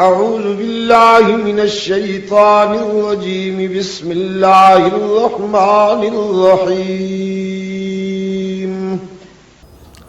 أعوذ بالله من الشيطان الرجيم بسم الله الرحمن الرحيم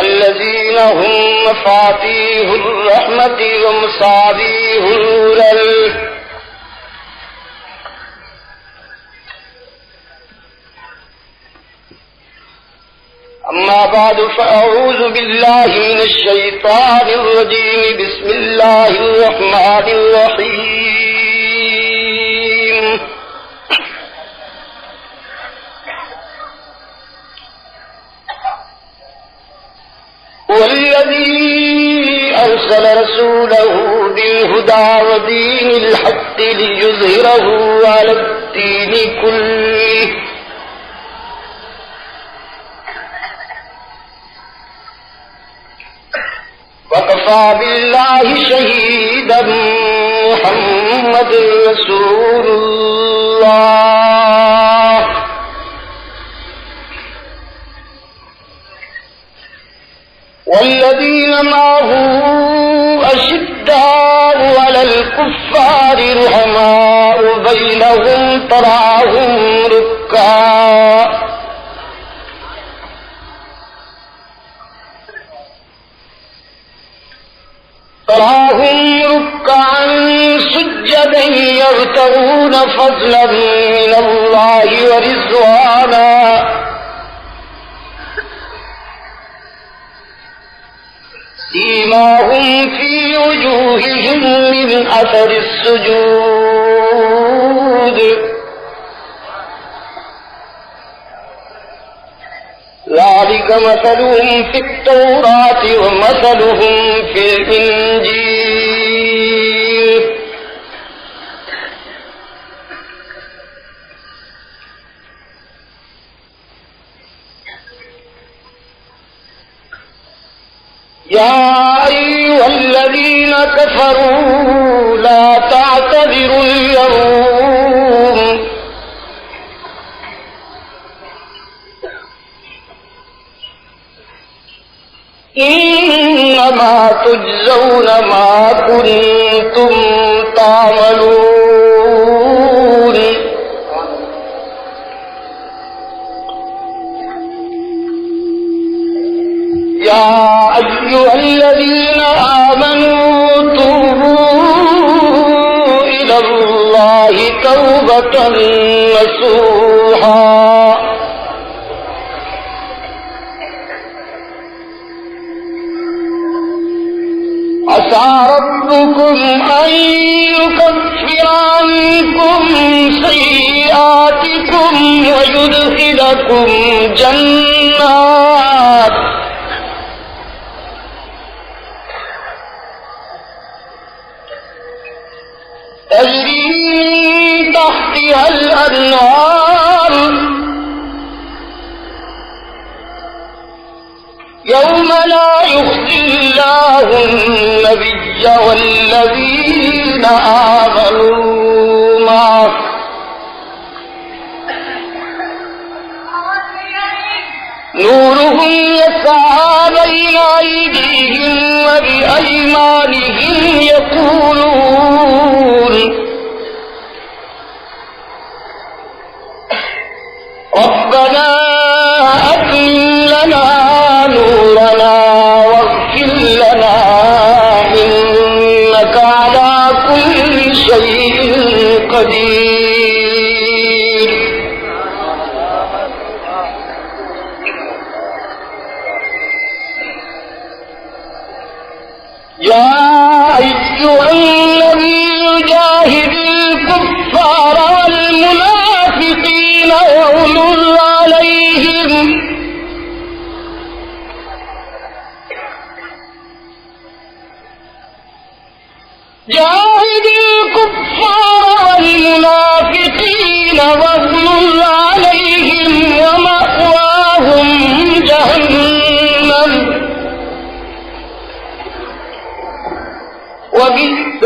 الذين هم مفاتيح الرحمة ومصابيح الهدى. أما بعد فأعوذ بالله من الشيطان الرجيم بسم الله الرحمن الرحيم. هو الذي أرسل رسوله بالهدى ودين الحق ليظهره على الدين كله وكفى بالله شهيدا محمد رسول الله. والذين معه أشداء على الكفار رحماء بينهم تراهم ركعا سجدا يبتغون فضلا من الله ورضوانا سيماهم في وجوههم من أثر السجود ذلك مثلهم في التوراة ومثلهم في الإنجيل يا أيها الذين كفروا لا تعتذروا اليوم إنما تجزون ما كنتم تعملون. يا أيها الذين آمنوا توبوا إلى الله توبة نصوحا عسى ربكم أن يكفر عنكم سيئاتكم ويدخلكم جنات تجري من تحتها الأنهار يوم لا يخزي الله النبي والذين آمنوا معه نورهم يسعى بين أيديهم وبأيمانهم يقولون ربنا أتمم لنا نورنا واغفر لنا إنك على كل شيء قدير. يا أيها النبي جاهد الكفار والمنافقين واغلظ عليهم جاهد الكفار والمنافقين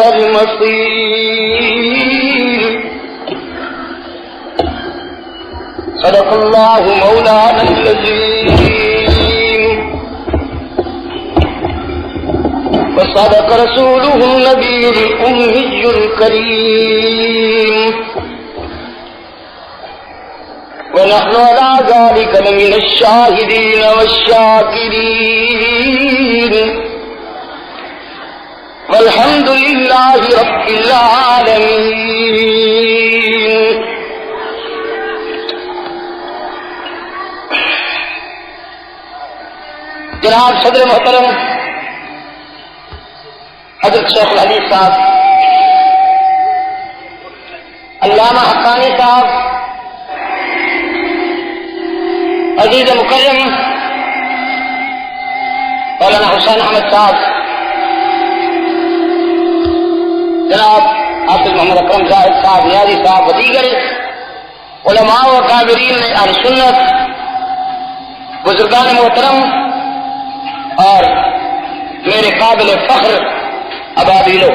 المصير صدق الله مولانا العظيم وصدق رسوله النبي الأمي الكريم ونحن على ذلك لمن الشاهدين والشاكرين والحمد لله رب العالمين. جناب صدر محترم حضرت شیخ الحدیث صاحب، علامہ حقانی صاحب، عزیز مکرم مولانا حسین احمد صاحب، جناب حافظ محمد اکرم زاہد صاحب، نیازی صاحب و دیگر علماء و کابرین اہل سنت، بزرگان محترم اور میرے قابل فخر ابابیلو،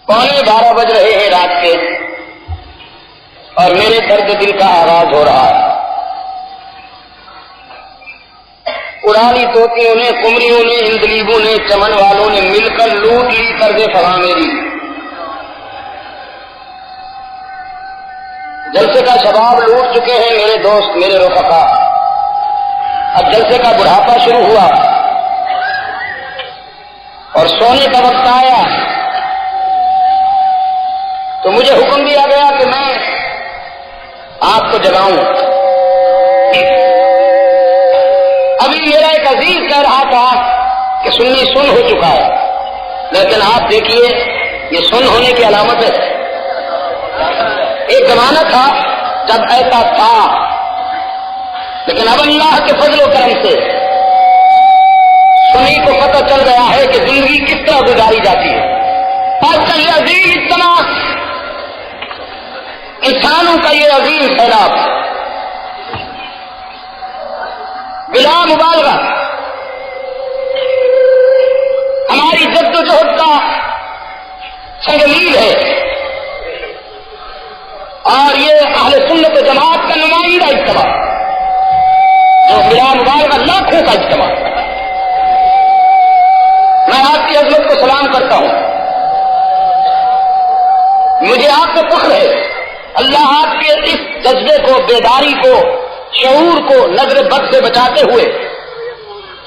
پونے 12 بج رہے ہیں رات کے اور میرے درد دل کا آغاز ہو رہا ہے. پرانی توتیوں نے، کمریوں نے، اندلیبوں نے، چمن والوں نے مل کر لوٹ لی قرض فراں میری. جلسے کا شباب لوٹ چکے ہیں میرے دوست، میرے رفقا. اب جلسے کا بڑھاپا شروع ہوا اور سونے کا وقت آیا تو مجھے حکم دیا گیا کہ میں آپ کو جگاؤں. ابھی میرا ایک عزیز کہہ رہا تھا کہ سنی سن ہو چکا ہے، لیکن آپ دیکھیے یہ سن ہونے کی علامت ہے. ایک زمانہ تھا جب ایسا تھا، لیکن اب اللہ کے فضل و کرم سے سنی کو پتہ چل گیا ہے کہ زندگی کس طرح گزاری جاتی ہے. آج کل یہ عظیم اجتماع، انسانوں کا یہ عظیم سیلاب بلا مبالغہ ہماری جد و جہد کا سنگمیل ہے، اور یہ اہل سنت و جماعت کا نمائندہ اجتماع جو بلا مبالغہ لاکھوں کا اجتماع. میں آپ کی عظمت کو سلام کرتا ہوں. مجھے آپ پہ فخر ہے. اللہ آپ کے اس جذبے کو، بیداری کو، شعور کو نظر بد سے بچاتے ہوئے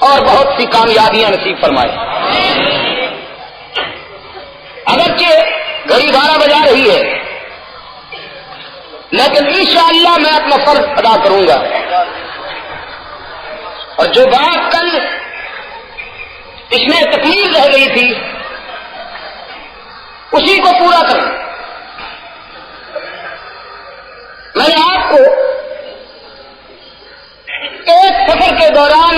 اور بہت سی کامیابیاں نصیب فرمائے. اگرچہ گھڑی 12 بجا رہی ہے، لیکن انشاءاللہ میں اپنا فرض ادا کروں گا اور جو بات کل اس میں تکمیل رہ گئی تھی اسی کو پورا کروں. میں نے آپ کو ایک سفر کے دوران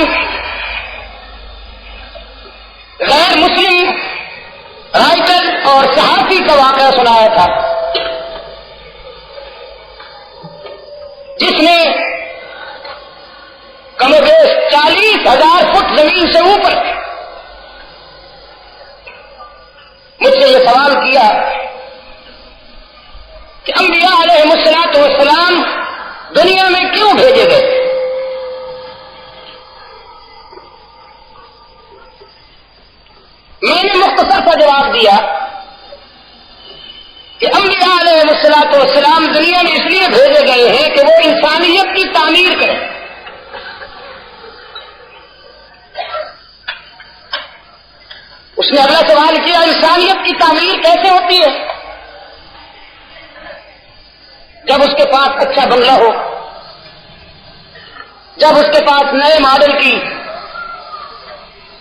غیر مسلم رائٹر اور صحافی کا واقعہ سنایا تھا جس نے کم و بیش 40,000 فٹ زمین سے اوپر مجھ سے یہ سوال کیا کہ انبیاء علیہ الصلوۃ والسلام دنیا میں کیوں بھیجے گئے؟ میں نے مختصر سا جواب دیا کہ انبیاء علیہ الصلوۃ والسلام دنیا میں اس لیے بھیجے گئے ہیں کہ وہ انسانیت کی تعمیر کریں. اس نے اگلا سوال کیا، انسانیت کی تعمیر کیسے ہوتی ہے؟ جب اس کے پاس اچھا بنگلہ ہو، جب اس کے پاس نئے ماڈل کی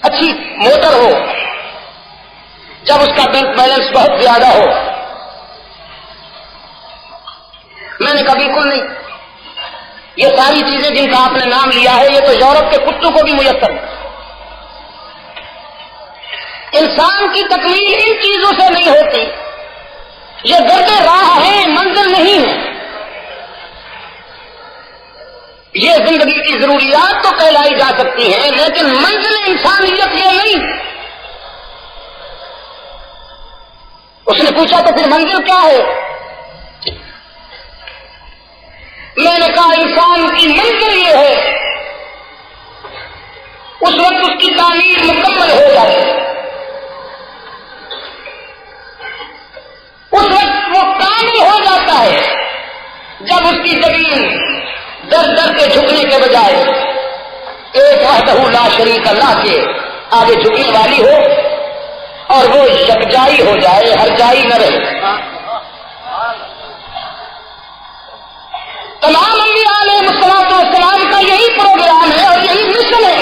اچھی موٹر ہو، جب اس کا بینک بیلنس بہت زیادہ ہو. میں نے کہا بالکل نہیں، یہ ساری چیزیں جن کا آپ نے نام لیا ہے یہ تو یورپ کے کتوں کو بھی میسر ہے. انسان کی تکمیل ان چیزوں سے نہیں ہوتی، یہ گرد راہ ہے، منزل نہیں ہے. یہ زندگی کی ضروریات تو کہلائی جا سکتی ہیں، لیکن منزل انسانیت یہ نہیں۔ اس نے پوچھا تو پھر منزل کیا ہے؟ میں نے کہا انسان کی منزل یہ ہے اس وقت اس کی تعمیر مکمل ہو جائے، اس وقت وہ کامل ہو جاتا ہے جب اس کی زمین در در کے جھکنے کے بجائے ایک وحدہ لا شریک اللہ کے آگے جھکنے والی ہو اور وہ یکجائی ہو جائے، ہر جائی نہ رہے۔ تمام انبیاء علیہ الصلوۃ والسلام کا یہی پروگرام ہے اور یہی مشن ہے۔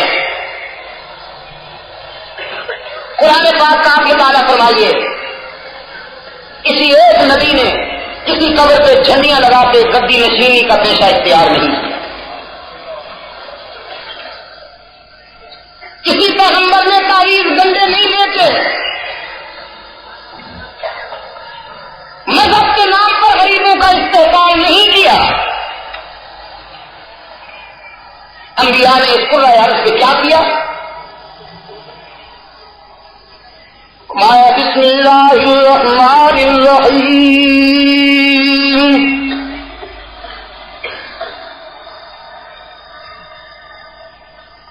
قرآن پاک کا آپ مطالعہ فرمائیے، کسی ایک نبی نے کسی قبر پہ جھنڈیاں لگا کے گدی نشینی کا پیشہ اختیار نہیں کیا، کسی پیغمبر نے تعویذ گنڈے نہیں بیچے، مذہب کے نام پر غریبوں کا استحصال نہیں کیا۔ انبیاء نے اس قرآن عرض پہ کیا کیا؟ مایا بسم اللہ الرحمن الرحیم،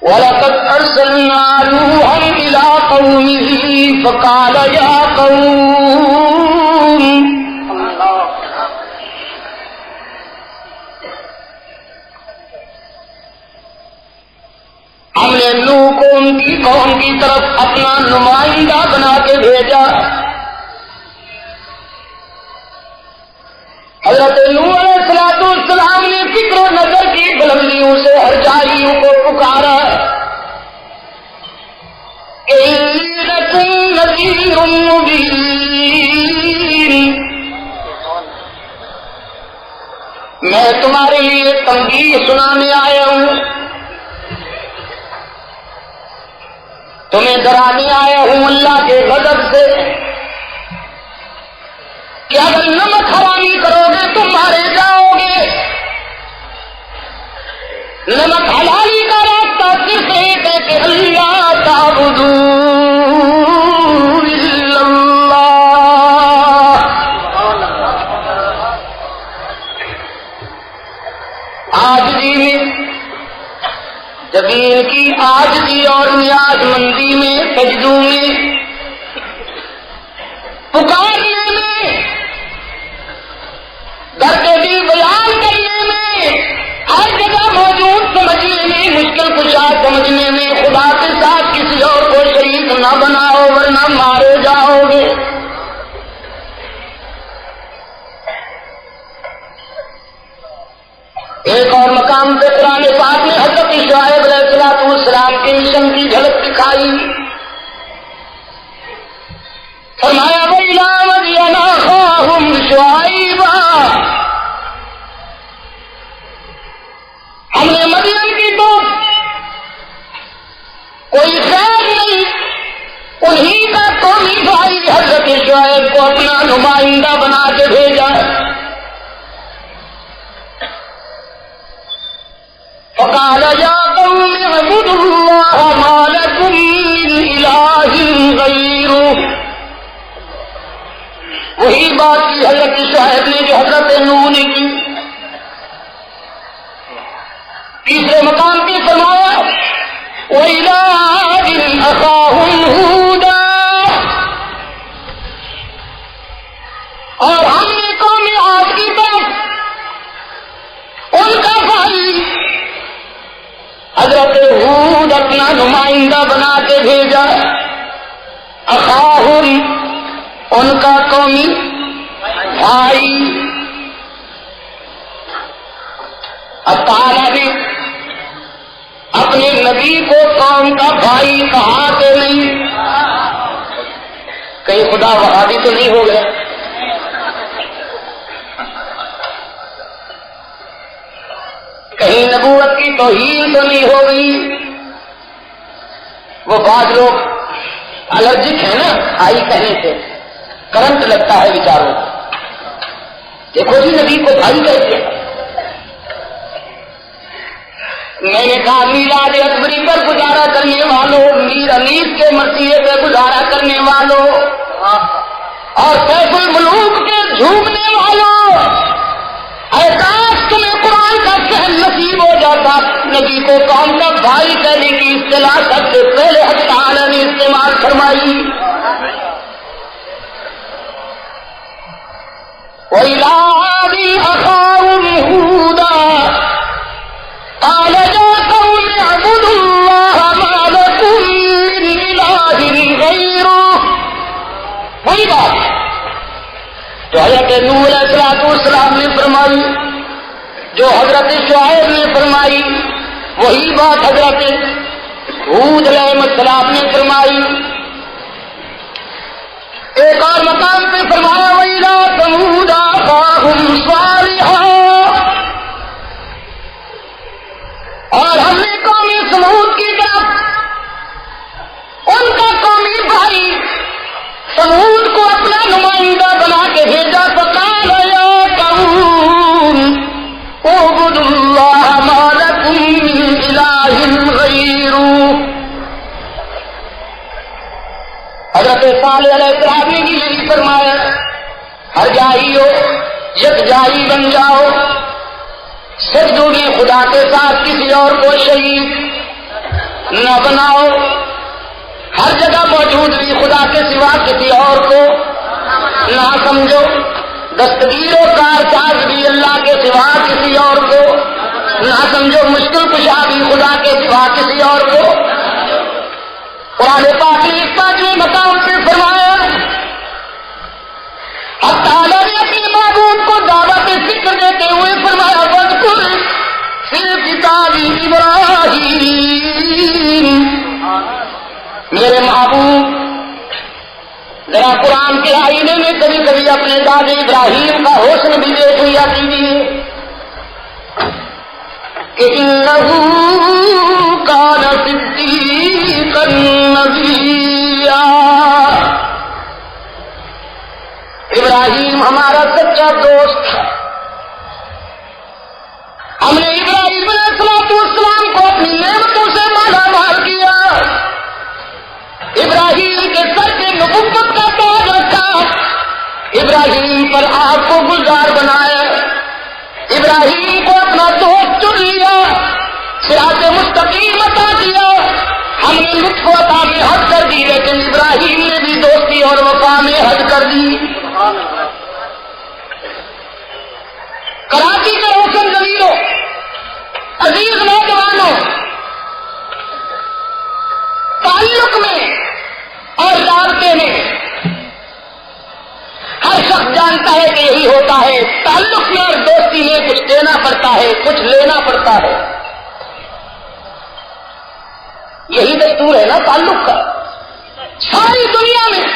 وَلَقَدْ أَرْسَلْنَا نُوحًا إِلَىٰ قَوْمِهِ فَقَالَ يَا قَوْمِ ہم نے نوح کو ان کی قوم کی طرف اپنا نمائندہ بنا کے بھیجا۔ حضرت نوح علیہ السلام نے فکر و نظر کی بلندیوں سے ہر جاریوں کو پکارا، انی لکم نذیر مبین، میں تمہارے لیے تنبیہ سنانے آیا ہوں، تمہیں ڈرانے آیا ہوں اللہ کے غضب سے کہ اگر نمک حرامی کرو گے تم مارے جاؤ گے۔ نمک حلالی کا راستہ صرف ایک ہے کہ اللہ تعبدوا الا اللہ۔ عاجزی میں، زمین کی عاجزی اور نیاز مندی میں، سجدوں میں، پکارنے میں، درد دل بیان کرنے میں، ہر جگہ موجود سمجھنے میں، مشکل کشا سمجھنے میں، خدا کے ساتھ کسی اور کو شریک نہ بناؤ ورنہ مارے جاؤ گے۔ ایک اور مقام پہ قرآن پاک نے حضرت شعیب علیہ السلام کے مشن کی جھلک دکھائی، فرمایا وَإِلَىٰ مَدْيَنَ أَخَاهُمْ شُعَيْبًا، ہم نے مدین کی تو کوئی خیر نہیں، انہی کا قومی بھائی حضرت شعیب کو اپنا نمائندہ بنا کے بھیجا۔ فقال يا قوم اعبدوا الله ما لكم من إله غيره، وہی بات کی حضرت شعیب نے جو حضرت نوح نے کی۔ تیسرے مقام پہ فرمایا وَإِلَىٰ عَادٍ أَخَاهُمْ هُودًا، اور ہم نے قوم عاد کی طرف ان کا بھائی حضرت ہود اپنا نمائندہ بنا کے بھیجا۔ اخاہم، ان کا قومی بھائی۔ اب تعالیٰ نے اپنے نبی کو قوم کا بھائی کہا کہ نہیں؟ کہیں خدا وہابی تو نہیں ہو گیا؟ کہیں نبوت کی توہین تو نہیں ہو گئی؟ وہ بعض لوگ الرجک ہیں نا بھائی کہنے سے، کرنٹ لگتا ہے بیچاروں کو، دیکھو جی نبی کو بھائی کہہ دیا۔ میں نے کہا میلاد اکبری پر گزارا کرنے والوں، میر انیس کے مرثیے پہ گزارا کرنے والوں اور سیف الملوک کے جھومنے والوں، اے کاش تمہیں قرآن کا فہم نصیب ہو جاتا۔ نبی کو قوم کا بھائی کہنے کی اصطلاح سب سے پہلے حق تعالی نے استعمال فرمائی۔ وَإِلَىٰ عَادٍ أَخَاهُمْ هُودًا قَالَ يَا قَوْمِ اعْبُدُوا اللَّهَ مَا لَكُم مِّنْ إِلَٰهٍ غَيْرُهُ۔ وہی بات جو حضرت نوح علیہ السلام نے فرمائی، جو حضرت شعیب نے فرمائی، وہی بات حضرت ہود علیہ السلام نے فرمائی۔ ایک اور مقام پہ فرمایا وَإِلَىٰ ثَمُودَ أَخَاهُمْ صَالِحًا، اور ہم نے قوم سمود کی طرف ان کا قومی بھائی سمود کو اپنا نمائندہ بنا کے بھیجا۔ فقال يا قوم اعبدوا الله ما لكم من إله غيره۔ حضرت صالح علیہ السلام نے بھی یہی فرمایا، ہر جائی ہو یکجائی بن جاؤ، سجدوں میں خدا کے ساتھ کسی اور کو شریک نہ بناؤ، ہر جگہ موجود بھی خدا کے سوا کسی اور کو نہ سمجھو، دستگیر و کارساز بھی اللہ کے سوا کسی اور کو نہ سمجھو، مشکل کشا بھی خدا کے سوا کسی اور کو۔ قرآن پاک نے اس پانچویں مقام سے فرمایا، اب تعالیٰ نے اپنے معبود کو دعوت فکر دیتے ہوئے فرمایا وَاذْكُرْ فِي الْكِتَابِ إِبْرَاهِيمَ۔ میرے محبوب ذرا قرآن کے آئینے میں کبھی کبھی اپنے داد ابراہیم کا حسن بھی دیکھ لیا کیجیے کہ إِنَّهُ كَانَ صِدِّيقًا نَبِيًّا۔ ابراہیم ہمارا سچا دوست تھا۔ ہم نے ابراہیم علیہ السلام کو اپنی نعمتوں سے مالا مال کیا، ابراہیم کے سر پہ نبوت کا تاج رکھا، ابراہیم پر آپ کو گلزار بنایا، ابراہیم کو اپنا دوست چن لیا، صراط مستقیم عطا کیا۔ ہم نے لطف و عطا میں حد کر دی، لیکن ابراہیم نے بھی دوستی اور وفا میں حد کر دی۔ کراچی کے روشن ضمیروں، عزیز نوجوانوں، تعلق میں اور رابطے میں ہر شخص جانتا ہے کہ یہی ہوتا ہے، تعلق میں اور دوستی میں کچھ دینا پڑتا ہے، کچھ لینا پڑتا ہے، یہی دستور ہے نا تعلق کا۔ ساری دنیا میں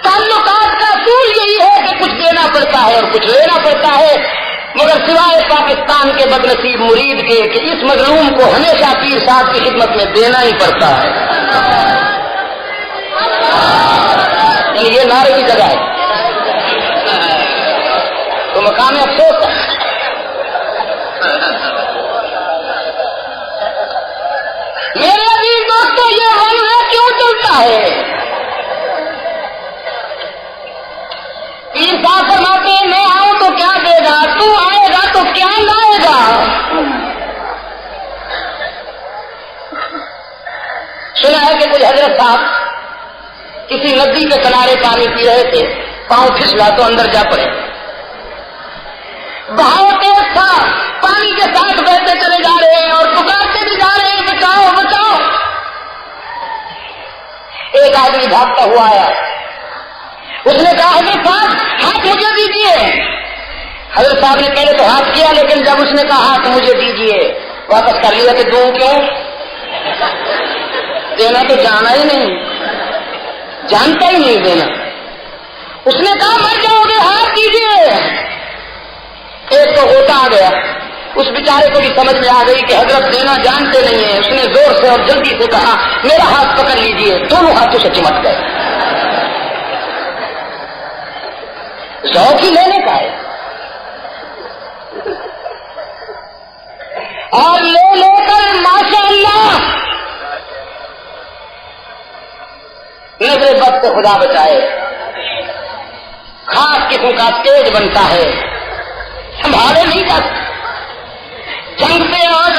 تعلقات کا اصول یہی ہے کہ کچھ دینا پڑتا ہے اور کچھ لینا پڑتا ہے، مگر سوائے پاکستان کے بدنصیب مرید کے کہ اس مظلوم کو ہمیشہ پیر صاحب کی خدمت میں دینا ہی پڑتا ہے، یعنی یہ نعرے کی جگہ ہے تو مقام افسوس ہے۔ میرے عزیز دوستوں، یہ غم کیوں چلتا ہے؟ پیر صاحب فرماتے ہیں میں آؤں تو کیا دے گا، تو آئے گا تو کیا لائے گا۔ سنا ہے کہ کوئی حضرت صاحب کسی ندی کے کنارے پانی پی رہے تھے، پاؤں پھسلا تو اندر جا پڑے، بہاؤ تیز تھا، پانی کے ساتھ بہتے چلے جا رہے ہیں اور پکارتے بھی جا رہے ہیں بچاؤ بچاؤ۔ ایک آدمی بھاگتا ہوا آیا، اس نے کہا حضرت صاحب ہاتھ مجھے دیجیے۔ حضرت صاحب نے پہلے تو ہاتھ کیا، لیکن جب اس نے کہا ہاتھ مجھے دیجیے واپس کر لیا کہ دوں کیوں، دینا تو جانا ہی نہیں، جانتا ہی نہیں دینا۔ اس نے کہا مر جاؤ گے، ہاتھ دیجیے۔ ایک تو ہوتا آ گیا، اس بیچارے کو بھی سمجھ میں آ گئی کہ حضرت دینا جانتے نہیں ہیں، اس نے زور سے اور جلدی سے کہا میرا ہاتھ پکڑ لیجیے، دونوں ہاتھوں سے چمٹ گئے۔ ذوق ہی لینے کا ہے، اور لے لے کر ماشاءاللہ نظر بد سے خدا بچائے خاص قسم کا تیز بنتا ہے، سنبھالے نہیں جاتے۔ جنگ پہ آج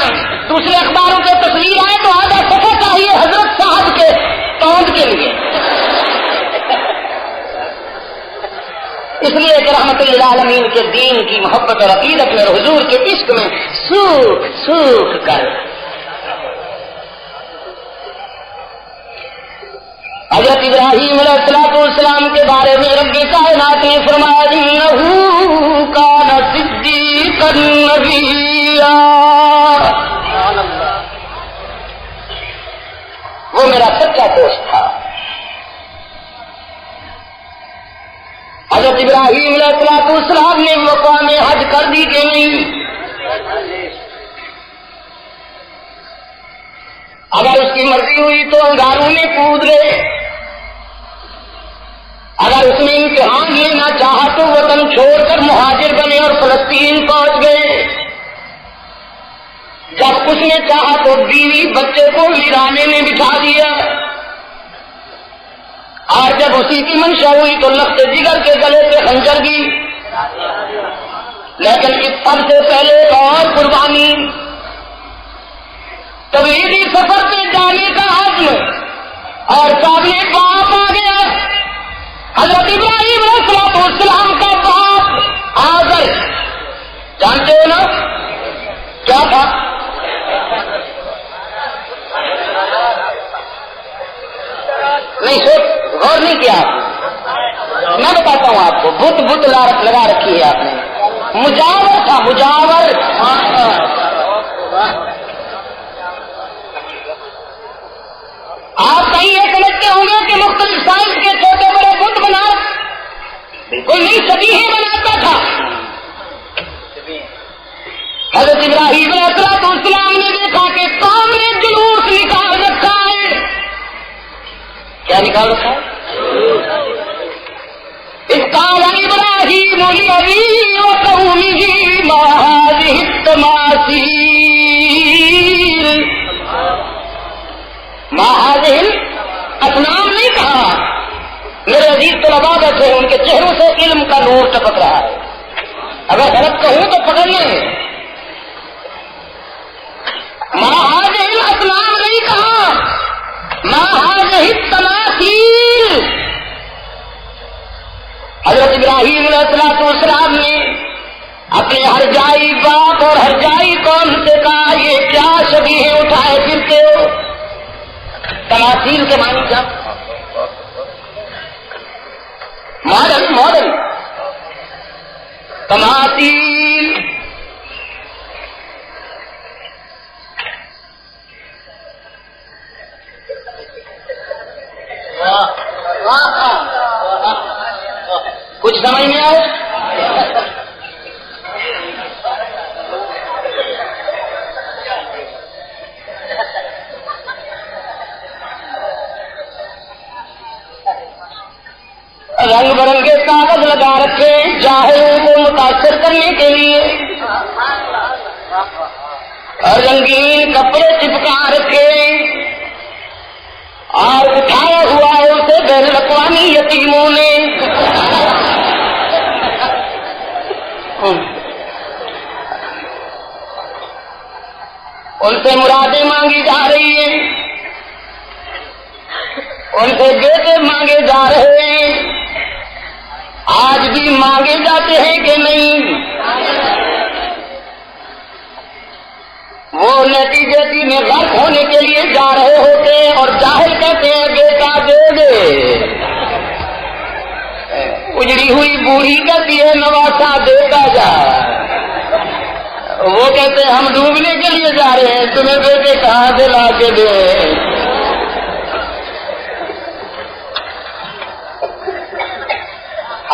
دوسرے اخباروں پہ تصویر آئے تو آدھا صفحہ چاہیے حضرت صاحب کے توند کے لیے، اس لیے کہ رحمت للعالمین کے دین کی محبت اور عقیدت میں اور حضور کے عشق میں سوکھ سوکھ کر حضرت ابراہیم علیہ السلام کے بارے میں رب کائنات نے فرمایا انہ کان صدیقا نبیا، وہ میرا سچا دوست تھا۔ حضرت ابراہیم علیہ السلام نے مقام حج کر دی کہ نہیں؟ اگر اس کی مرضی ہوئی تو انگاروں میں کود گئے، اگر اس نے امتحان لینا چاہا تو وطن چھوڑ کر مہاجر بنے اور فلسطین پہنچ گئے، جب اس نے چاہا تو بیوی بچے کو ویرانے میں بٹھا دیا، اور جب اسی کی منشا ہوئی تو لخت جگر کے گلے سے خنجر دی، لیکن اس سب سے پہلے اور قربانی تبلیغی سفر پہ جانے کا عزم اور سامنے باپ آ گیا، حضرت ابراہیم علیہ السلام کا باپ آزر، جانتے ہو نا کیا تھا؟ نہیں سوچ غور نہیں کیا آپ، میں بتاتا ہوں آپ کو، بت لگا رکھی ہے آپ نے، مجاور تھا، مجاور۔ آپ کہیں یہ سمجھتے ہوں گے کہ مختلف سائز کے چھوٹے بڑے بت بنا، بالکل نہیں، سبھی ہی بناتا تھا۔ حضرت ابراہیم علیہ السلام نے دیکھا کہ قوم نے جلوس نکال رکھا ہے، کیا نکال رکھا ہے؟ اس قال ابراہیم لأبیہ وقومہ ما هذه التماثیل ما هذه الاصنام نہیں کہا، میرے عزیز طلباء بیٹھے ان کے چہروں سے علم کا نور ٹپک رہا ہے، اگر غلط کہوں تو پکڑ لیں، ما هذه الاصنام نہیں کہا، ما هذه التماثیل۔ حضرت ابراہیم علیہ السلام نے اپنے ہر جائی باپ اور ہر جائی قوم سے کہا یہ کیا شبیہیں اٹھائے پھرتے ہو؟ تماثیل کے معنی کیا؟ ماڈل تماثیل، کچھ سمجھ میں آئے؟ رنگ برنگے کاغذ لگا رکھے جاہلوں کو متاثر کرنے کے لیے، اور رنگین کپڑے چپکا رکھے، اور اٹھایا ہوا ہے اسے بین الاقوامی یتیموں نے۔ ان سے مرادیں مانگی جا رہی ہیں، ان سے بیٹے مانگے جا رہے ہیں، آج بھی مانگے جاتے ہیں کہ نہیں؟ وہ نتیجے میں غرق ہونے کے لیے جا رہے ہوتے ہیں اور جاہل کہتے ہیں بیٹا دے دے، اجڑی ہوئی بوڑھی کہتی ہے نواسا دیتا جا، وہ کہتے ہیں ہم ڈوبنے کے لیے جا رہے ہیں، تمہیں بیٹے کہاں سے لا کے دیں؟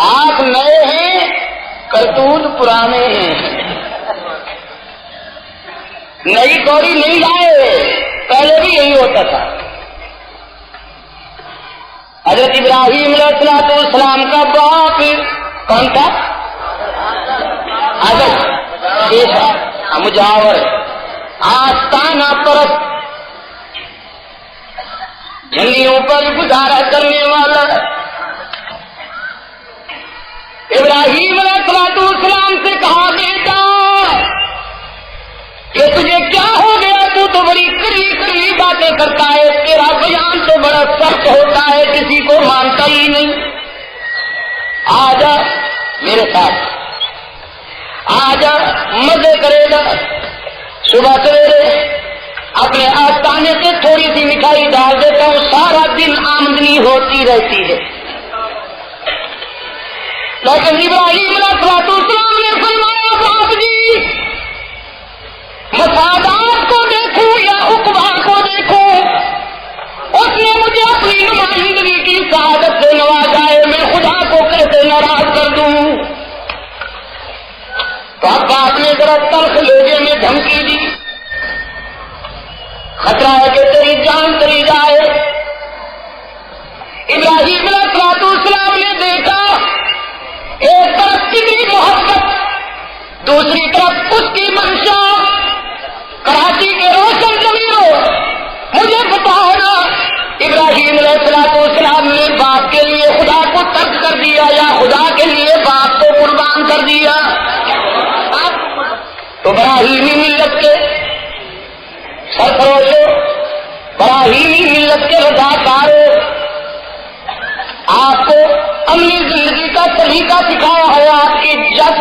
آپ نئے ہیں، کرتوت پرانے ہیں، نئی کوری نہیں لائے، پہلے بھی یہی ہوتا تھا۔ حضرت ابراہیم علیہ السلام کا باپ کون تھا؟ آزر، مجاور، آستانہ پرست جھنڈیوں پر گزارا کرنے والا ابراہیم علیہ السلام سے کہا بیٹا کہ تجھے کیا ہو گیا؟ تو بڑی کڑی باتیں کرتا ہے، تیرا بیان تو بڑا سخت ہوتا ہے، کسی کو مانتا ہی نہیں۔ آجا میرے ساتھ، آجا مزے کرے گا۔ صبح سویرے اپنے آستانے سے تھوڑی سی مٹھائی ڈال دیتا ہوں، سارا دن آمدنی ہوتی رہتی ہے۔ لیکن ابراہیم علیہ السلام نے فرمایا باپ جی، مفادات کو دیکھوں یا عقبہ کو دیکھوں، اس نے مجھے اپنی نمائندگی کی سعادت سے نوازا ہے، میں خدا کو کیسے ناراض کر دوں؟ تو اب باپ نے ذرا تلخ لہجے میں دھمکی دی، خطرہ ہے کہ تیری جان چلی جائے۔ ابراہیم علیہ السلام نے دیکھا ایک طرف کتنی محبت، دوسری طرف اس کی منشا۔ کراچی کے روشن زمینوں مجھے بتاؤ نا، ابراہیم علیہ السلام نے باپ کے لیے خدا کو ترک کر دیا یا خدا کے لیے باپ کو قربان کر دیا؟ تو ابراہیمی ملت کے سرفروشوں، ابراہیمی ملت کے رضاکاروں، آپ کو اپنی زندگی کا طریقہ سکھایا ہے آپ کی جد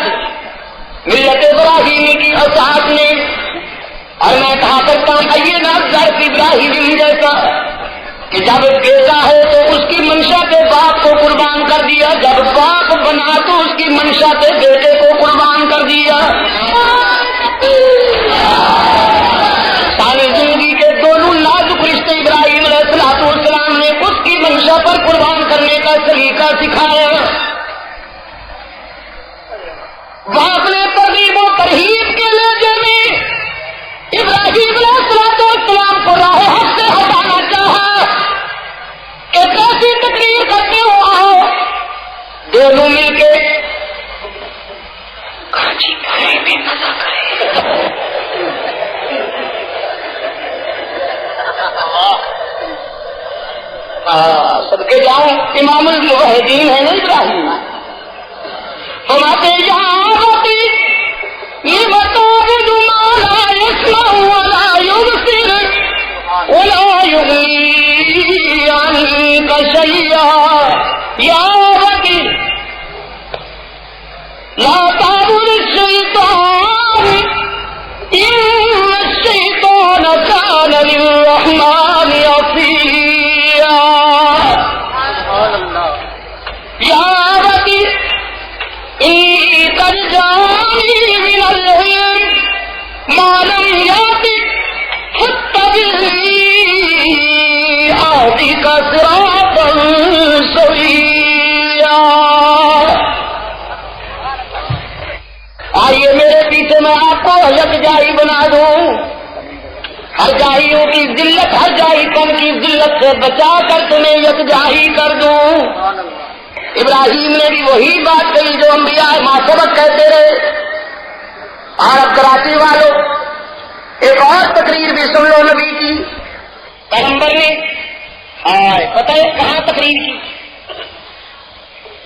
ملت ابراہیمی کی اساس نے۔ اور میں کہا کرتا ہوں آئیے نا ظرف ابراہیمی جیسا کہ جب بیٹا ہے تو اس کی منشا کے باپ کو قربان کر دیا، جب باپ بنا تو اس کی منشا کے بیٹے کو قربان کر دیا۔ ساری زندگی کے دونوں نازک رشتے ابراہیم علیہ السلام نے اس کی منشا پر قربان کرنے کا طریقہ سکھایا۔ باپ نے ترغیب و ترہیب کے لہجے میں ابراہیم علیہ السلام کو راہ حق سے ہٹانا چاہا کہ کیسی تقریر کرتے ہو آؤ دونوں مل کے کراچی میں مزہ کریں۔ صدقے جاؤں امام الموحدین ہے نا ابراہیم، فرماتے یہاں ہوتی یہ بتعبد ما لا يسمع ولا يبصر ولا يغني عنك شيئا یا ربی لا تعبد الشیطان ان الشیطان کان للرحمن عصیا۔ یا ربی انی قد جانی من العلم ما لم یاتک فاتبعنی اهدک صراطا سویا۔ آئیے میرے پیچھے میں آپ کو یکجائی بنا دوں، ہر جاہیوں کی ذلت، ہر جاہی قوم کی ذلت سے بچا کر تمہیں یکجاہی کر دوں۔ ابراہیم نے بھی وہی بات کہی جو انبیاء ماسبق کہتے رہے۔ اور اب کراچی والوں ایک اور تقریر بھی سن لو نبی کی۔ پیغمبر نے پتہ ہے کہاں تقریر کی؟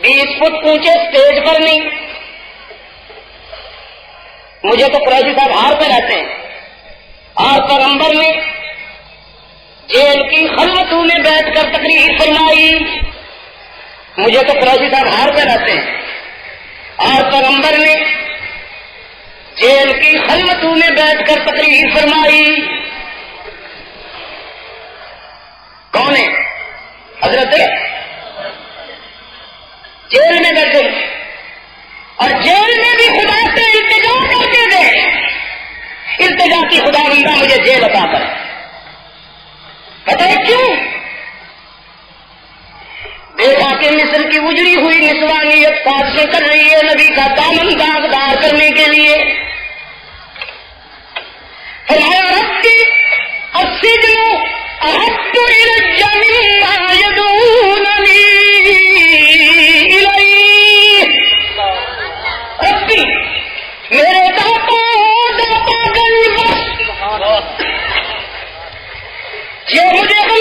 20 فٹ اونچے اسٹیج پر نہیں، مجھے تو قریشی صاحب ہار پہ رہتے ہیں، اور پیغمبر نے جیل کی خلوتوں میں بیٹھ کر تقریر فرمائی، مجھے تو قریشی صاحب ہار پہ رہتے ہیں، اور پیغمبر نے جیل کی خلوتوں میں بیٹھ کر تقریر فرمائی۔ کون ہے؟ حضرت جیل میں بیٹھے، اور جیل میں بھی خدا سے التجا کر کے دے، التجا کی خدا بندہ مجھے جیل عطا کر۔ پتہ ہے کیوں؟ دیکھا کہ مصر کی اجڑی ہوئی نسوانیت سازشیں کر رہی ہے نبی کا دامن داغدار کرنے کے لیے۔ فرمایا ربی السجن احب الی مما یدعوننی الیہ۔ ربی میرے داتا گنج بخش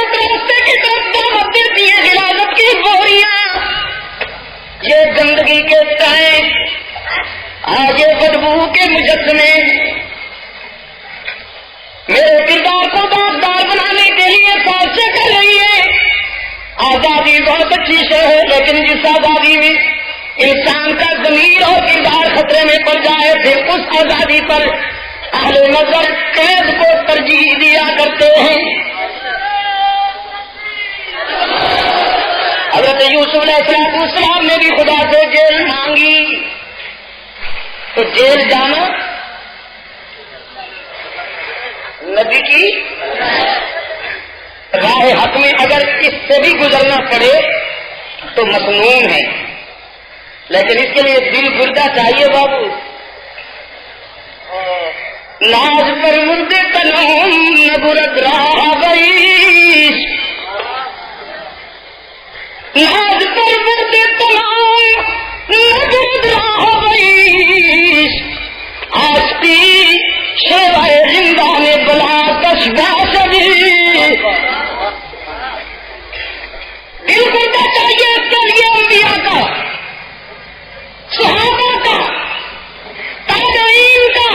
غلط راستے کی طرف دعوت دیتی ہیں، غلاظت کی بوریاں، یہ گندگی کے ٹینک، آج یہ بدبو کے مجسمے میرے کردار کو داغدار بنانے کے لیے فیصلے کر رہی ہے۔ آزادی بہت اچھی شے ہے، لیکن جس آزادی میں انسان کا ضمیر اور کردار خطرے میں پڑ جائے پھر اس آزادی پر اہل نظر قید کو ترجیح دیا کرتے ہیں۔ حضرت یوسف علیہ السلام نے بھی خدا سے جیل مانگی، تو جیل جانا نبی کی راہ حق میں اگر اس سے بھی گزرنا پڑے تو مسنون ہے، لیکن اس کے لیے دل گردہ چاہیے بابو۔ ناز پر مردے تنہم نہ برد راہ گئی، ناز پر مردے تنہم نہ برد راہ گئی، آستی شیوائے زندہ نے بلا کشبہ سبھی۔ دل کرنا چاہیے اس کے لیے انبیاء کا، صحابہ کا، تابعین کا،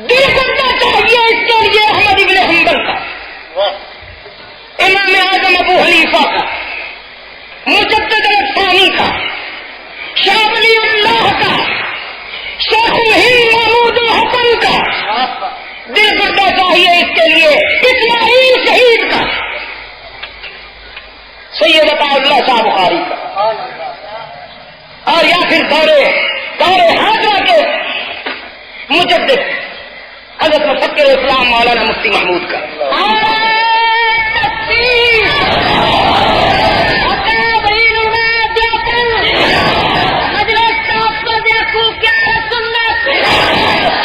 دل کرنا چاہیے اس کے لیے احمد ابن حنبل کا، امام اعظم ابو حنیفہ کا، مجدد الثانی کا، شاہ ولی اللہ کا، شیخ الہند محمود الحسن کا، دل کرنا چاہیے اس کے لیے اسماعیل شہید کا، سید عطا اللہ شاہ بخاری کا، اور یا پھر دور حاضرہ کے مجدد حضرت مفکر اسلام مولانا مفتی محمود کا۔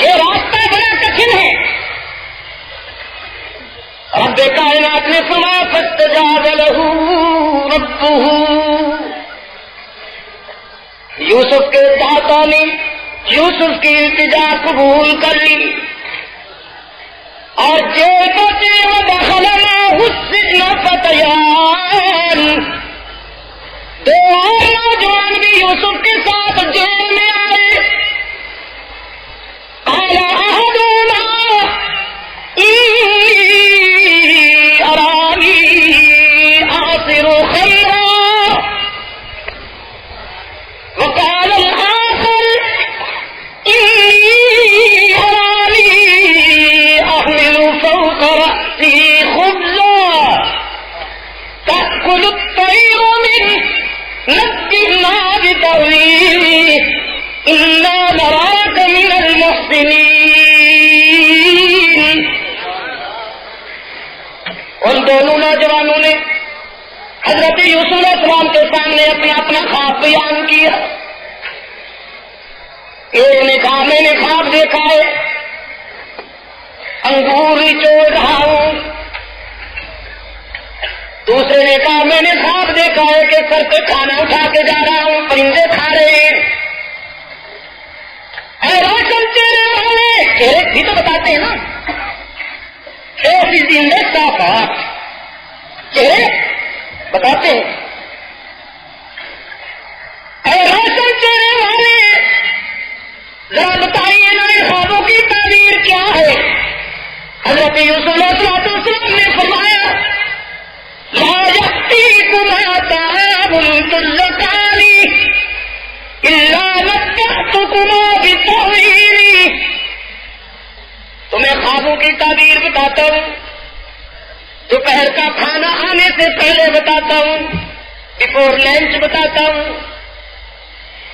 یہ راستہ بڑا کٹھن ہے۔ رب کائنات نے سنا فاستجاب لہ ربہ، یوسف کے داتا نے یوسف کی التجا قبول کر لی اور جیل پہنچے ودخل معہ السجن فتیان، دو اور نوجوان بھی یوسف کے ساتھ جیل میں آئے۔ قال احدہما انی ارانی اعصر خمرا وقال الاخر انی ارانی احمل فوق رأسی خبزا تأکل الطیر منه نبئنا بتأویلہ انا نراک من المحسنین۔ ان دونوں نوجوانوں نے حضرت یوسف علیہ السلام کے سامنے اپنا خواب بیان کیا۔ ایک نے کہا میں نے خواب دیکھا ہے انگور نچوڑ رہا ہوں، دوسرے نے کہا میں نے خواب دیکھا ہے کہ سر پہ کھانا اٹھا کے جا رہا ہوں، پرندے کھا رہے ہیں۔ اے روشن چہرے والے، چہرے بھی تو بتاتے ہیں نا، ایسی زندہ صافات چہرے بتاتے ہیں۔ اے روشن چہرے والے، ذرا بتائیے نا ان خوابوں کی تعبیر کیا ہے؟ حضرت یوسف علیہ السلام نے فرمایا لا یأتیکما طعام ترزقان الا نبأتکما بتأویلہ، تمہیں خوابوں کی تعبیر بتاتا ہوں، دوپہر کا کھانا آنے سے پہلے بتاتا ہوں، بفور لنچ بتاتا ہوں،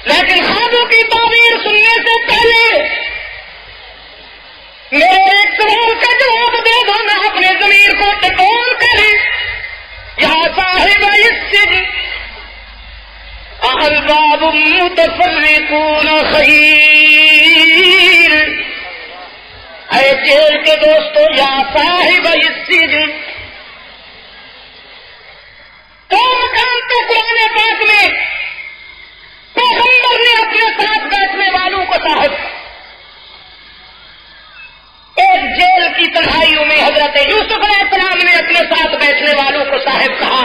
لیکن خوابوں کی تعبیر سننے سے پہلے میرے ایک سوال کا جواب دے دو، میں اپنے ضمیر کو ٹٹول کر یا صاحب السجن احباب متفرقون خیر، اے جیل کے دوستو یا صاحب السجن، تو مقام تو قرآن پاک میں پیغمبر نے اپنے ساتھ بیٹھنے والوں کو صاحب، ایک جیل کی کی تنہائیوں میں حضرت یوسف علیہ السلام نے اپنے ساتھ بیٹھنے والوں کو صاحب کہا،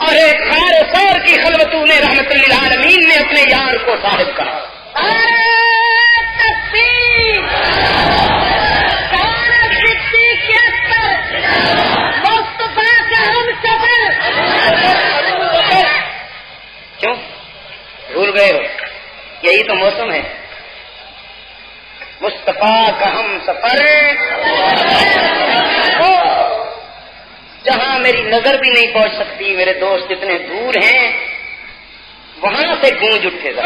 اور ایک غار ثور کی خلوتوں نے رحمت للعالمین نے اپنے یار کو صاحب کہا۔ کیوں بھول گئے ہو؟ یہی تو موسم ہے، مصطفیٰ کا ہم سفر، جہاں میری نظر بھی نہیں پہنچ سکتی، میرے دوست اتنے دور ہیں، وہاں سے گونج اٹھے گا۔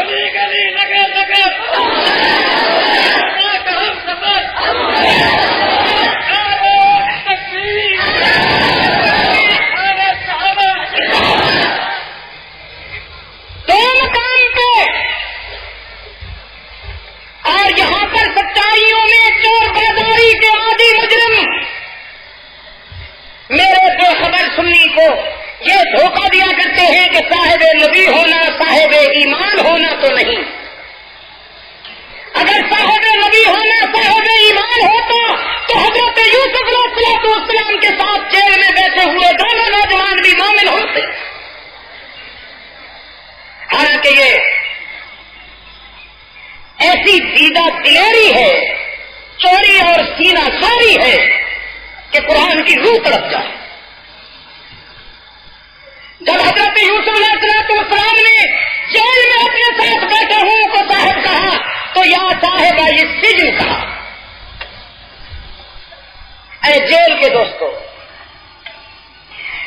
اور یہاں پر سچائیوں میں چور بازاری کے عادی مجرم میرے بے خبر سنی کو یہ دھوکہ دیا کرتے ہیں کہ صاحب نبی ہونا صاحب ایمان ہونا تو نہیں۔ اگر صاحب نبی ہونا صاحب ایمان ہوتا تو حضرت یوسف علیہ السلام کے ساتھ جیل میں بیٹھے ہوئے دونوں نوجوان بھی مومن ہوتے۔ حالانکہ یہ ایسی دیدہ دلیری ہے، چوری اور سینہ ساری ہے کہ قرآن کی روح تڑپ جائے۔ جب حضرت یوسف علیہ السلام نے جیل میں اپنے ساتھ بیٹھے ہوں کو صاحب کہا تو یا صاحب یہ سجن کہا۔ اے جیل کے دوستو،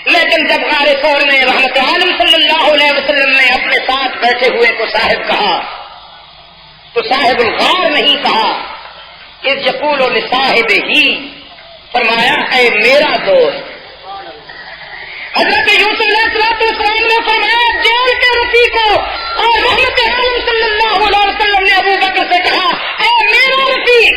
لیکن جب غار ثور میں رحمت عالم صلی اللہ علیہ وسلم نے اپنے ساتھ بیٹھے ہوئے کو صاحب کہا تو صاحب الغار نہیں کہا، اس یقول لصاحب ہی فرمایا اے میرا دوست۔ حضرت یوسف علیہ السلام نے فرمایا جیل کے رفیع کو، اور رحمت عالم صلی اللہ علیہ وسلم نے ابو بکر سے کہا اے میرا رفیق۔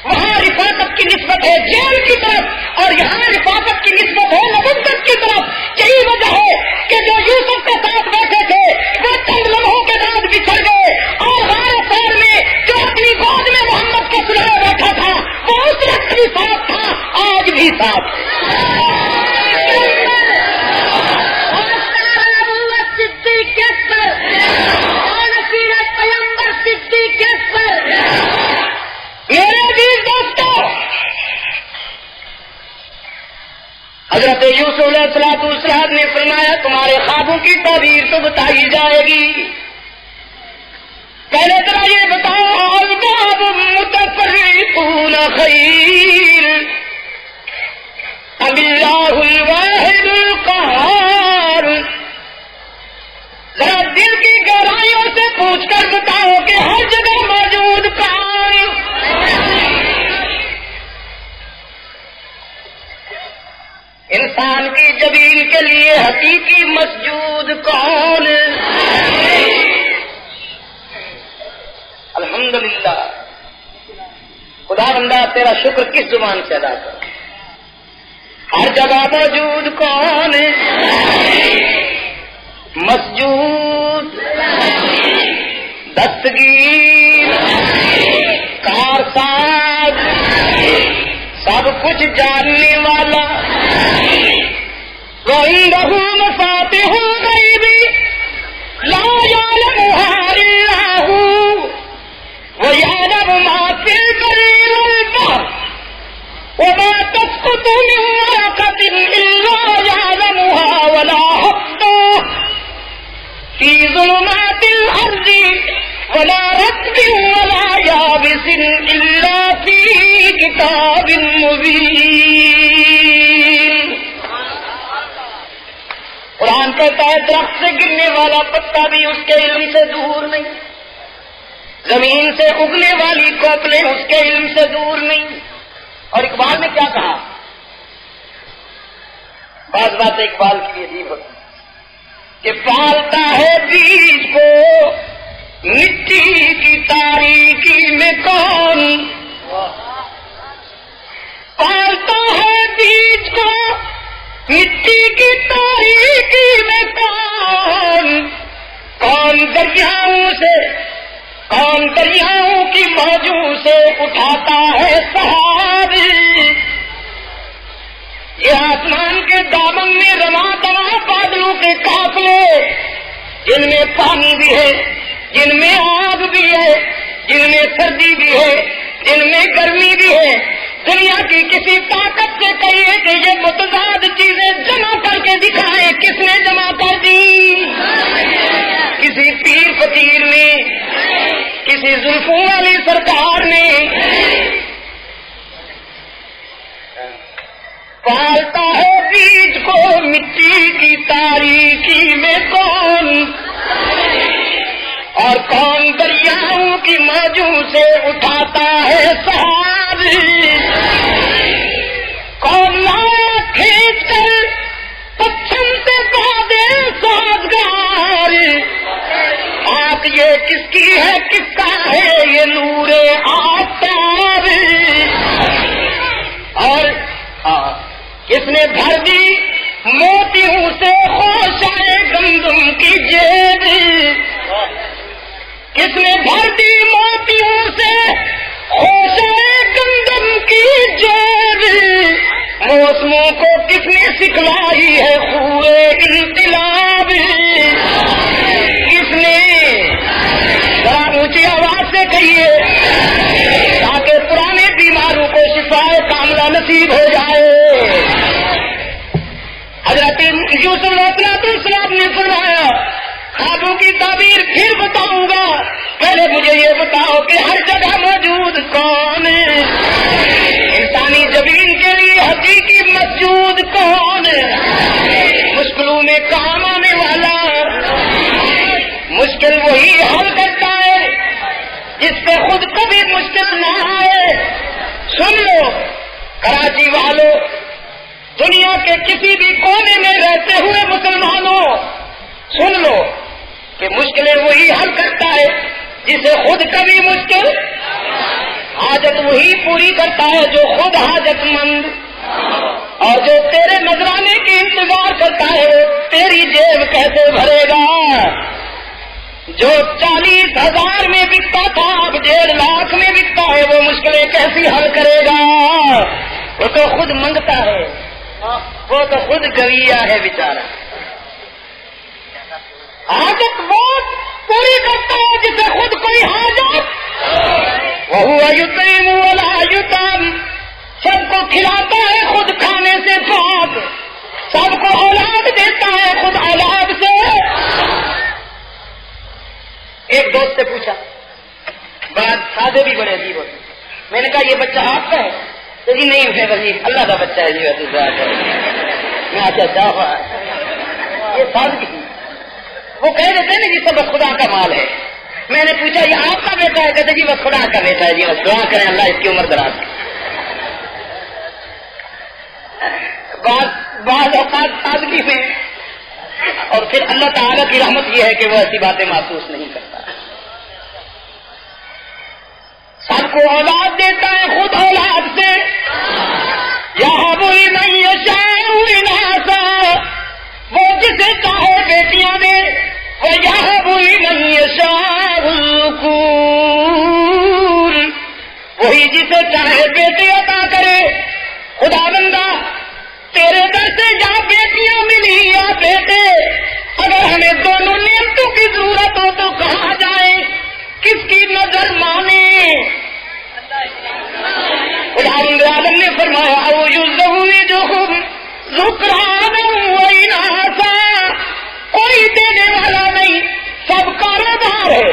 وہاں رفاقت کی نسبت ہے جیل کی طرف اور یہاں رفاقت کی نسبت ہے نبوت کی طرف۔ یہی وجہ ہے کہ جو یوسف کے ساتھ بیٹھے تھے وہ چند لمحوں کے بعد بچھڑ گئے، اور غار ثور میں جو اپنی گود میں محمد کے سلائے بیٹھا تھا وہ اس وقت بھی ساتھ تھا، آج بھی ساتھ۔ میرے عزیز دوستو، حضرت یوسف علیہ السلام نے فرمایا تمہارے خوابوں کی تعبیر تو بتائی جائے گی، پہلے ذرا یہ بتاؤ الباب متفرقون خیر ام اللہ الواحد القہار۔ ذرا دل کی گہرائیوں سے پوچھ کر بتاؤ کہ ہر جگہ موجود کون؟ انسان کی جبین کے لیے حقیقی مسجود کون؟ الحمدللہ، خدا بندہ تیرا شکر کس زبان سے ادا کر؟ ہر جگہ موجود کون؟ مسجود، دستگیر، کارساز، سب کچھ جاننے والا، وعنده مفاتح الغیب لا یعلمها الا هو ویعلم ما فی البر والبحر وما تسقط من ورقة الا یعلمها ولا حبة فی ظلمات الارض ولا رطب ولا یابس الا فی کتاب مبین۔ قرآن کہتا ہے درخت سے گرنے والا پتا بھی اس کے علم سے دور نہیں، زمین سے اگنے والی کوپلیں اس کے علم سے دور نہیں۔ اور اقبال نے کیا کہا؟ بعض باتیں اقبال کی عجیب ہوتی کہ پالتا ہے بیج کو مٹی کی تاریکی میں کون، پالتا ہے بیج کو مٹی کی تاریکی میں کون، کون دریاؤں سے کون دریاؤں کی موجوں سے اٹھاتا ہے سحاب، یہ آسمان کے دامن میں رواں دواں بادلوں کے قافلے، جن میں پانی بھی ہے، جن میں آگ بھی ہے، جن میں سردی بھی ہے، جن میں گرمی بھی ہے، دنیا کی کسی طاقت سے کہیے کہ یہ متضاد چیزیں جمع کر کے دکھائیں، کس نے جمع کر دی؟ کسی پیر فقیر نے، کسی زلفوں والی سرکار نے۔ پالتا ہے بیج کو مٹی کی تاریکی میں کون، اور کون دریاؤں کی موجوں سے اٹھاتا ہے سحاب، کون لایا کھینچ کر پچھم سے بادے سازگار، آنکھ یہ کس کی ہے، کس کا ہے یہ نور آفتاب، اور کس نے بھر دی موتیوں سے خوشائے گندم کی جیب، کس نے بھر دی موتیوں سے خوشائے گندم کی جیب، موسموں کو کس نے سکھلائی ہے خوئے انقلاب، کس نے، ذرا اونچی آواز سے کہیے تاکہ پرانے بیماروں کو شفائے کاملہ نصیب ہو جائے۔ حضرت یوسف علیہ السلام نے فرمایا خوابوں کی تعبیر پھر بتاؤں گا، پہلے مجھے یہ بتاؤ کہ ہر جگہ موجود کون ہے، انسانی زمین کے لیے حقیقی مسجود کون ہے، مشکلوں میں کام آنے والا، مشکل وہی حل کرتا ہے جس سے خود کبھی مشکل نہ آئے۔ سن لو کراچی والوں، دنیا کے کسی بھی کونے میں رہتے ہوئے مسلمانوں، سن لو کہ مشکلیں وہی حل کرتا ہے جسے خود کبھی مشکل، حاجت وہی پوری کرتا ہے جو خود حاجت مند، اور جو تیرے نذرانے کے انتظار کرتا ہے وہ تیری جیب کیسے بھرے گا؟ جو 40,000 میں بکتا تھا اب 1.5 لاکھ میں بکتا ہے، وہ مشکلیں کیسی حل کرے گا؟ وہ تو خود منگتا ہے، وہ تو خود گویا ہے بیچارہ۔ حاجت وہ پوری کرتا ہے جسے خود کوئی حاجت، وَهُوَ يُطْعِمُ وَلَا يُطْعَمُ، سب کو کھلاتا ہے خود کھانے سے پاک، سب کو اولاد دیتا ہے خود اولاد سے۔ ایک دوست سے پوچھا، بات سادے بھی بڑے عجیب ہوتے، میں نے کہا یہ بچہ آپ کا ہے؟ تو جی نہیں ہے وزیر، اللہ کا بچہ ہے جی ویسے صاحب ہے۔ میں اچھا ہوا یہ سادگی، وہ کہہ دیتے ہیں نا جی سب خدا کا مال ہے۔ میں نے پوچھا یہ آپ کا بیٹا ہے؟ کہتے جی بس خدا کا بیٹا ہے جی، بس دعا کریں اللہ اس کی عمر دراز کی۔ بعض اوقات سادگی میں، اور پھر اللہ تعالیٰ کی رحمت یہ ہے کہ وہ ایسی باتیں محسوس نہیں کرتا، سب کو اولاد دیتا ہے خود اولاد سے۔ یہب لمن یشاء اناثا، وہ جسے چاہے بیٹیاں دے، ویہب لمن یشاء الذکور، وہی جسے چاہے بیٹے عطا کرے۔ خدا بندہ تیرے در سے جہاں بیٹیاں ملی یا بیٹے، اگر ہمیں دونوں نعمتوں کی ضرورت ہو تو کہاں جائے، کس کی نظر مانے؟ خدا رب العالمین نے فرمایا او یزوجہم ذکرانا و اناثا، کوئی دینے والا نہیں، سب کاروبار ہے،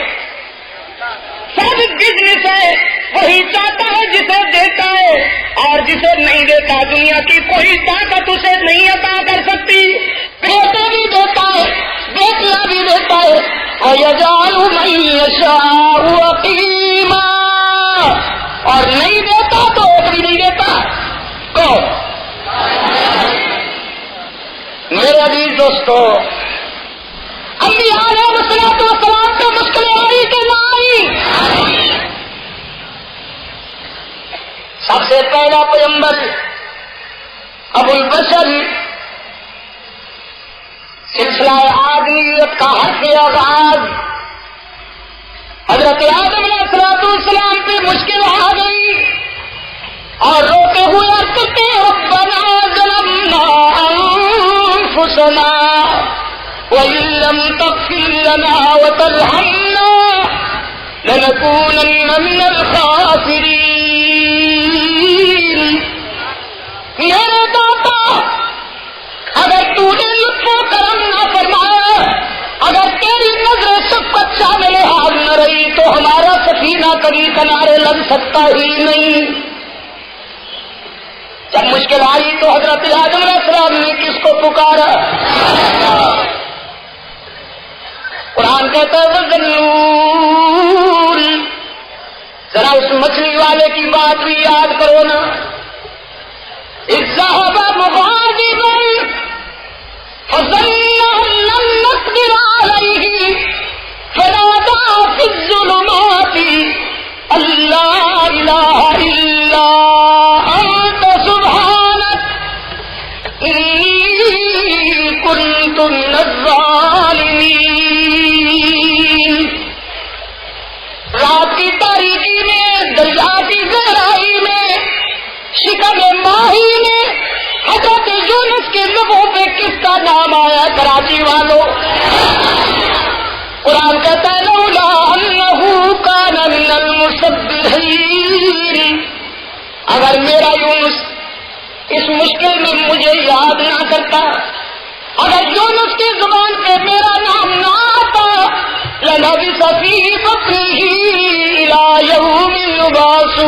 سب بزنس ہے، وہی چاہتا ہے جسے دیتا ہے، اور جسے نہیں دیتا دنیا کی کوئی طاقت اسے نہیں عطا کر سکتی۔ بیٹا بھی دیتا ہے، بیٹیاں بھی دیتا ہے، وَيَجْعَلُ مَن يَشَاءُ عَقِيمًا، اور نہیں دیتا تو ایک بھی نہیں دیتا۔ کون؟ میرے عزیز دوستو، انبیاء علیہ الصلوۃ والسلام کو مشکلیں آئی کہ نہ آئی؟ سب سے پہلا پیغمبر ابو البشر، سلسلہ آدمیت کا حرف آغاز حضرت حضرت آدم علیہ السلام پہ مشکل آ گئی اور روتے ہوئے عرض کرتے ربنا ظلمنا انفسنا وإن لم تغفر لنا وترحمنا لنكونن من الخاسرین. میرے داتا اگر تو نے لطف و کرم نہ فرمایا، اگر تیری نظر شفقت شامل حال نہ رہی تو ہمارا سفینہ کبھی کنارے لگ سکتا ہی نہیں. جب مشکل آئی تو حضرت آدم علیہ السلام نے کس کو پکارا؟ قرآن کہتا ہے وَذَنُّونِ، ذرا اس مچھلی والے کی بات بھی یاد کرو نا. اِذْ ذَهَبَ مُغَاضِبًا فَظَنَّ أَن لَّن نَّقْدِرَ عَلَيْهِ فَنَادَىٰ فِي الظُّلُمَاتِ أَن لَّا إِلَٰهَ إِلَّا أَنتَ سُبْحَانَكَ إِنِّي كُنتُ مِنَ الظَّالِمِينَ. رات کی تاریکی میں، دریا کی گہرائی میں، شکم ماہی میں حضرت یونس کے لبوں پہ کس کا نام آیا؟ کراچی والوں. قرآن کہتا ہے لولا انہ کان من المسبحین، اگر میرا یونس اس مشکل میں مجھے یاد نہ کرتا، اگر یونس کی زبان پہ میرا نام نہ آتا، لَلَبِثَ فِي بَطْنِهِ إِلَىٰ يَوْمِ يُبْعَثُونَ،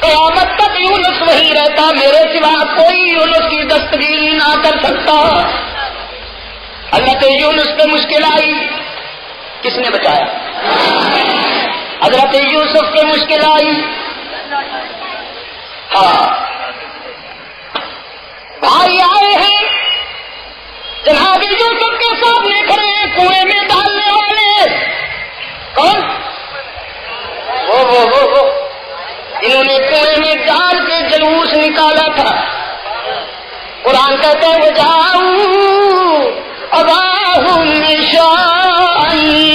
قیامت تک یونس وہی رہتا، میرے سوا کوئی یونس کی دستگیری نہ کر سکتا. حضرت یونس پہ مشکل آئی، کس نے بچایا؟ حضرت یوسف پہ مشکل آئی، ہاں بھائی آئے ہیں جناب یوسف کے سامنے کھڑے ہیں، کنویں میں ڈالنے والے. کون؟ وہ انہوں نے کنویں میں ڈال کے جلوس نکالا تھا. قرآن کہتے ہیں وَجَاءُوا أَبَاهُمْ عِشَاءً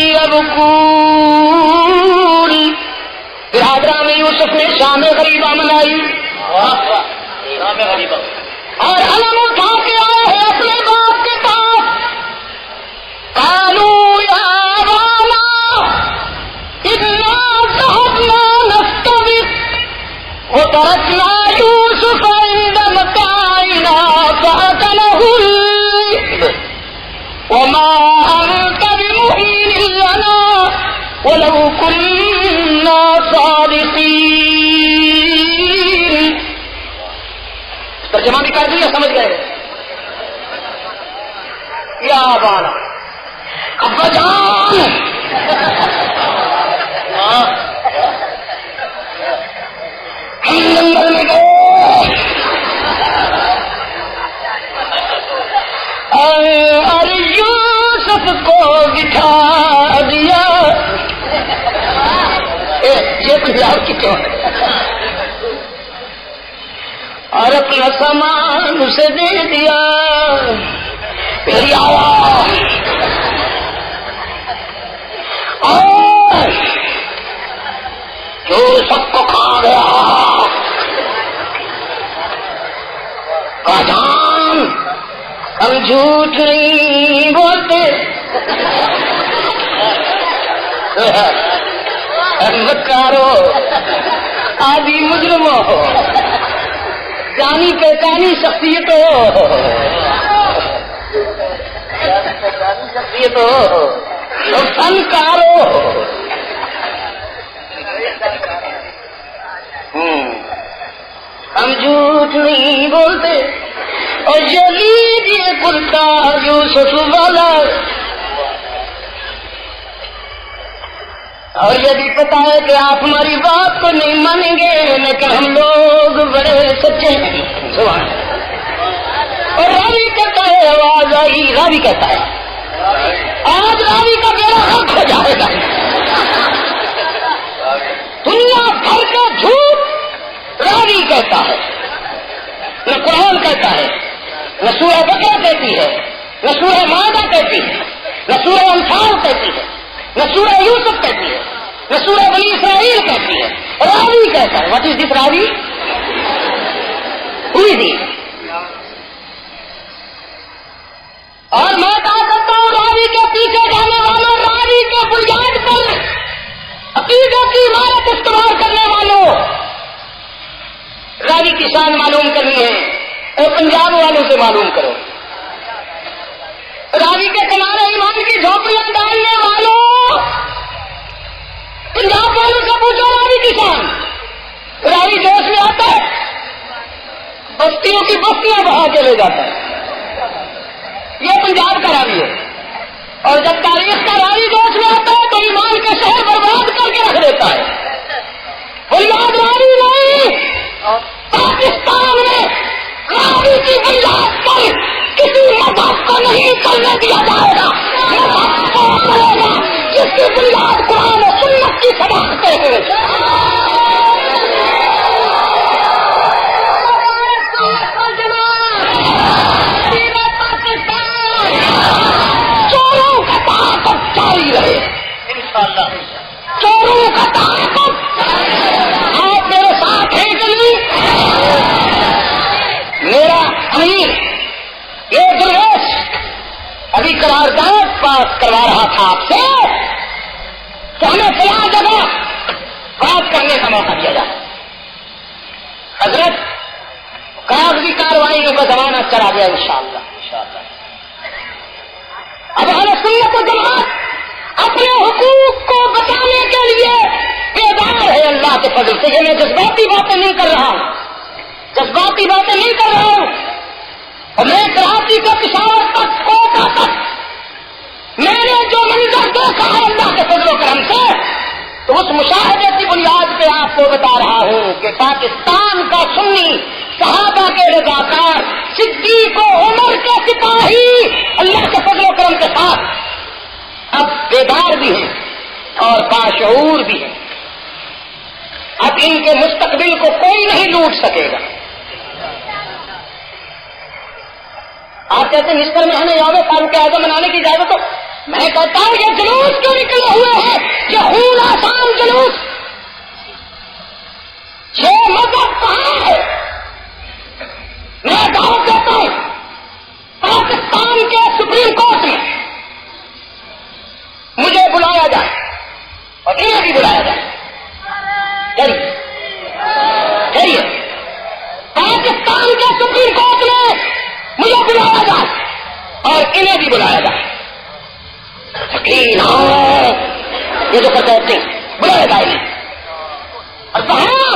يَبْكُونَ. برادران یوسف نے شام غریبہ منائی اور علم اٹھا کے آئے ہیں اپنے باپ کے پاس. قالوا يا أبانا إنا ذهبنا نستبق وتركنا يوسف عند متاعنا فأكله الذئب وما أنت بمؤمن لنا ولو كنا صادقين. ترجمہ بھی کر دیا، سمجھ گئے؟ یا بالا ابا جان، ہم جنگل میں گئے اور یوسف کو بٹھا دیا. یہ پنجاب کی کیوں ہے؟ اور اپنا سامان اسے دے دیا. میری آواز اور جو سب کو کھا گیا. جان ہم جھوٹ نہیں بولتے، مکارو آدھی مجرموں ہو، جانی پہچانی شخصیت ہو، شخصیت ہو، فنکارو. ہم جھوٹ نہیں بولتے. اور جلید یہ کرتا یوسف والا، اور یہ بھی پتا ہے کہ آپ ہماری بات کو نہیں مانیں گے، لیکن ہم لوگ بڑے سچے ہیں. اور راوی کہتا ہے، آواز آئی، راوی کہتا ہے آج راوی کا بیڑا غرق ہو جائے گا. دنیا بھر کا جھوٹ راوی کہتا ہے، نہ قرآن کہتا ہے، نہ سورہ بقرہ کہتی ہے، نہ سورہ مائدہ کہتی ہے، نہ سورہ انفال کہتی ہے. نہ سورہ یوسف کہتی ہے، نہ سورہ بنی اسرائیل کہتی ہے. راوی کہتا ہے. واٹ از دس راوی؟ ہوئی تھی. اور میں کہا کرتا ہوں راوی کے پیچھے جانے والوں، راوی کے بنیاد پر عقیدے کی عمارت استعمال کرنے والوں، راوی کی شان معلوم کرنی ہے اور پنجاب والوں سے معلوم کرو. راوی کے کنارے ایمان کی جھوپڑیاں ڈالنے والوں، پنجاب والوں سے پوچھو راوی کی شان. راوی جوش میں آتا ہے، بستیوں کی بستیاں بہا کے لے جاتا ہے. یہ پنجاب کا راوی ہے. اور جب تاریخ کا راوی جوش میں آتا ہے تو ایمان کے شہر برباد کر کے رکھ دیتا ہے. بنیاد راوی نہیں. پاکستان میں راوی کی بنیاد پر کسی مذہب کو نہیں کرنے دیا جائے گا. مذہب کو کرے گا جس کی بنیاد قرآن و سنت کی سماعتیں ہیں. چوروں کا تعاقب جاری رہے انشاءاللہ. چوروں کا تعاقب آپ میرے ساتھ ہیں کہ نہیں؟ میرا امیر یہ درویش ابھی قرارداد پاس کروا رہا تھا آپ سے کہ ہمیں فلاں جگہ بات کرنے کا موقع دیا جائے. حضرت کاغذی کارروائیوں کا زمانہ چلا گیا انشاءاللہ. اب اہل سنت و جماعت اپنے حقوق کو بچانے کے لیے بیدار ہے اللہ کے فضل سے. یہ میں جذباتی باتیں نہیں کر رہا ہوں، جذباتی باتیں نہیں کر رہا ہوں. اور میں کراچی کا پشاور تک کوٹا تک میں نے جو منظر دیکھا ہے اللہ کے فضل و کرم سے، تو اس مشاہدے کی بنیاد پہ آپ کو بتا رہا ہوں کہ پاکستان کا سنی صحابہ کے رضاکار، صدیق و عمر کے سپاہی اللہ کے فضل و کرم کے ساتھ اب بیدار بھی ہیں اور باشعور بھی ہیں. اب ان کے مستقبل کو کوئی نہیں لوٹ سکے گا. آپ کہتے ہیں مصر میں ہمیں یوم فاروق اعظم منانے کی اجازت ہو. میں کہتا ہوں یہ جلوس کیوں نکلے ہوئے ہیں؟ یہ خون آسان جلوس. یہ مذہب کہاں ہے؟ میں دعوت دیتا ہوں پاکستان کے سپریم کورٹ میں مجھے بلایا جائے اور انہیں بھی بلایا جائے. چلیے پاکستان کے سپریم کورٹ میں مجھے بلایا جائے اور انہیں بھی بلایا جائے. یقین یہ جو کرتے ہیں بلایا جائے نہیں. اور کہاں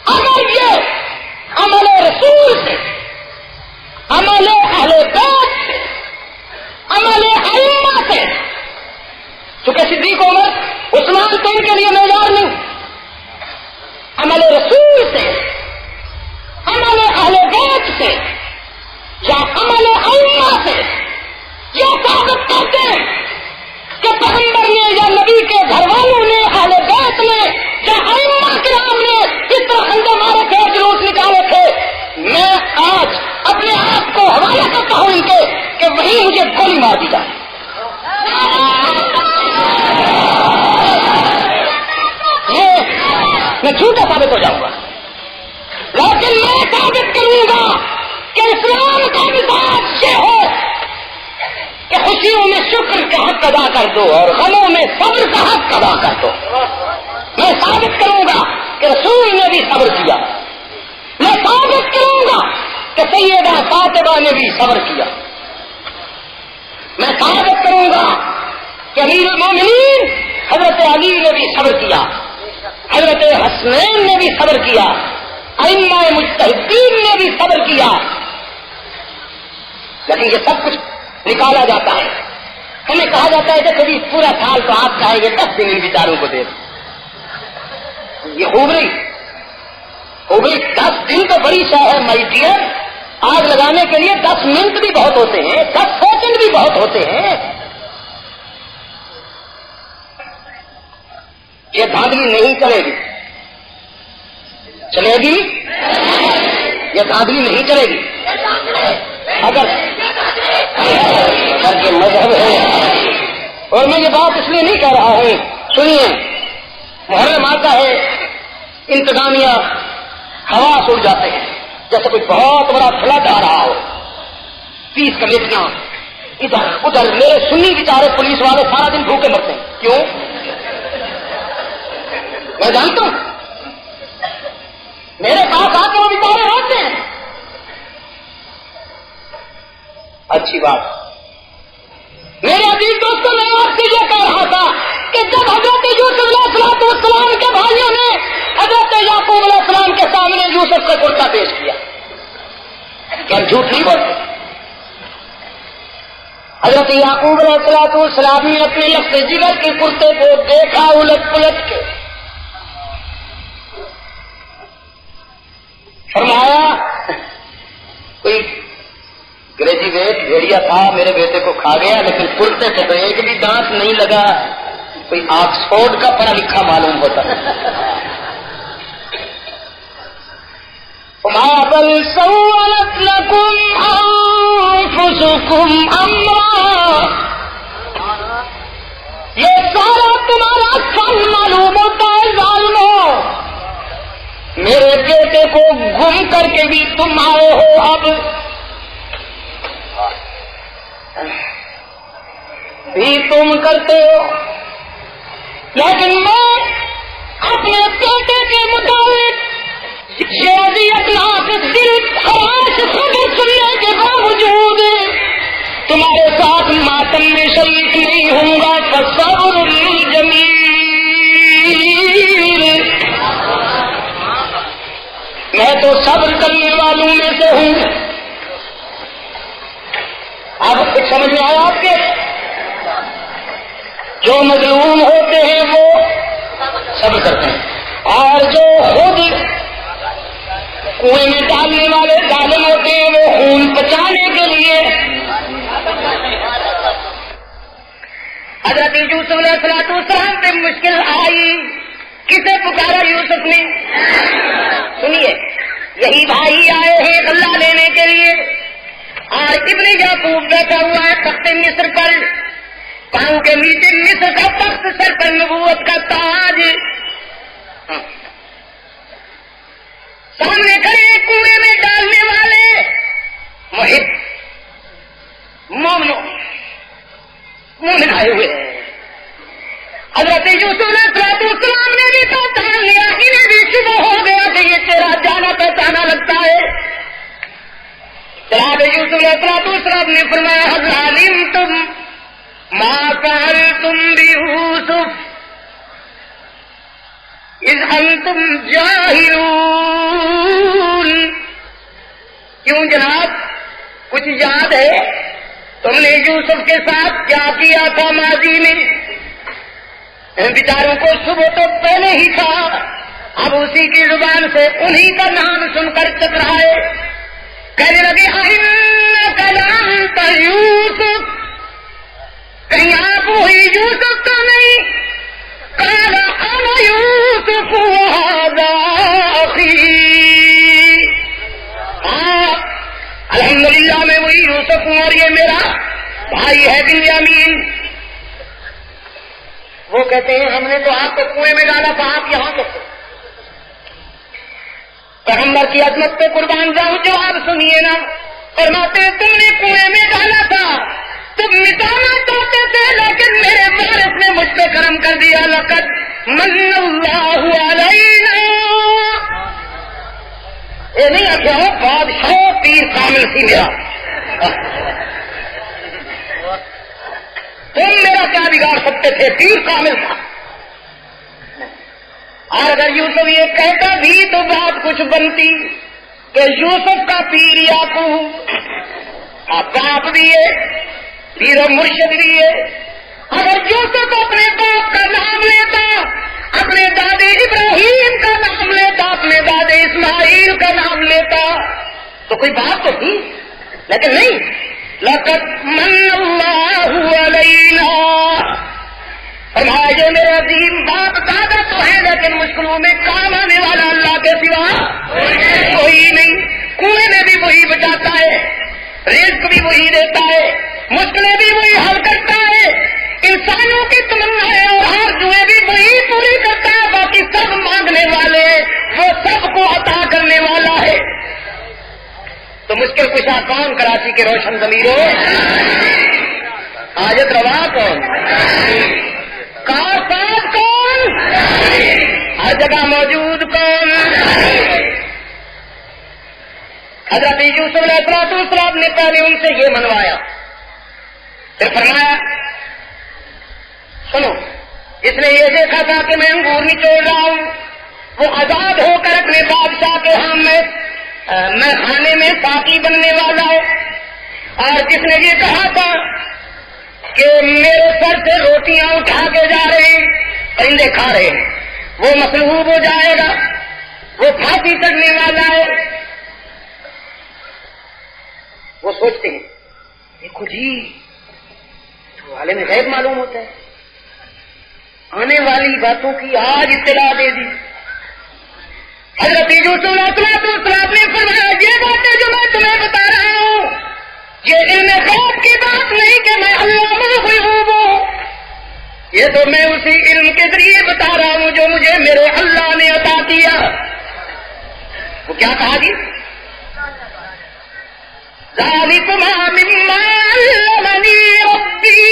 اگر یہ عمل رسول سے، عمل اہل بیت سے، عمل ائمہ سے، چونکہ صدیق عمر عثمان تو ان کے لیے معیار نہیں، عمل رسول سے، عمل اہل بیت سے یا عمل ائمہ سے یہ ثابت کرتے ہیں کہ پیغمبر نے یا نبی کے گھر والوں نے، اہل بیت نے یا ائمہ کرام نے اس طرح خندے مارے تھے، جلوس نکالے تھے. میں آج اپنے آپ کو حوالہ کرتا ہوں ان کے کہ وہیں مجھے گولی مار دی جائے. میں جھوٹا ثابت ہو جاؤں گا، لیکن میں ثابت کروں گا کہ اسلام کا مزاج یہ ہو کہ خوشیوں میں شکر کا حق ادا کر دو اور غموں میں صبر کا حق ادا کر دو. میں ثابت کروں گا کہ رسول نے بھی صبر کیا. میں ثابت کروں گا کہ سیدہ فاطمہ نے بھی صبر کیا. میں ثابت کروں گا کہ امیر المومنین حضرت علی نے بھی صبر کیا، حضرت حسنین نے بھی صبر کیا، ائمہ مجتہدین نے بھی صبر کیا. لیکن یہ سب کچھ نکالا جاتا ہے. ہمیں کہا جاتا ہے کہ کبھی پورا سال تو آپ چاہیں گے 10 دن ان بیچاروں کو دے دیں. یہ خوبری 10 دن تو بڑی شے ہے مائی ڈیئر. آگ لگانے کے لیے 10 منٹ بھی بہت ہوتے ہیں، 10 سیکنڈ بھی بہت ہوتے ہیں. یہ دھاندلی نہیں چلے گی. چلے گی؟ یہ دھاندلی نہیں چلے گی. اگر یہ مذہب ہے اور میں یہ بات اس لیے نہیں کہہ رہا ہوں، سنیے، محرم آتا ہے، انتظامیہ حواس اڑ جاتے ہیں جیسے کوئی بہت بڑا فلڈ آ رہا ہو، 30 کمیٹیاں ادھر ادھر، میرے سنی بیچارے پولیس والے سارا دن بھوکے مرتے ہیں، کیوں؟ میں جانتا ہوں، میرے پاس آ کے وہ بیچارے ہوتے ہیں۔ اچھی بات، میرے عزیز دوستوں، میں آپ سے یہ کہہ رہا تھا کہ جب حضرت یوسف علیہ السلام کے بھائیوں نے حضرت یعقوب علیہ السلام کے سامنے یوسف کا کرتا پیش کیا، کیا جھوٹ نہیں بولتے؟ حضرت یعقوب علیہ السلام نے اپنے لفظ جگر کے کرتے کو دیکھا الٹ پلٹ کے، فرمایا کوئی گریجویٹ بھیڑیا تھا، میرے بیٹے کو کھا گیا، لیکن کرتے سے تو ایک بھی دانت نہیں لگا، کوئی آکسفورڈ کا پڑھا لکھا معلوم ہوتا ہے۔ بل سولت لكم انفسكم امرا، یہ سارا تمہارا فن معلوم ہوتا ہے ظالموں، میرے بیٹے کو گم کر کے بھی تم آئے ہو، اب بھی تم کرتے ہو، لیکن میں اپنے بیٹے کے مطابق دل خراش صبر سننے کے باوجود تمہارے ساتھ ماتم میں شریک نہیں ہوں گا، فصبر جمیل، میں تو صبر کرنے والوں میں سے ہوں۔ اب کچھ سمجھ میں آیا آپ کے؟ جو مظلوم ہوتے ہیں وہ صبر کرتے ہیں، اور جو خود کنویں میں ڈالنے والے ظالم ہوتے ہیں وہ خون بچانے کے لیے۔ حضرت یوسف علیہ السلام پہ مشکل آئی، کسے پکارا یوسف نے؟ سنیے، یہی بھائی آئے ہیں غلہ لینے کے لیے، اور ابن یعقوب بیٹھا ہوا ہے تخت مصر پر، پاؤں کے نیچے مصر کا تخت، سر پر نبوت کا تاج، سامنے کھڑے کنویں میں ڈالنے والے محب مومن آئے ہوئے ہیں۔ حضرت یوسف علیہ السلام نے بھی پہچان لیا، انہیں بھی شبہ ہو گیا کہ یہ تیرا جانا پہچانا لگتا ہے۔ جناب یوسف علیہ السلام نے فرمایا هل علمتم ما فعلتم بيوسف اذ انتم جاہلون، کیوں جناب، کچھ یاد ہے تم نے یوسف کے ساتھ کیا کیا تھا ماضی میں؟ بیچاروں کو صبح تو پہلے ہی تھا، اب اسی کی زبان سے انہی کا نام سن کر چکرائے، کہنے لگے اِنَّكَ لَأَنْتَ یوسف، کہیں آپ وہی یوسف تو نہیں؟ قال انا یوسف وهذا اخی، الحمدللہ میں وہی یوسف ہوں اور یہ میرا بھائی ہے بنیامین۔ وہ کہتے ہیں ہم نے تو آپ کو کنویں میں ڈالا تھا، آپ یہاں کیسے؟ پیغمبر کی عظمت پہ قربان جاؤں، جواب سنیے نا، فرماتے ہیں تم نے کنویں میں ڈالا تھا، تم مٹانا چاہتے تھے، لیکن میرے وارث نے مجھ پہ کرم کر دیا، لقد من اللہ علینا، یہ نہیں آتا ہو بادشاہ پیر کامل سی میرا، تم میرا کیا بگاڑ سکتے تھے، پیر کامل تھا۔ اور اگر یوسف یہ کہتا بھی تو بات کچھ بنتی کہ یوسف کا پیر یعقوب، باپ بھی ہے، پیر و مرشد بھی ہے۔ اگر یوسف اپنے باپ کا نام لیتا، اپنے دادے ابراہیم کا نام لیتا، اپنے دادے اسماعیل کا نام لیتا تو کوئی بات تو تھی، لیکن نہیں، لقد من اللہ علینا، فرمایا یہ میرے عظیم باپ دادا تو ہے، لیکن مشکلوں میں کام آنے والا اللہ کے سوا کوئی نہیں۔ کنویں میں بھی وہی بچاتا ہے، رزق بھی وہی دیتا ہے، مشکلیں بھی وہی حل کرتا ہے، انسان تو مشکل کشا کون؟ کراچی کے روشن ضمیروں، حاجت روا کون؟ کارساز کون؟ ہر جگہ موجود کون؟ حضرت یوسف علیہ السلام نے پہلے ان سے یہ منوایا، پھر فرمایا سنو، اس نے یہ دیکھا تھا کہ میں انگور نچوڑ رہا ہوں، وہ آزاد ہو کر اپنے بادشاہ کے ہاں میں کھانے میں ساقی بننے والا ہے، اور جس نے یہ کہا تھا کہ میرے سر سے روٹیاں اٹھا کے جا رہے ہیں، پرندے کھا رہے ہیں، وہ مصلوب ہو جائے گا، وہ پھانسی چڑھنے والا ہے۔ وہ سوچتے ہیں دیکھو جی تو عالم غیب معلوم ہوتا ہے، آنے والی باتوں کی آج اطلاع دے دی۔ حضرت یوسف علیہ السلام نے فرمایا یہ باتیں جو میں تمہیں بتا رہا ہوں یہ علم غیب کی بات نہیں کہ میں علامہ الغیوب ہوں، یہ تو میں اسی علم کے ذریعے بتا رہا ہوں جو مجھے میرے اللہ نے عطا کیا۔ وہ کیا کہا جی؟ ذالکما مما علمنی ربی،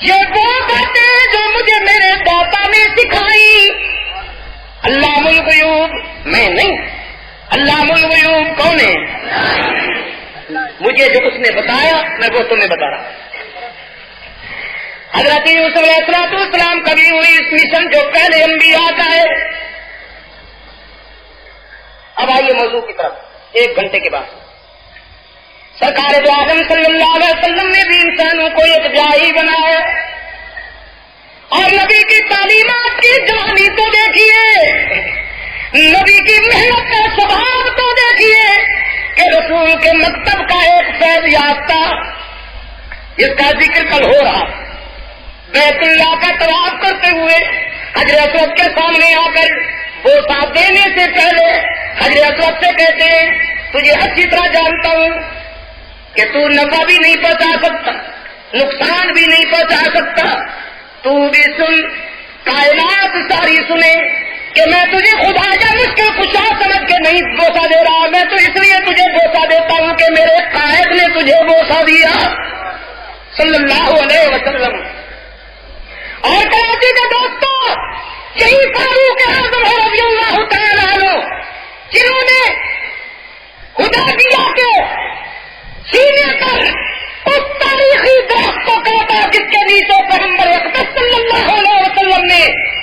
یہ وہ باتیں جو مجھے میرے داتا نے سکھائی۔ علام الغیوب میں نہیں، علام الغیوب کون ہے؟ مجھے جو اس نے بتایا میں وہ تمہیں بتا رہا ہوں۔ حضرت یوسف علیہ السلام کبھی ہوئی اس مشن جو پہلے انبیاء کا ہے۔ اب آئیے موضوع کی طرف۔ 1 گھنٹے کے بعد سرکار دو عالم صلی اللہ علیہ وسلم نے بھی انسانوں کو ایک جائی بنایا، اور نبی کی تعلیمات کی جوانی تو دیکھیے، نبی کی محنت کا سبھاؤ تو دیکھیے کہ رسول کے مکتب کا ایک فیض یافتہ جس کا ذکر کل ہو رہا، بیت اللہ کا طواف کرتے ہوئے حجر اسود کے سامنے آ کر بوسہ دینے سے پہلے حجر اسود سے کہتے ہیں تجھے اچھی طرح جانتا ہوں کہ تو نفع بھی نہیں پہنچا سکتا، نقصان بھی نہیں پہنچا سکتا، تو بھی سن، کائنات ساری سنے کہ میں تجھے خدا یا مشکل کشا سمجھ کے نہیں بوسہ دے رہا، میں تو اس لیے تجھے بوسہ دیتا ہوں کہ میرے قائد نے تجھے بوسہ دیا صلی اللہ علیہ وسلم۔ اور کراچی کے دوستوں، یہی فاروق اعظم رضی اللہ تعالیٰ عنہ جنہوں نے خدا دیا کے سینے پر اس تاریخی درخت کو کاٹا جس کے نیچے پیغمبر اقدس صلی اللہ علیہ وسلم نے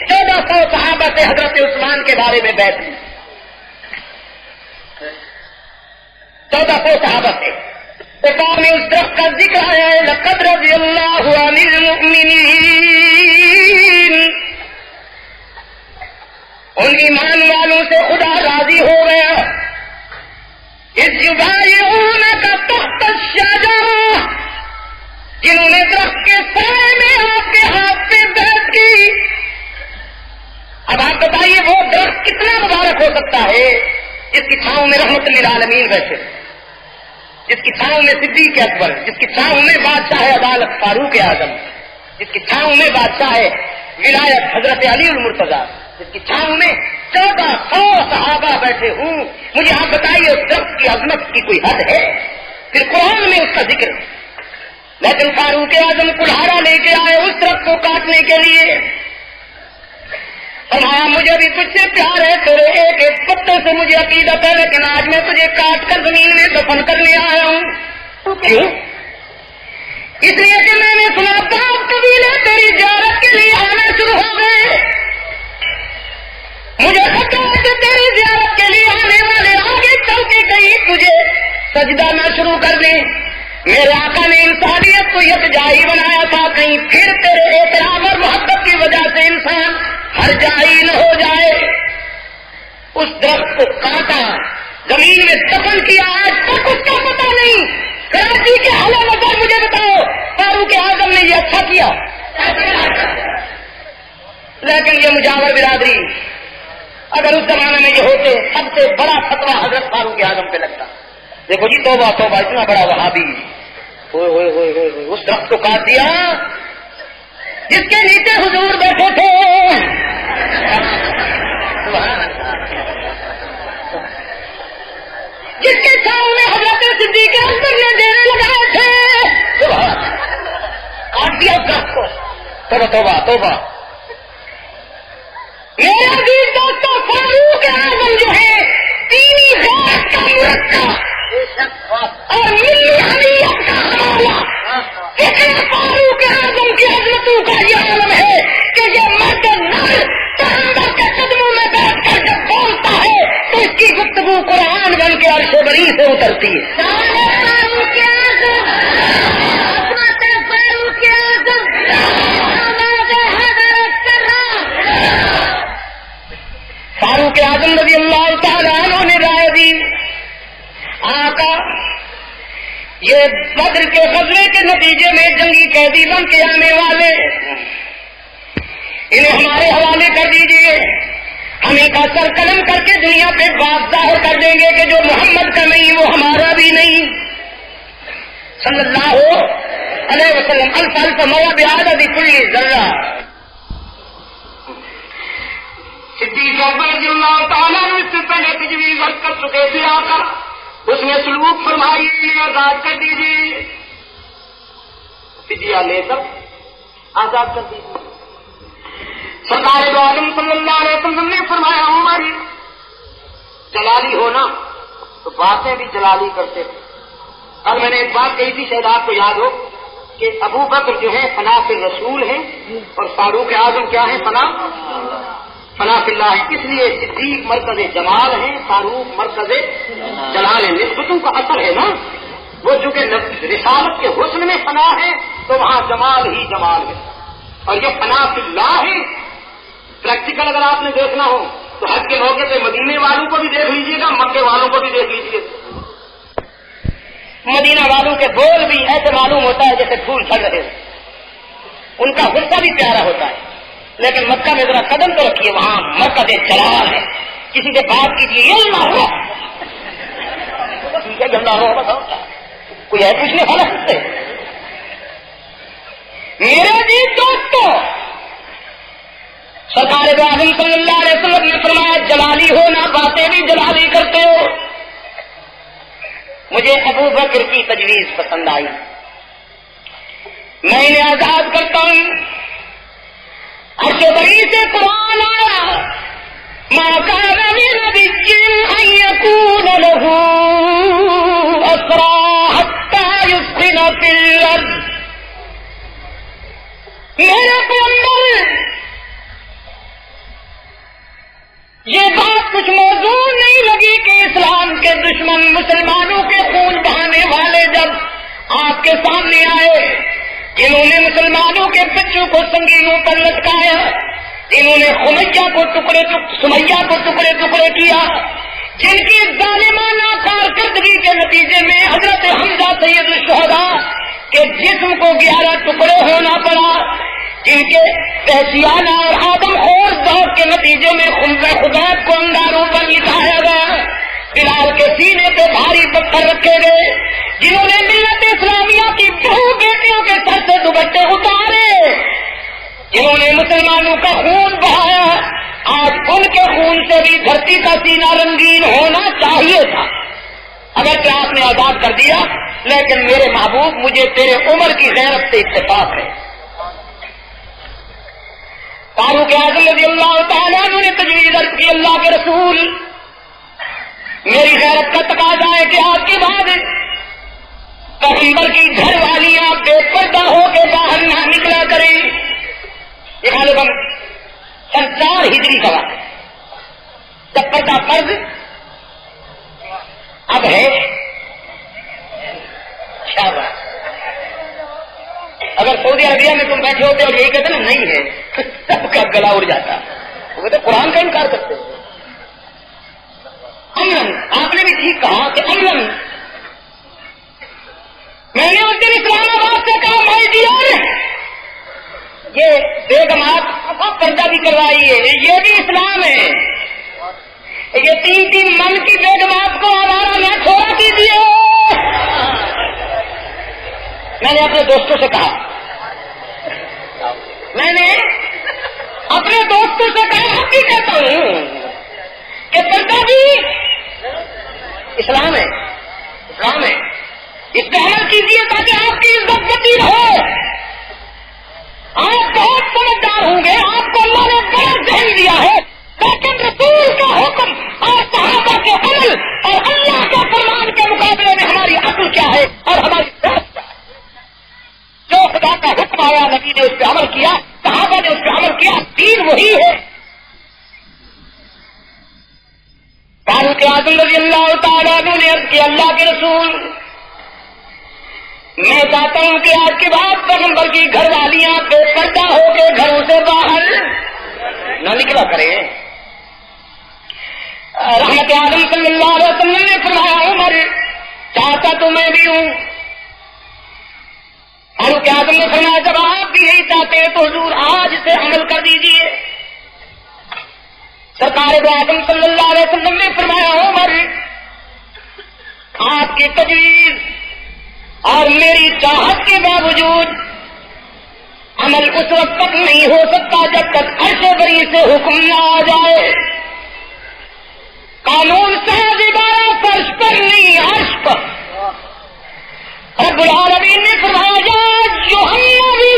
1400 صحابہ سے حضرت عثمان کے بارے میں بیعت لی۔ 1400 صحابہ سے قرآن میں اس درخت کا ذکر آیا ہے، لقد رضی اللہ عن المؤمنین، ان ایمان والوں سے خدا راضی ہو گیا، اس یبایعونک تحت الشجرہ، جنہوں نے درخت کے سائے میں آپ کے ہاتھ پہ بیعت کی۔ اب آپ بتائیے وہ درخت کتنا مبارک ہو سکتا ہے جس کی چھاؤں میں رحمت للعالمین بیٹھے، جس کی چھاؤں میں صدیق اکبر، جس کی چھاؤں میں بادشاہ عدالت فاروق اعظم، جس کی چھاؤں میں بادشاہ ولایت حضرت علی المرتضیٰ، جس کی چھاؤں میں 1400 صحابہ بیٹھے ہوں۔ مجھے آپ بتائیے اس درخت کی عظمت کی کوئی حد ہے؟ پھر قرآن میں اس کا ذکر، لیکن فاروق اعظم کلہاڑا لے کے آئے اس درخت کو کاٹنے کے لیے۔ فرمایا مجھے بھی تجھ سے پیار ہے، تیرے ایک ایک پتے سے مجھے عقیدت ہے، لیکن آج میں تجھے کاٹ کر زمین میں دفن کرنے آیا ہوں۔ کیوں؟ اس لیے کہ میں نے سنا باپ قبیلے تیری زیارت کے لیے آنا شروع ہو گئے، مجھے پتا ہے کہ تیری زیارت کے لیے آنے والے آگے چل کے کہیں تجھے سجدہ نہ شروع کر دیں۔ میرے آقا نے انسانیت کو یکجائی بنایا تھا، کہیں پھر تیرے احترام اور محبت کی وجہ سے انسان ہر جائی نہ ہو جائے۔ اس درخت کو کاٹا، زمین میں دفن کیا، آج تک اس کا پتہ نہیں۔ کراچی کے حالہ نظر مجھے بتاؤ فاروق اعظم نے یہ اچھا کیا؟ لیکن یہ مجاور برادری اگر اس زمانے میں یہ ہوتے سب سے بڑا فتویٰ حضرت فاروق اعظم پہ لگتا۔ دیکھو جی توبہ توبہ، اتنا بڑا وہابی، ہوئے ہوئے ہوئے ہوئے اس درخت کو کاٹ دیا جس کے نیچے حضور بیٹھے تھے۔ جس کے سامنے حضرت صدیق اکبر نے ڈیرے لگائے تھے، کاٹ دیا درخت کو. توبہ توبہ. میرے عزیز دوستوں، فاروق اعظم جو ہے تینی ذات کا مرکب اور ملی حمیت کا حوالہ، فاروق اعظم کی حضرتوں کا یہ عالم ہے کہ یہ مرد نر پیغمبر کے قدموں میں بیٹھ کر جب بولتا ہے تو اس کی گفتگو قرآن بن کے عرش بری سے اترتی ہے. فاروق اعظم رضی اللہ تعالیٰ عنہ نے رائے دی، آقا یہ بدر کے غزوے کے نتیجے میں جنگی قیدی بن کے آنے والے انہیں ہمارے حوالے کر دیجیے، ہم ان کا سر قلم کر کے دنیا پہ بات ظاہر کر دیں گے کہ جو محمد کا نہیں وہ ہمارا بھی نہیں صلی اللہ علیہ وسلم. الف مرہ بعدد کل ذرہ. صدیق اکبر رضی اللہ تعالیٰ نے اس سے پہلے تجویز کر چکے تھے، آقا اس نے سلوک فرمائی، آزاد کر دیجیے، فدیہ لے کر آزاد کر دیجیے. سرکار دو عالم صلی اللہ علیہ وسلم نے فرمایا، عمر جلالی ہونا تو باتیں بھی جلالی کرتے تھے. اور میں نے ایک بات کہی تھی، شاید آپ کو یاد ہو کہ ابو بکر جو ہے فنا فی الرسول ہیں اور فاروق اعظم کیا ہے؟ فنا فی اللہ ہے. اس لیے صدیق مرکز جمال ہیں، فاروق مرکز جلال ہے. نسبتوں کا اثر ہے نا، وہ چونکہ رسالت کے حسن میں فنا ہے تو وہاں جمال ہی جمال ہے. اور یہ فنا فی اللہ ہے. پریکٹیکل اگر آپ نے دیکھنا ہو تو حج کے موقع پہ مدینے والوں کو بھی دیکھ لیجیے گا، مکے والوں کو بھی دیکھ لیجیے. مدینہ والوں کے بول بھی ایسے معلوم ہوتا ہے جیسے پھول پھل رہے ہیں، ان کا غصہ بھی پیارا ہوتا ہے. لیکن مکہ میں ذرا قدم تو رکھیے، وہاں مرکز جلال ہے. کسی سے بات کیجیے، اللہ ہو ٹھیک ہے، اللہ ہو بتاؤ کوئی ہے پوچھنے والا سے. میرے عزیز دوستوں، سرکار دو عالم صلی اللہ علیہ وسلم نے فرمایا جلالی ہو نہ باتیں بھی جلالی کرتے ہو. مجھے ابو بکر کی تجویز پسند آئی، میں انہیں آزاد کرتا ہوں. عرش بری سے قرآن آیا، ما كان لنبي أن يكون له أسرى حتى يثخن في الأرض. میرے پیغمبر یہ بات کچھ موضوع نہیں لگی کہ اسلام کے دشمن مسلمانوں کے خون بہانے والے جب آپ کے سامنے آئے، جنہوں نے مسلمانوں کے بچوں کو سنگینوں پر لٹکایا، جنہوں نے سمیہ کو ٹکڑے ٹکڑے کیا، جن کی ظالمانہ کارکردگی کے نتیجے میں حضرت حمزہ سید الشہداء کے جسم کو 11 ٹکڑے ہونا پڑا، جن کے تحسیانہ اور آدم خور ذوق کے نتیجے میں خبیب کو انگاروں پر لٹایا گیا، بلال کے سینے پہ بھاری پتھر رکھے گئے، جنہوں نے ملت اسلامیہ کی بہو بیٹیوں کے سر سے دوپٹے اتارے، جنہوں نے مسلمانوں کا خون بہایا، آج ان کے خون سے بھی دھرتی کا سینہ رنگین ہونا چاہیے تھا. اگرچہ آپ نے آزاد کر دیا، لیکن میرے محبوب مجھے تیرے عمر کی غیرت سے اتفاق ہے. فاروق اعظم رضی اللہ تعالیٰ عنہ نے تجویز عرض کی، اللہ کے رسول میری غیرت کا تقاضا ہے کہ آج کے بعد پیغمبر کی گھر والیاں بے پردہ ہو کے باہر نہ نکلا کریں. یہ غالباً 4 ہجری کا وقت جب پردہ فرض اب ہے. شاباش. اگر سعودی عربیہ میں تم بیٹھے ہوتے اور یہی کہتے نا نہیں ہے، سب کا گلا اڑ جاتا. وہ کہتے قرآن کا انکار کرتے. امن، آپ نے بھی ٹھیک کہا کہ امن. میں نے اس دن اسلام آباد سے کہا بھائی ڈیئر، یہ بیگمات پردہ بھی کروائیے، یہ بھی اسلام ہے. یہ 3 من کی بیگمات کو آوارہ نہ چھوڑا کیجیے. میں نے اپنے دوستوں سے کہا، اب بھی کہتا ہوں کہ پردہ بھی اسلام ہے، اسلام ہے. اس پہ عمل کیجیے تاکہ آپ کی عزت بچی رہے. آپ بہت سمجھدار ہوں گے، آپ کو اللہ نے بڑا ذہن دیا ہے، لیکن رسول کا حکم اور صحابہ کے عمل اور اللہ کے فرمان کے مقابلے میں ہماری عقل کیا ہے اور ہماری صحت کیا ہے. جو خدا کا حکم آیا نبی نے اس پہ عمل کیا، صحابہ نے اس پہ عمل کیا، دین وہی ہے. فاروق اعظم رضی اللہ تعالیٰ عنہ نے عرض کیا اللہ کے رسول، میں چاہتا ہوں کہ آج کے بعد پیغمبر کی گھر والیاں بے پردہ ہو کے گھروں سے باہر نہ نکلا کریں. رحمت عالم صلی اللہ علیہ وسلم نے فرمایا عمر چاہتا تو میں بھی ہوں. فاروق اعظم نے فرمایا جب آپ بھی یہی چاہتے ہیں تو حضور آج سے عمل کر دیجیے. سرکار دو عالم صلی اللہ علیہ وسلم نے فرمایا عمر آپ کی تجویز اور میری چاہت کے باوجود عمل اس وقت تک نہیں ہو سکتا جب تک عرش بری سے حکم نہ آ جائے. قانون صاحب عبارہ فرش پر نہیں عرش پر. رب العالمین نے فرمایا یا یوحنا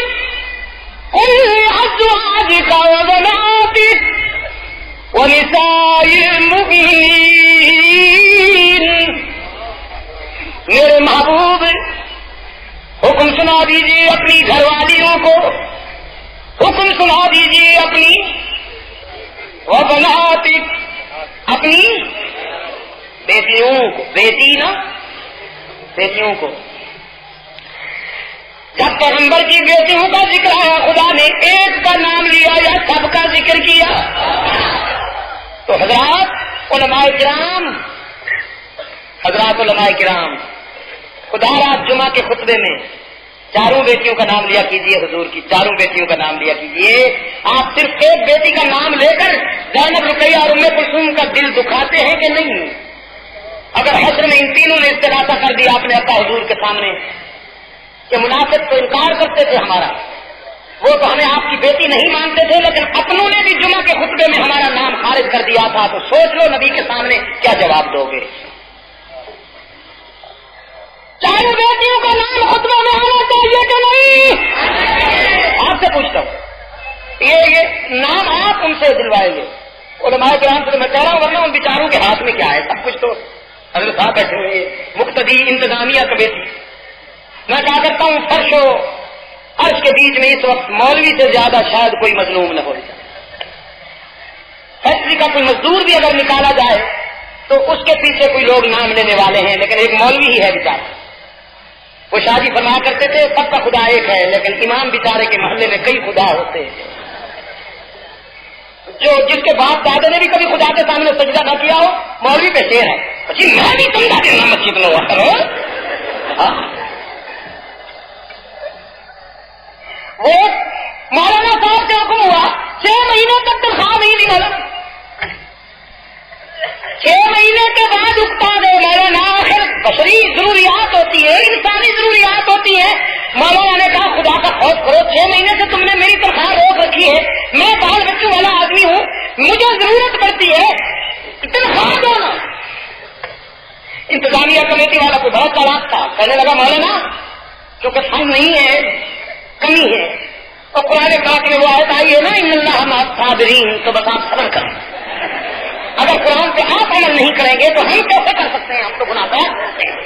قل ازواجک وبناتک ونساء المؤمنین، میرے محبوب حکم سنا دیجیے اپنی گھر والیوں کو، حکم سنا دیجیے اپنی وبناتک اپنی بیٹیوں کو، بیٹی نا بیٹیوں کو. جب پیغمبر کی بیٹیوں کا ذکر آیا خدا نے ایک کا نام لیا یا سب کا ذکر کیا؟ تو حضرات علماء کرام خدا رات جمعہ کے خطبے میں چاروں بیٹیوں کا نام لیا کیجئے، حضور کی چاروں بیٹیوں کا نام لیا کیجئے. آپ صرف ایک بیٹی کا نام لے کر زینب رقیہ اور ام کلثوم کا دل دکھاتے ہیں کہ نہیں؟ اگر حشر میں ان تینوں نے استغاثہ کر دیا اپنے ابا حضور کے سامنے کہ منافق تو انکار کرتے تھے ہمارا، وہ تو ہمیں آپ کی بیٹی نہیں مانتے تھے، لیکن اپنوں نے بھی جمعہ کے خطبے میں ہمارا نام خارج کر دیا تھا، تو سوچ لو نبی کے سامنے کیا جواب دو گے. چاروں بیٹیوں کا نام خطبہ میں آنا چاہیے کہ نہیں؟ آپ سے پوچھتا ہوں، یہ نام آپ ان سے دلوائیں گے؟ علماء کرام سے میں کہہ رہا ہوں، ورنہ ان بیچاروں کے ہاتھ میں کیا ہے؟ سب کچھ تو حضرت صاحب بیٹھے ہوئے مقتدی انتظامیہ کمیٹی. میں کہا کرتا ہوں فرش و عرش کے بیچ میں اس وقت مولوی سے زیادہ شاید کوئی مظلوم نہ ہو جائے. فیکٹری کا کوئی مزدور بھی اگر نکالا جائے تو اس کے پیچھے کوئی لوگ نام لینے والے ہیں، لیکن ایک مولوی ہی ہے بیچارہ. وہ شاہ جی فرمایا کرتے تھے سب کا خدا ایک ہے، لیکن امام بیچارے کے محلے میں کئی خدا ہوتے ہیں. جو جس کے باپ دادے نے بھی کبھی خدا کے سامنے سجدہ نہ کیا ہو، مولوی پہ شیر ہے جی میں بھی سمجھا دینا مسجد میں ہوا کرو. وہ مولانا صاحب سے حکم ہوا 6 مہینے تک تنخواہ نہیں دی مولانا. 6 مہینے کے بعد اکتا دے مولانا. آخر بشری ضروریات ہوتی ہے، انسانی ضروریات ہوتی ہے. مولانا نے کہا خدا کا خوف کرو، 6 مہینے سے تم نے میری تنخواہ روک رکھی ہے، میں بال بچوں والا آدمی ہوں، مجھے ضرورت پڑتی ہے، تنخواہ دو نا. انتظامیہ کمیٹی والا کوئی بہت چالاک تھا، کہنے لگا مولانا کیونکہ فن نہیں ہے، کمی ہے، اور قرآن پاک میں وہ آیت آئی ہے نا ان اللہ مع الصابرین، تو بس آپ صبر کریں. اگر قرآن پہ آپ عمل نہیں کریں گے تو ہم کیسے کر سکتے ہیں؟ ہم تو گناہگار ہوتے ہیں.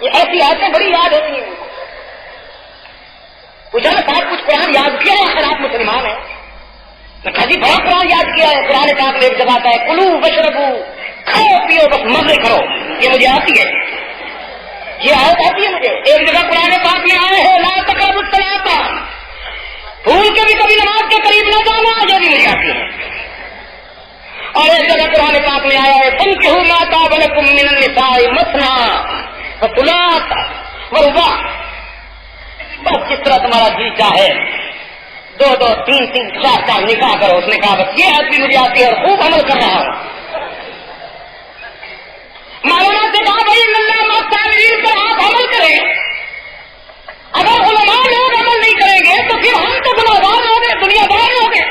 یہ ایسی آیتیں بڑی یاد ہوتی ہیں. پوچھا نا صاحب کچھ قرآن یاد کیا ہے؟ اگر آپ مسلمان ہیں میں کہا جی بہت قرآن یاد کیا ہے. قرآن پاک میں ایک جگہ آتا ہے کلو وشربو، کھاؤ پیو بس مزے کرو. یہ مجھے آتی ہے، یہ آیت آتی ہے مجھے. ایک جگہ قرآن پاک میں آئے ہیں لا تقربوا الصلاۃ، بھول کے بھی کبھی نماز کے قریب نہ جانا، یہ بھی مجھے آتی ہے. اور ایک جگہ قرآن پاک میں آیا ہے فانکحوا ما طاب لکم من النساء مثنی وثلاث ورباع، بس جس طرح تمہارا جی چاہے 2 2 3 3 4 4 نکاح کرو. اس نے کہا بس یہ آیت بھی مجھے آتی ہے اور خوب عمل کر رہا ہوں. مولانا سے کہا بھائی اللہ مع الصابرین پر آپ عمل کریں. اگر علماء لوگ عمل نہیں کریں گے تو پھر ہم تو گناہگار ہو گئے، دنیا دار ہو گئے.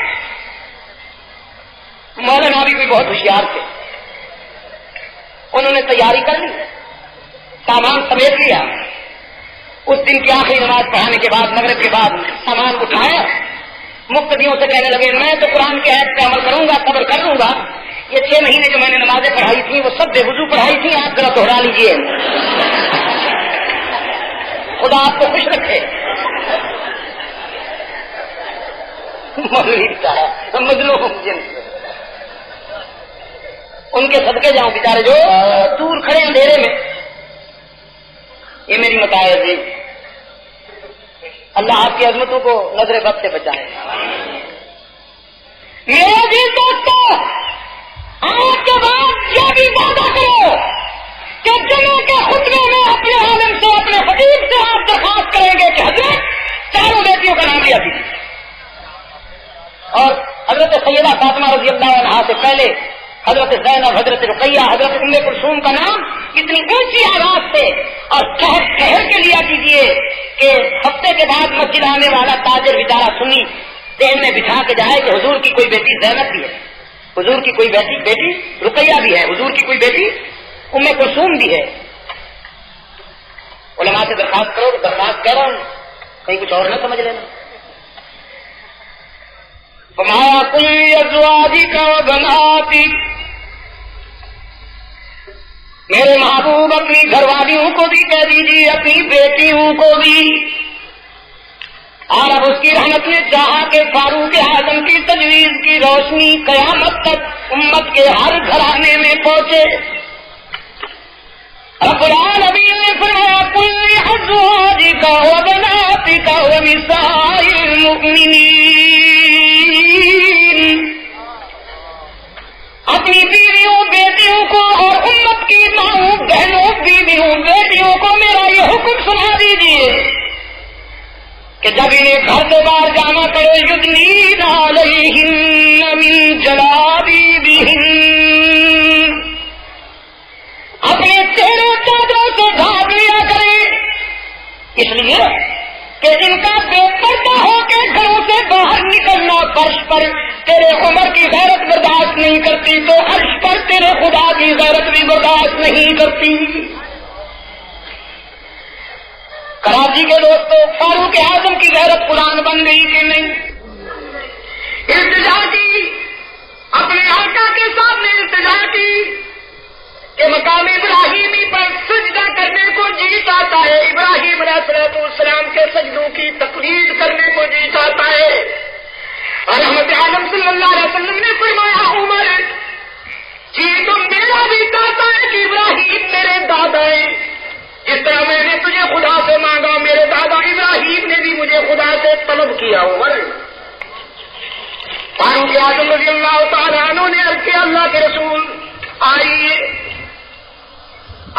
مولانا بھی کوئی بہت ہوشیار تھے. مسلمانوں نے تیاری کر لی، سامان سمیٹ لیا. اس دن کی آخری نماز پڑھانے کے بعد مغرب کے بعد سامان اٹھایا. مقتدیوں سے کہنے لگے میں تو قرآن کے آیت پہ عمل کروں گا، صبر کر لوں گا. یہ 6 مہینے جو میں نے نمازیں پڑھائی تھیں وہ سب بے وضو پڑھائی تھیں، آپ ذرا دوہرا لیجیے. خدا آپ کو خوش رکھے. مولوی صاحب مظلوم جنس ان کے صدقے جاؤں بیچارے جو دور کھڑے اندھیرے میں. یہ میری متاعد ہے. اللہ آپ کی عظمتوں کو نظر بد سے بچائے. میرے عزیز دوستو، آج کے بعد یہ بھی وعدہ کرو کہ جمعے کے خطبے میں اپنے عالم سے، اپنے خطیب سے آپ درخواست کریں گے کہ حضرت چاروں بیٹیوں کا نام لیا کیجیے. اور حضرت سیدہ فاطمہ رضی اللہ عنہا سے پہلے حضرت زینب، حضرت رقیہ، حضرت ام کلثوم کا نام اتنی اونچی آواز سے اور ٹھہر کے لیا کیجیے کہ ہفتے کے بعد مسجد آنے والا تاجر بیچارہ سنی ذہن میں بٹھا کے جائے کہ حضور کی کوئی بیٹی زینب بھی ہے، حضور کی کوئی بیٹی رقیہ بھی ہے، حضور کی کوئی بیٹی ام کلثوم بھی ہے. علماء سے درخواست کرو، درخواست کہہ رہا ہوں، کہیں کچھ اور نہ سمجھ لینا. فرمایا کل ازواجک و بناتک، میرے محبوب اپنی گھر والیوں کو بھی کہہ دیجیے، اپنی بیٹیوں کو بھی. اور اب اس کی رحمت نے چاہا کہ فاروق اعظم کی تجویز کی روشنی قیامت تک امت کے ہر گھرانے میں پہنچے. رب العالمین نے فرمایا کل ازواجک و بناتک و نساء المؤمنین، اپنی بیویوں بیٹیوں کو اور امت کی ماؤں بہنوں بیویوں بیٹیوں کو میرا یہ حکم سنا دیجیے کہ جب انہیں گھر سے باہر جانا پڑے یدنین علیہن من جلابیبہن، اپنے چہرے چادروں سے ڈھانپ لیا کریں، اس لیے کہ ان کا بے پردہ ہو کے گھروں سے باہر نکلنا فرش پر تیرے عمر کی غیرت برداشت نہیں کرتی تو عرش پر تیرے خدا کی غیرت بھی برداشت نہیں کرتی. کراچی کے دوستوں، فاروق اعظم کی غیرت قرآن بن گئی کہ نہیں؟ التجا کی، اپنے آقا کے سامنے التجا کی کہ مقام ابراہیمی پر سجدہ کرنے کو جی چاہتا ہے، ابراہیم علیہ السلام کے سجدوں کی تقلید کرنے کو جی چاہتا ہے. اور رحمت عالم صلی اللہ علیہ وسلم نے فرمایا عمر جی تو میرا بھی چاہتا ہے کہ ابراہیم میرے دادا ہیں، جس طرح میں نے تجھے خدا سے مانگا میرے دادا ابراہیم نے بھی مجھے خدا سے طلب کیا. عمر فاروق اعظم رضی اللہ تعالیٰ عنہ نے عرض کیا اللہ کے رسول آئیے،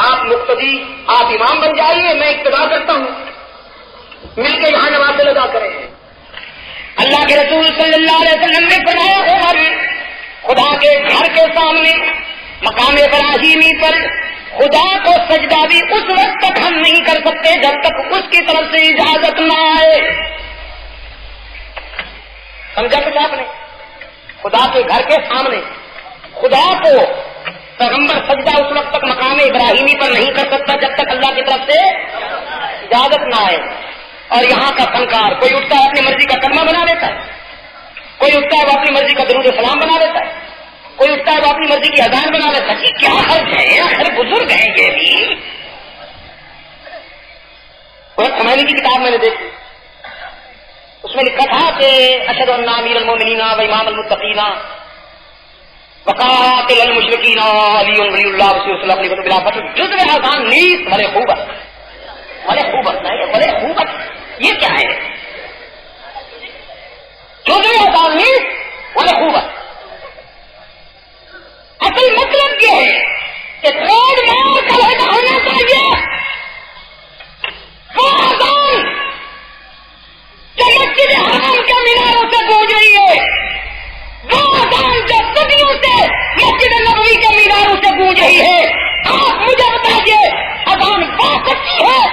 آپ مقتدی، آپ امام بن جائیے، میں اقتدا کرتا ہوں، مل کے یہاں نمازیں لگا کریں. اللہ کے رسول صلی اللہ علیہ وسلم نے فرمایا عمر خدا کے گھر کے سامنے مقام ابراہیمی پر خدا کو سجدہ بھی اس وقت تک ہم نہیں کر سکتے جب تک اس کی طرف سے اجازت نہ آئے. سمجھا کچھ آپ نے؟ خدا کے گھر کے سامنے خدا کو پیغمبر سجدہ اس وقت تک مقام ابراہیمی پر نہیں کر سکتا جب تک اللہ کی طرف سے اجازت نہ آئے. اور یہاں کا فنکار کوئی اٹھتا ہے اپنی مرضی کا کلمہ بنا دیتا ہے، کوئی اٹھتا ہے وہ اپنی مرضی کا درود سلام بنا دیتا ہے، کوئی اٹھتا ہے وہ اپنی مرضی کی اذان بنا دیتا ہے. کیا حرج ہے؟ آخر بزرگ ہیں یہ بھی. خمینی کی کتاب میں نے دیکھی، اس میں لکھا تھا کہ اشہد ان امیر المومنین و امام المتقین وقاتل المشرکین علی ولی اللہ رسول اللہ علیہ وسلم جزء اذان نیس بڑے خوبت، بڑے خوبت ہے، بڑے خوبت. یہ کیا ہے؟ جزء اذان نیس بڑے خوبت. اصل مطلب یہ ہے کہ ٹریڈ مارک علیحدہ ہونا چاہیے. وہ اذان جو مسجد حرام کے میناروں سے گونج رہی ہے، وہ اذان جو صدیوں سے مسجد نبوی کے میناروں سے گونج رہی ہے، آپ مجھے بتائیے اذان بہت اچھی ہے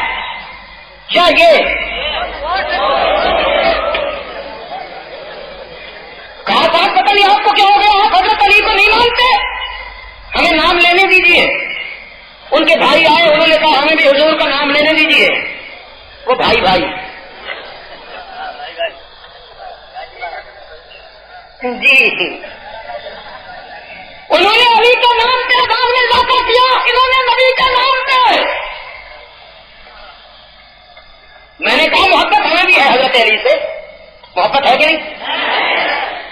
یا یہ؟ کہا بات پتہ نہیں آپ کو کیا ہو گیا، آپ حضرت علی کو نہیں مانتے؟ ہمیں نام لینے دیجیے. ان کے بھائی آئے, انہوں نے کہا ہمیں بھی حضور کا نام لینے دیجیے. وہ بھائی جی انہوں نے علی کا نام کے بعد میں اضافہ کیا, انہوں نے نبی کا نام پہ. میں نے کہا محبت ہمیں بھی ہے حضرت علی سے, محبت ہے کہ نہیں؟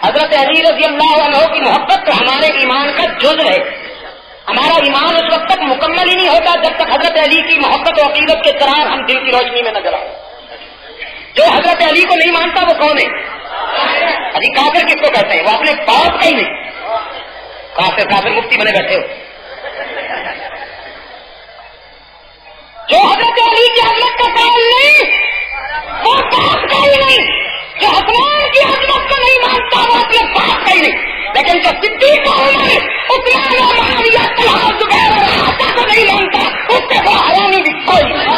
حضرت علی رضی اللہ عنہ کی محبت تو ہمارے ایمان کا جز ہے. ہمارا ایمان اس وقت تک مکمل ہی نہیں ہوتا جب تک حضرت علی کی محبت و عقیدت کے چراغ ہم دل کی روشنی میں نظر آئے. جو حضرت علی کو نہیں مانتا وہ کون ہے؟ ابھی کافر کس کو کہتے ہیں؟ وہ اپنے باپ کا ہی نہیں. کافر مفتی بنے بیٹھے ہو. جو حضرت علی کی عظمت کا قائل نہیں وہ باپ کا ہی نہیں. جو حسنین کی عظمت کو نہیں مانتا وہ اپنے باپ کا ہی نہیں. لیکن جو صدیق عمر عثمان اور معاویہ طلحہ زبیر اور عائشہ کو نہیں مانتا اس سے وہ حرامی بھی کوئی نہیں.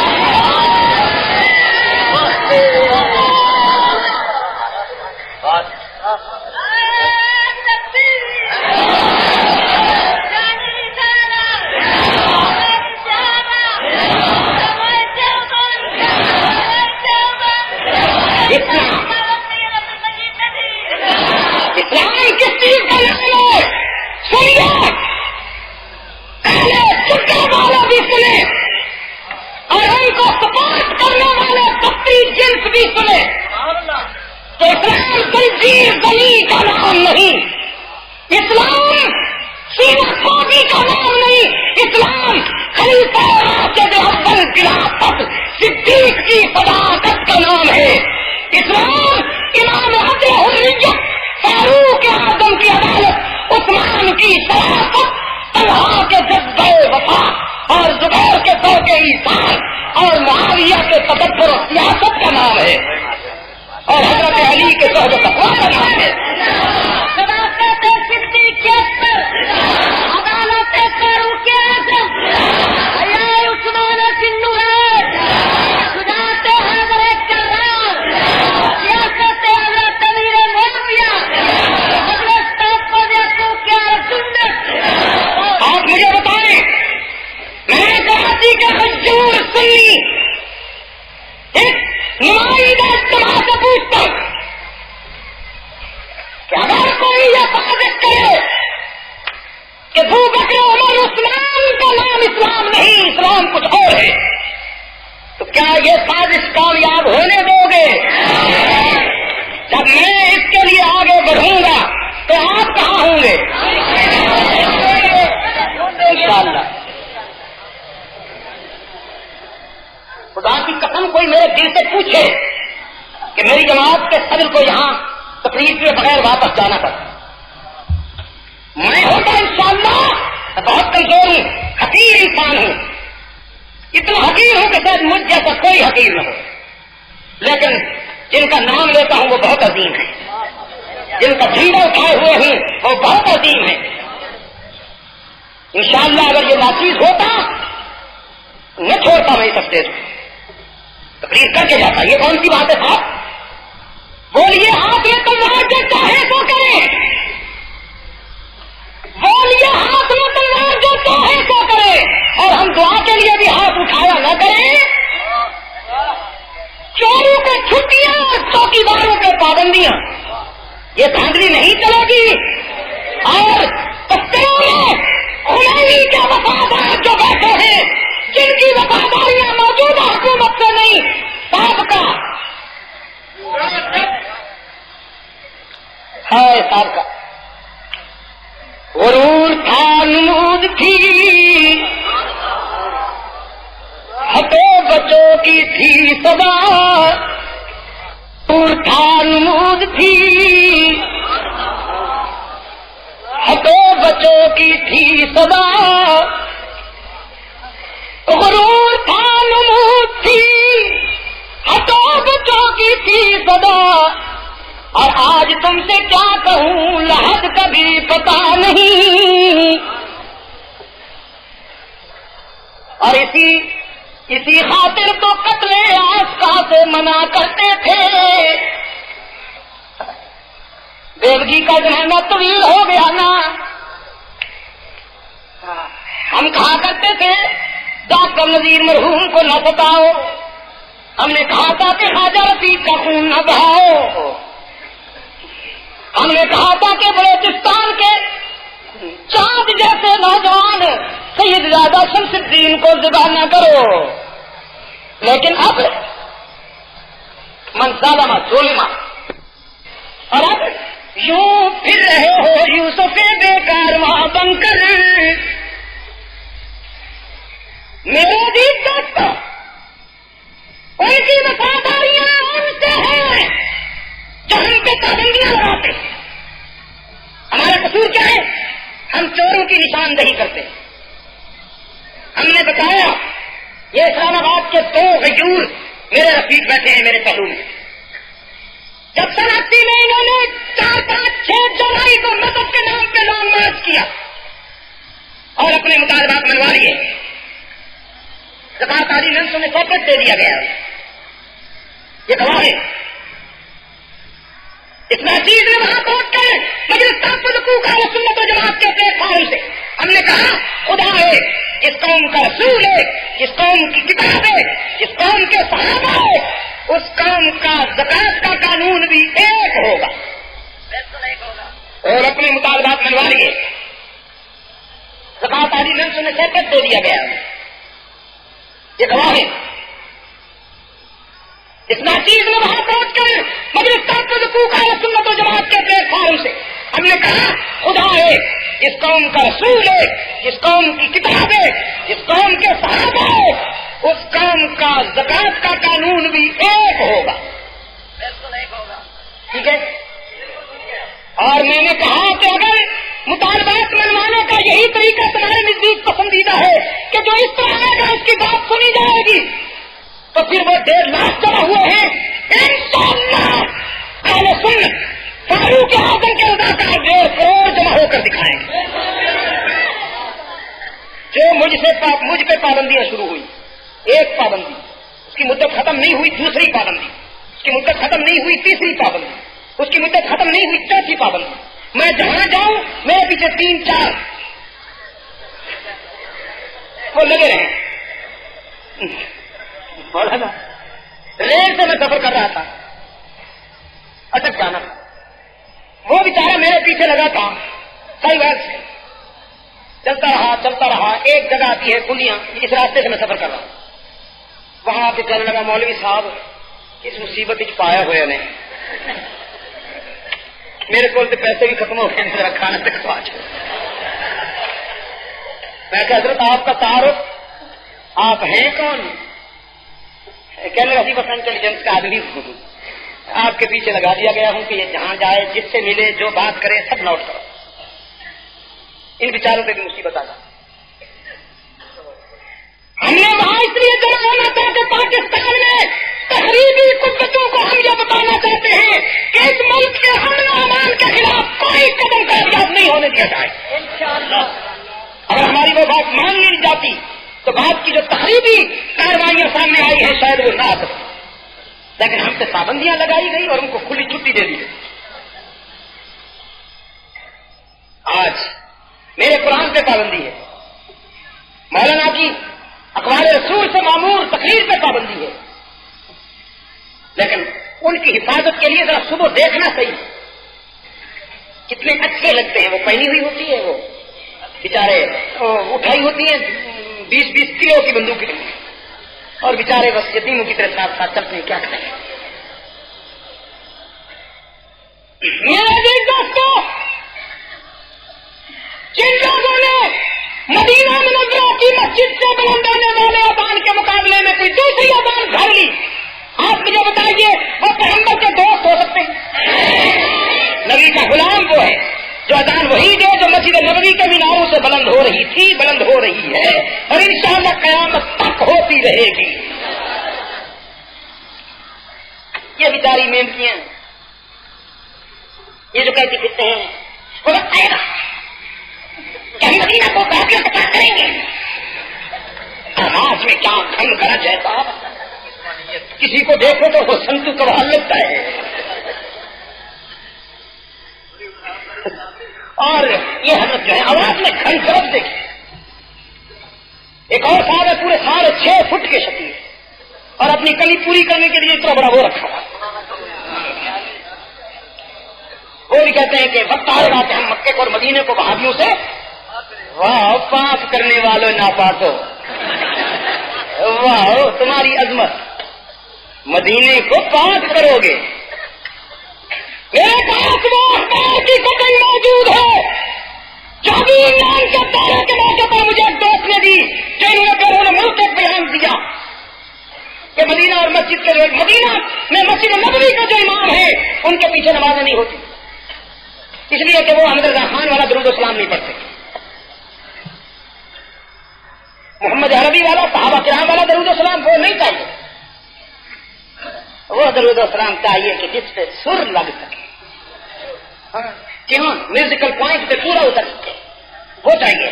اسلام کس چیز کا نام ہے؟ سنیے, پہلے چھٹے والے بھی سنے اور ان کو سپورٹ کرنے والے بکری جنس بھی سنے. تو اسلام تنظیر غنی کا نام نہیں, اسلام سینا فوجی کا نام نہیں, اسلام خلیفہ راشد اول خلافت صدیق کی صداقت کا نام ہے. اسلام امام عدل حریت فاروق اعظم کی عدالت, عثمان کی شرافت, طلحہ کے جذبہ وفا اور زبیر کے ذوق ایثار اور معاویہ کے تدبر و سیاست کا نام ہے, اور حضرت علی کے زہد و تقویٰ کا نام ہے. صداقت صدیقیت عدالت فاروق اعظم حیاء عثمان سنورات شجاعت حیدر کرار سیاست حضرت امیر معاویہ حضرت تحفظ یعقوب کے سنت. آپ مجھے بتائیں, میں کراچی کے مشہور سنی ایک نمائندہ اجتماع سے پوچھتا ہوں کہ اگر کوئی یہ ثابت کرے کہ ابو بکر عمر عثمان کا نام اسلام نہیں, اسلام کچھ اور ہے, تو کیا یہ سازش کامیاب ہونے دو گے؟ جب میں اس کے لیے آگے بڑھوں گا تو آپ کہاں ہوں گے؟ انشاءاللہ. خدا کی قسم کوئی میرے دل سے پوچھے کہ میری جماعت کے صدر کو یہاں تقریر کے بغیر واپس جانا پڑا, میں ہوتا انشاءاللہ بہت کمزور ہوں, حقیر انسان ہوں, اتنا حقیر ہوں کہ شاید مجھ جیسا کوئی حقیر نہ ہو, لیکن جن کا نام لیتا ہوں وہ بہت عظیم ہے, جن کا جھنڈا اٹھائے ہوئے ہوں وہ بہت عظیم ہے. انشاءاللہ اگر یہ ناچیز ہوتا نہ چھوڑتا میں اس ہفتے تقریر کر کے جاتا. یہ کون سی بات ہے صاحب؟ بولیے ہاتھ میں تلوار جو چاہے تو کرے, بولیے ہاتھ میں تلوار جو چاہے تو کرے, اور ہم دعا کے لیے بھی ہاتھ اٹھایا نہ کریں. چوروں پہ چھٹیاں, چوکیداروں پہ پابندیاں, یہ دھاندلی نہیں چلے گی. اور تفتیوں میں خمینی کے وفادار جو بیٹھے ہیں جن کی وفاداریاں موجودہ حکومت سے نہیں سابقہ ہے, سابقہ غرور تھا نمود تھی ہٹو بچوں کی تھی صدا, غرور تھا نمود تھی ہٹو بچوں کی تھی صدا, غرور تھا نمود تھی ہٹو بچوں کی تھی صدا, اور آج تم سے کیا کہوں لحد کبھی پتا نہیں. اور اسی خاطر تو قتل آسکا سے منع کرتے تھے. دیوگی کا زمانہ طویل ہو گیا نا, ہم کہا کرتے تھے ڈاکٹر نذیر مرحوم کو نہ ستاؤ، ہم نے کہا تھا کہ خواجہ رفیق کا خون نہ بہاؤ، ہم نے کہا تھا کہ بلوچستان کے چاند جیسے نوجوان سید زادہ شمس الدین کو ذبح نہ کرو، لیکن اب من ظالم ظلم، اور اب یوں پھر رہے ہو یوسف بے کارواں بن کر۔ میرے عزیز دوستو، ان کی وفاداریاں ان سے ہیں جو ہم پہ پابندیاں لگاتے ہیں۔ ہمارا قصور کیا ہے؟ ہم چوروں کی نشاندہی کرتے ہیں۔ ہم نے بتایا یہ اسلام آباد کے 2 غیور میرے رفیق بیٹھے ہیں میرے پہلو میں، جب سن 80 میں انہوں نے 4، 5، 6 جنوری کو مذہب کے نام پہ لانگ مارچ کیا اور اپنے مطالبات منوا لیے، زکوٰۃ عالی ننسوں میں سیپریٹ دے دیا گیا، یہ گواہ ہے۔ اس ناچیز نے وہاں پہنچ کر مجلس تحفظ حقوق اہل سنت و جماعت کے پلیٹ فارم سے ہم نے کہا خدا ہے، جس قوم کا رسول ہے، جس قوم کی کتاب ہے، جس قوم کے صحابہ ہے، اس قوم کا زکوٰۃ کا قانون بھی ایک ہوگا، اور اپنے مطالبات منوا لیے۔ زکوٰۃ عالی ننسوں نے سیپریٹ دے دیا گیا، یہ گواہ ہے۔ اس ناچیز نے وہاں پہنچ کر مجلس تحفظ حقوق اہل سنت و جماعت کے پلیٹ فارم سے ہم نے کہا خدا ہے، جس قوم کا رسول ہے، جس قوم کی کتاب ہے، جس قوم کے صحابہ ہے، اس قوم کا زکوٰۃ کا قانون بھی ایک ہوگا، ٹھیک ہے۔ اور میں نے کہا کہ اگر مطالبات منوانے کا یہی طریقہ تمہارے نزدیک پسندیدہ ہے کہ جو اس طرح آئے گا اس کی بات سنی جائے گی، تو پھر وہ 1.5 لاکھ جمع ہوئے ہیں، انشاءاللہ اہل سنت فاروق اعظم کے رضا کا 1.5 کروڑ جمع ہو کر دکھائیں گے۔ جو مجھ پہ پابندیاں شروع ہوئی، ایک پابندی اس کی مدت ختم نہیں ہوئی، دوسری پابندی اس کی مدت ختم نہیں ہوئی، تیسری پابندی اس کی مدت ختم نہیں ہوئی، چوتھی پابندی۔ میں جہاں جاؤں میرے پیچھے 3، 4 وہ لگے رہے۔ ریل سے میں سفر کر رہا تھا، اٹک جانا تھا، وہ بیچارہ میرے پیچھے لگا تھا صحیح وقت سے، چلتا رہا، ایک جگہ آتی ہے کلیاں، اس راستے سے میں سفر کر رہا ہوں، وہاں آ کے کہنے لگا مولوی صاحب اس مصیبت پایا ہوئے نے، میرے کو پیسے بھی ختم ہو گئے، ذرا کھانا تک پہنچ۔ میں کہ حضرت آپ کا تعارف، آپ ہیں کون؟ کہنے لگا بس انٹیلیجنس کا آدمی ہوں، آپ کے پیچھے لگا دیا گیا ہوں کہ یہ جہاں جائے، جس سے ملے، جو بات کرے سب نوٹ کرو۔ ان بیچاروں پہ بھی مصیبت آ گئی۔ ہم نے وہاں اس لیے جمع ہونا تھا کہ پاکستان میں تحریری قوتوں کو ہم یہ بتانا چاہتے ہیں کہ اس ملک کے امن و امان کے خلاف کوئی قدم کامیاب نہیں ہونے دیا جائے۔ اگر ہماری وہ بات مان لی جاتی تو بات کی جو تحریری کارروائیاں سامنے آئی ہیں شاید وہ نہ آ سکتی، لیکن ہم سے پابندیاں لگائی گئی اور ان کو کھلی چھٹی دے دی گئی۔ آج میرے قرآن پہ پابندی ہے، مولانا کی اخبار رسول سے معمور تقریر پہ پابندی ہے، لیکن ان کی حفاظت کے لیے ذرا صبح دیکھنا صحیح، کتنے اچھے لگتے ہیں، وہ پہنی ہوئی ہوتی ہے، وہ بیچارے اٹھائی ہوتی ہیں 20-20 کلو کی بندوقیں، اور بیچارے بس یتیموں کی طرح ساتھ چلتے ہیں، کیا کریں۔ میرے عزیز دوستو، جن لوگوں نے مدینہ منورہ کی مسجد سے بلند ہونے والے اذان کے مقابلے میں کوئی دوسری اذان گھڑ لی، آپ مجھے بتائیے وہ پیغمبر کے دوست ہو سکتے ہیں؟ نبی کا غلام وہ ہے جو اذان وہی دے جو مسجد نبوی کے میناروں سے بلند ہو رہی تھی، بلند ہو رہی ہے، اور انشاءاللہ قیامت تک ہوتی رہے گی۔ یہ بیچاری محنتیاں یہ جو کہتی پھرتے ہیں وہ بتائے گا کہ ہم مدینہ کو کافی فتح کریں گے، آواز میں کیا کھن کرا جیسا، کسی کو دیکھو تو وہ سنتو کا حال لگتا ہے، اور یہ حضرت جو ہے آواز میں کھن کرب دیکھی، ایک ایک اور صاحب ہے پورے 6.5 فٹ کے شکیل اور اپنی کلی پوری کرنے کے لیے اتنا بڑا وہ رکھا ہوا. وہ بھی کہتے ہیں کہ وقت آئے گا کہ ہم مکے کو اور مدینے کو وہابیوں سے واہ پاک کرنے والوں ناپاک ہو، واہ تمہاری عظمت، مدینے کو پاک کرو گے. میرے پاس وہ اخبار کی کتب موجود ہے جو ابھی عمران کے دورے کے موقع پر مجھے ایک دوست نے دی، جو انہوں نے بیرون ملک ایک بیان دیا کہ مدینہ اور مسجد کے لوگ، مدینہ میں مسجد نبوی کا جو امام ہے ان کے پیچھے نمازیں نہیں ہوتی، اس لیے کہ وہ احمد رضا خان والا درود و سلام نہیں پڑھتے، محمد عربی والا صحابہ کرام والا درود و سلام وہ نہیں چاہیے. وہ درود و سلام چاہیے کہ جس پہ سر لگ سکے، کیوں میوزیکل پوائنٹ پہ پورا اتر سکے، وہ چاہیے.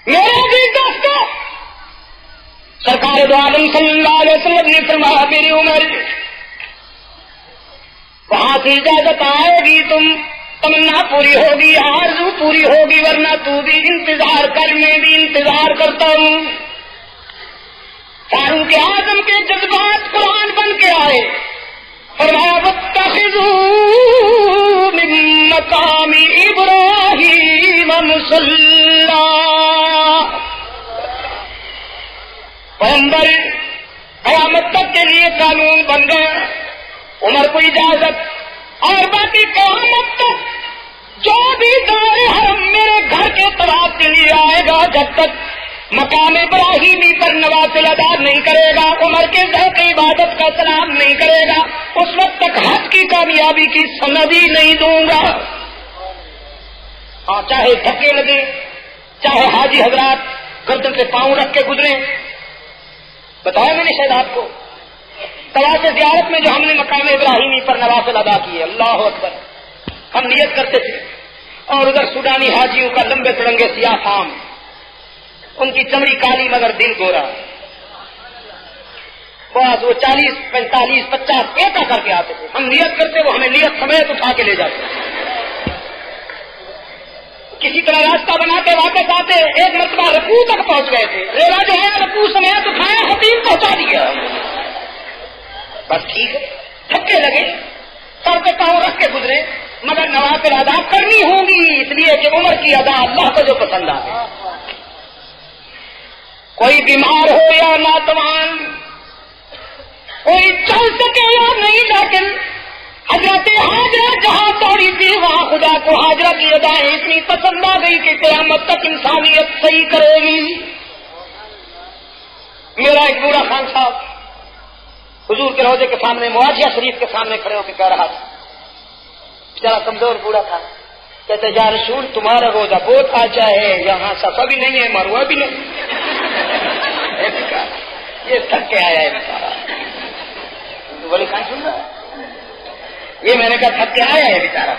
میرے عزیز دوستو، سرکار دو عالم صلی اللہ علیہ وسلم نے فرمایا میری عمر وہاں سے اجازت آئے گی، تمنا پوری ہوگی، آرزو پوری ہوگی، ورنہ تو بھی انتظار کر، میں بھی انتظار کرتا ہوں. فاروق اعظم کے جذبات قرآن بن کے آئے، فرمایا واتخذوا من مقام ابراہیم مصلی. پیغمبر قیامت تک کے لیے قانون بن گیا، عمر کو اجازت، اور باقی قیامت تک جو بھی دار حرم میرے گھر کے طواف کے لیے آئے گا، جب تک مقام ابراہیمی پر نوافل ادا نہیں کرے گا، عمر کے ذوق عبادت کا سلام نہیں کرے گا، اس وقت تک حج کی کامیابی کی سند ہی نہیں دوں گا. ہاں چاہے دھکے لگے، چاہے حاجی حضرات گردن سے پاؤں رکھ کے گزرے. بتایا میں نے شاید آپ کو طواف زیارت میں جو ہم نے مقام ابراہیمی پر نوافل ادا کیے، اللہ اکبر، ہم نیت کرتے تھے، اور ادھر سوڈانی حاجیوں کا لمبے تڑنگے سیاہ فام، ان کی چمڑی کالی مگر دل گورا، بس وہ 40 45 50 ایسا کر کے آتے تھے. ہم نیت کرتے، وہ ہمیں نیت سمیت اٹھا کے لے جاتے. کسی طرح راستہ بناتے واپس آتے، ایک مرتبہ رکوع تک پہنچ گئے تھے، ریلا جو ہے رکوع سمیت اٹھایا، حتیم پہنچا دیا. بس ٹھیک ہے، تھکے لگے، سر پہ پاؤں رکھ کے گزرے، مگر نوافل ادا کرنی ہوں گی، اس لیے کہ عمر کی ادا اللہ کو جو پسند آئے. کوئی بیمار ہو یا ناتوان، کوئی چل سکے یا نہیں، لیکن حضرت حاجرہ جہاں توڑی تھی وہاں خدا کو حاجرہ کی ادائیں اتنی پسند آ گئی کہ قیامت تک انسانیت صحیح کرے گی. میرا ایک بوڑھا خان صاحب حضور کے روضے کے سامنے مواجہہ شریف کے سامنے کھڑے ہو کے کہہ رہا تھا، بیچارہ کمزور بوڑھا تھا، کہتے یا رسول تمہارا روزہ بہت آچا ہے، یہاں صفا بھی نہیں ہے، مروہ بھی نہیں. یہ تھک کے آیا ہے بیچارہ. بولی خان سن رہا ہے، یہ میں نے کہا تھک کے آیا ہے بیچارہ.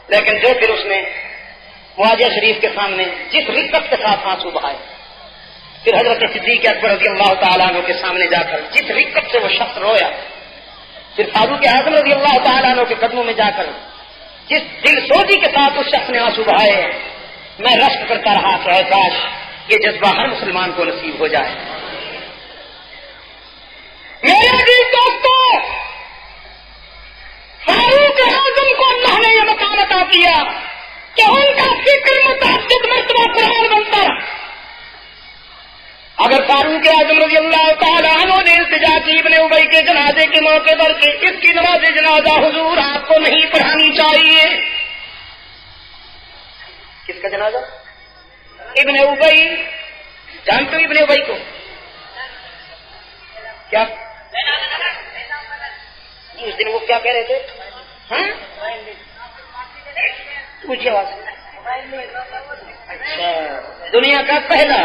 لیکن جو پھر اس نے مواجہہ شریف کے سامنے جس رقت کے ساتھ آنسو بہائے، پھر حضرت صدیق اکبر رضی اللہ تعالیٰ عنہ کے سامنے جا کر جس رقت سے وہ شخص رویا، پھر فاروق اعظم رضی اللہ تعالیٰ عنہ کے قدموں میں جا کر جس دل سوزی کے ساتھ اس شخص نے آنسو بہائے، میں رشک کرتا رہا کہ اے کاش یہ جذبہ ہر مسلمان کو نصیب ہو جائے. میرے عزیز دوستو، فاروق اعظم کو اللہ نے یہ مقام عطا کیا کہ ان کا فکر متعدد مرتبہ قرآن بنتا رہا. اگر فاروق اعظم رضی اللہ تعالیٰ عنہ نے التجا کی ابن ابی کے جنازے کے موقع پر کہ اس کی نماز جنازہ حضور آپ کو نہیں پڑھانی چاہیے. کس کا جنازہ؟ ابن ابی. جانتے ہو ابن ابی کو؟ کیا اس دن وہ کیا کہہ رہے تھے؟ پوچھیے آواز. اچھا، دنیا کا پہلا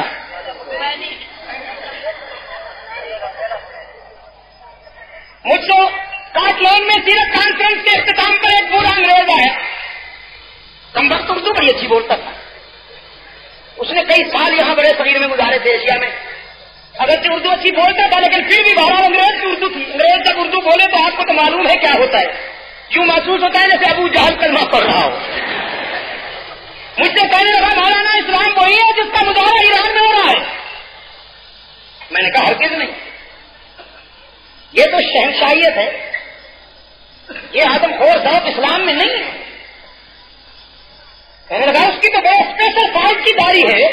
مجھ سے کاٹ لائن میں سیرت کانفرنس کے اختتام پر ایک بوڑھا انگریز آیا. کم وقت اردو بڑی اچھی بولتا تھا. اس نے کئی سال یہاں بڑے صغیر میں گزارے تھے ایشیا میں. اگرچہ اردو اچھی بولتا تھا لیکن پھر بھی بہرحال انگریز کی اردو تھی. انگریز جب اردو بولے تو آپ کو تو معلوم ہے کیا ہوتا ہے، کیوں محسوس ہوتا ہے جیسے ابو جہل کلمہ پڑھ رہا ہو. مجھ سے کہنے لگا مولانا اسلام وہی ہے جس کا مظاہرہ ایران میں ہو رہا ہے؟ میں نے کہا ہرگز نہیں، یہ تو شہنشاہیت ہے، یہ آدم خور صاحب اسلام میں نہیں ہے۔ میں نے کہا اس کی تو بڑا اسپیشل فائد کی داڑھی ہے۔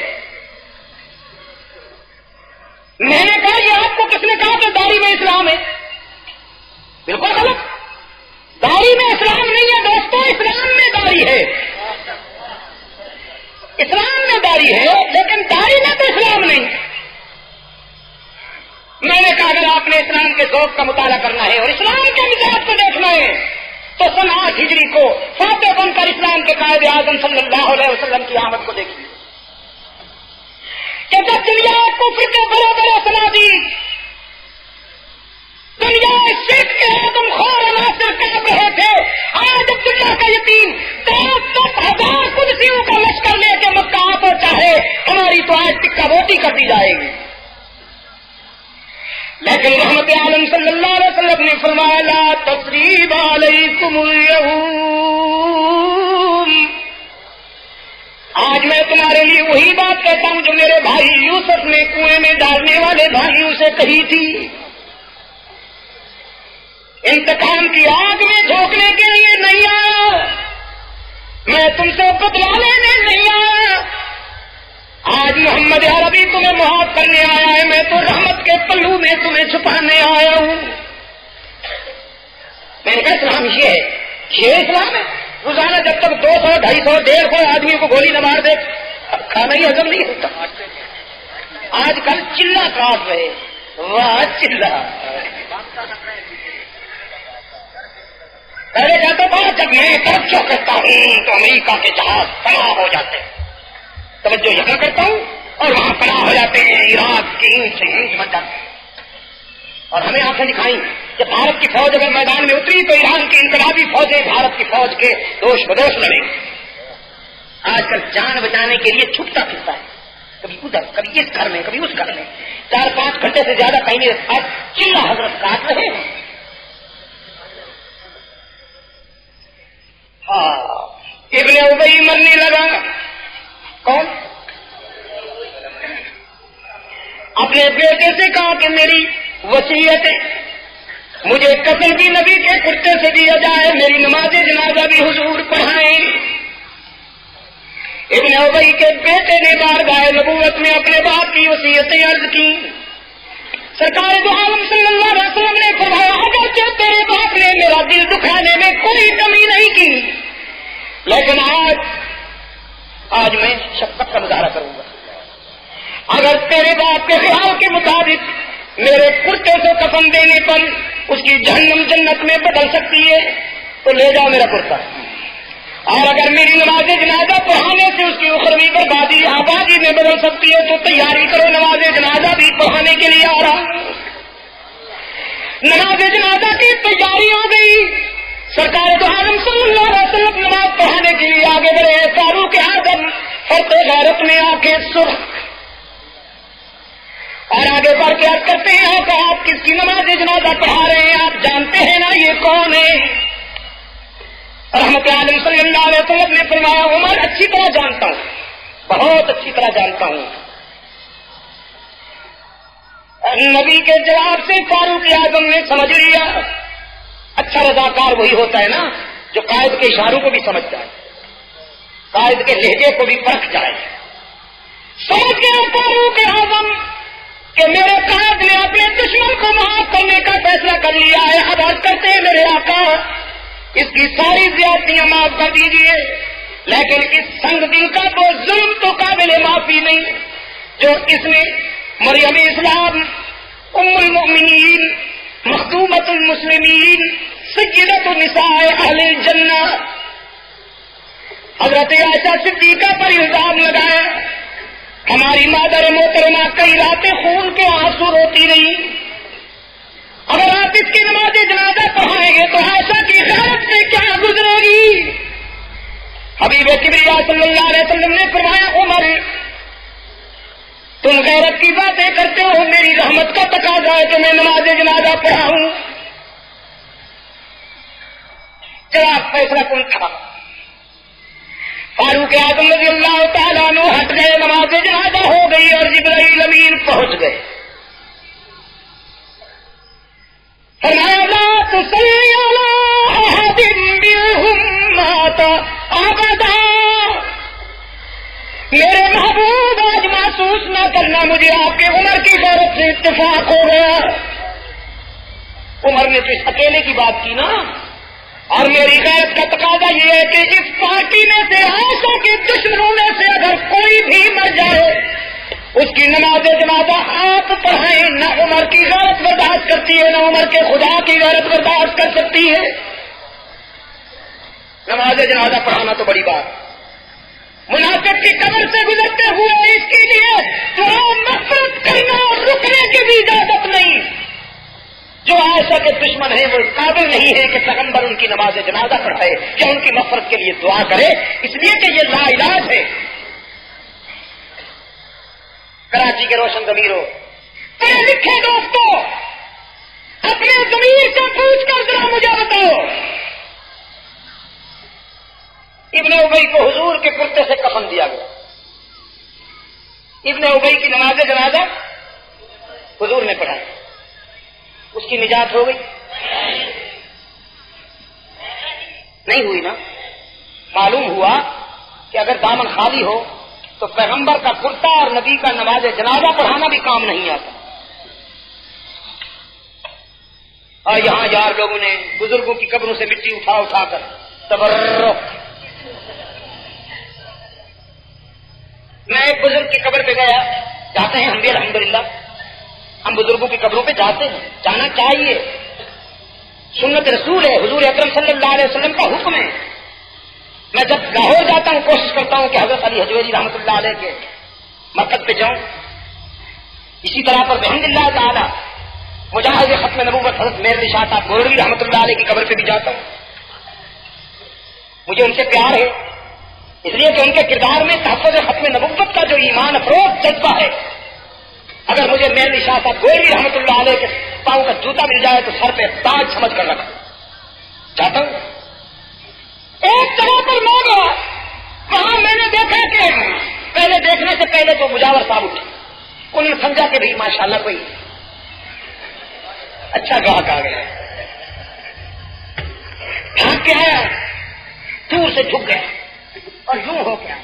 میں نے کہا یہ آپ کو کس نے کہا کہ داڑھی میں اسلام ہے؟ بالکل غلط، داڑھی میں اسلام نہیں ہے دوستو، اسلام میں داڑھی ہے، اسلام میں داڑھی ہے، لیکن داڑھی میں تو اسلام نہیں۔ میں نے کہا اگر آپ نے اسلام کے ذوق کا مطالعہ کرنا ہے اور اسلام کے مزاج کو دیکھنا ہے تو سن 8 ہجری کو فاتح بن کر اسلام کے قائد اعظم صلی اللہ علیہ وسلم کی آمد کو دیکھیے کہ جب دنیا کفر کے بڑے بڑے صنادید، دنیا شرک کے آدم خور عناصر کاپ رہے تھے، آج جب دنیا کا یتیم 10,000 قدسیوں کا لشکر لے کے مکہ آ پہنچا ہے، ہماری تو آج ٹکا بوٹی کر دی جائے گی۔ لیکن رحمت عالم صلی اللہ علیہ وسلم نے فرمایا لا تثریب علیکم اليوم، آج میں تمہارے لیے وہی بات کہتا ہوں جو میرے بھائی یوسف نے کنویں میں ڈالنے والے بھائیوں سے کہی تھی، انتقام کی آگ میں جھونکنے کے لیے نہیں آیا، میں تم سے بدلا لینے نہیں آیا، آج محمد عربی تمہیں محاف کرنے آیا ہے، میں تو رحمت کے پلو میں تمہیں چھپانے آیا ہوں۔ میں نے کہا اسلام یہ ہے، یہ اسلام ہے؟ روزانہ جب تک 200 250 150 آدمی کو گولی نہ مار دے کھانا ہی ہضم نہیں ہوتا۔ آج کل چلہ کاٹ رہے، واہ چلہ، پہلے کہتا تھا جب میں توجہ کرتا ہوں تو امریکہ کے جہاز پناہ ہو جاتے ہیں، توجہ یہاں کرتا ہوں اور وہاں پناہ ہو جاتے ہیں، عراق کی اینٹ سے اینٹ بن جاتے ہیں۔ اور ہمیں آنکھیں دکھائیں کہ بھارت کی فوج اگر میدان میں اتری تو ایران کی انقلابی فوجیں بھارت کی فوج کے دوش بدوش لڑیں۔ آج کل جان بچانے کے لیے چھپتا پھرتا ہے، کبھی ادھر کبھی اس گھر میں کبھی اس گھر میں، 4-5 گھنٹے سے زیادہ کہیں نہیں۔ آج چلہ حضرت کاٹ رہے ہیں۔ ہاں ابن ابی مرنے لگا، کون؟ اپنے بیٹے سے کہا کہ میری وصیت ہے، مجھے قتل بھی نبی کے کتے سے دیا جائے، میری نماز جنازہ بھی حضور پڑھائیں۔ ابن ابی کے بیٹے نے بارگاہ نبوت میں اپنے باپ کی وصیتیں عرض کی۔ سرکار دو عالم صلی اللہ علیہ وسلم نے فرمایا اگرچہ تیرے باپ نے میرا دل دکھانے میں کوئی کمی نہیں کی، لیکن آج میں شفقت کا مظاہرہ کروں گا۔ اگر تیرے باپ کے خیال کے مطابق میرے کرتے سے کفن دینے پر اس کی جہنم جنت میں بدل سکتی ہے تو لے جاؤ میرا کرتا، اور اگر میری نماز جنازہ پڑھانے سے اس کی اخروی بربادی آبادی میں بدل سکتی ہے تو تیاری کرو، نماز جنازہ بھی پڑھانے کے لیے آ رہا ہوں۔ نماز جنازہ کی تیاری ہو گئی، سرکار دو عالم صلی اللہ علیہ وسلم نماز پڑھانے کے لیے آگے بڑھے، فاروق اعظم فرتے غیرت میں آنکھیں سرخ اور آگے بڑھ کے عرض کرتے ہیں کہ آپ کس کی نماز جنازہ پڑھا رہے ہیں؟ آپ جانتے ہیں نا یہ کون ہے؟ رحمت عالم صلی اللہ علیہ وسلم نے فرمایا عمر اچھی طرح جانتا ہوں، بہت اچھی طرح جانتا ہوں۔ نبی کے جواب سے فاروق اعظم نے سمجھ لیا، اچھا رضاکار وہی ہوتا ہے نا جو قائد کے اشاروں کو بھی سمجھ جائے، قائد کے لہجے کو بھی پرکھ جائے۔ سمجھ گیا فاروق اعظم کہ میرے قائد نے اپنے دشمن کو معاف کرنے کا فیصلہ کر لیا ہے، اب عرض کرتے ہیں میرے آقا اس کی ساری زیادتیاں معاف کر دیجیے، لیکن اس سنگ دل کا وہ ظلم تو قابل معافی نہیں جو اس نے مریم اسلام ام المؤمنین مخدومۃ المسلمین سیدۃ النساء اہل الجنہ حضرت عائشہ صدیقہ پر الزام لگایا، ہماری مادر محترمہ کئی راتیں خون کے آنسو روتی رہی، اگر آپ اس کی نماز جنازہ پڑھائیں گے تو عائشہ کی غیرت سے کیا گزرے گی؟ حبیب کبریا صلی اللہ علیہ وسلم نے فرمایا عمر تم غیرت کی باتیں کرتے ہو، میری رحمت کا تقاضا ہے کہ میں نماز جنازہ پڑھاؤں۔ جواب فیصلہ کون تھا؟ فاروق اعظم رضی اللہ تعالیٰ عنہ ہٹ گئے الدین پہنچ گئے. فرمایا لا تصلی علی احد منہم مات ابدا. میرے محبوب آج محسوس نہ کرنا مجھے آپ کے عمر کی غیرت سے اتفاق ہو گیا. عمر نے تو اس اکیلے کی بات کی نا, اور میری غیرت کا تقاضا یہ ہے کہ اس پارٹی میں سے عائشہ کے دشمنوں میں سے اگر کوئی بھی مر جائے اس کی نماز جنازہ آپ پڑھائیں. نہ عمر کی غیرت برداشت کرتی ہے, نہ عمر کے خدا کی غیرت برداشت کر سکتی ہے. نماز جنازہ پڑھانا تو بڑی بات. منافق کی قبر سے گزرتے ہوئے اس کے لیے دعا مغفرت کرنا اور رکنے کی بھی اجازت نہیں. جو عائشہ کے دشمن ہیں وہ قابل نہیں ہے کہ پیغمبر ان کی نماز جنازہ پڑھائے یا ان کی مغفرت کے لیے دعا کرے, اس لیے کہ یہ لا علاج ہے. کراچی کے روشن ضمیروں, پڑھے لکھے دوستوں, اپنے ضمیر سے پوچھ کر ذرا مجھے بتاؤ, ابن ابی کو حضور کے کرتے سے کفن دیا گیا. ابن ابی کی نماز جنازہ حضور نے پڑھائی, اس کی نجات ہو گئی؟ نہیں ہوئی نا. معلوم ہوا کہ اگر دامن خالی ہو تو پیغمبر کا کرتا اور نبی کا نماز جنازہ پڑھانا بھی کام نہیں آتا. اور یہاں یار لوگوں نے بزرگوں کی قبروں سے مٹی اٹھا اٹھا کر تبرک. میں ایک بزرگ کی قبر پہ گیا, جاتے ہیں ہم بھی الحمدللہ, ہم بزرگوں کی قبروں پہ جاتے ہیں, جانا چاہیے, سنت رسول ہے, حضور اکرم صلی اللہ علیہ وسلم کا حکم ہے. میں جب لاہور جاتا ہوں کوشش کرتا ہوں کہ حضرت علی حجویری رحمۃ اللہ علیہ کے مقصد پہ جاؤں. اسی طرح پر بحمد اللہ تعالی مجاہد ختم نبوت حضرت میر شاہ صاحب گولوی رحمۃ اللہ علیہ کی قبر پہ بھی جاتا ہوں. مجھے ان سے پیار ہے, اس لیے کہ ان کے کردار میں تحفظ ختم نبوت کا جو ایمان افروز جذبہ ہے. اگر مجھے میر شاہ صاحب گولوی رحمۃ اللہ علیہ کے پاؤں کا جوتا مل جائے تو سر پہ تاج سمجھ کر رکھا چاہتا ہوں. ایک جگہ پر میں گیا, وہاں میں نے دیکھا کہ پہلے دیکھنے سے پہلے تو مجاور صاحب اٹھے, انہوں نے سمجھا کہ بھائی ماشاءاللہ کوئی اچھا گاہک آ گیا. بھاگ کے آیا, دور سے جھک گیا اور یوں ہو گیا.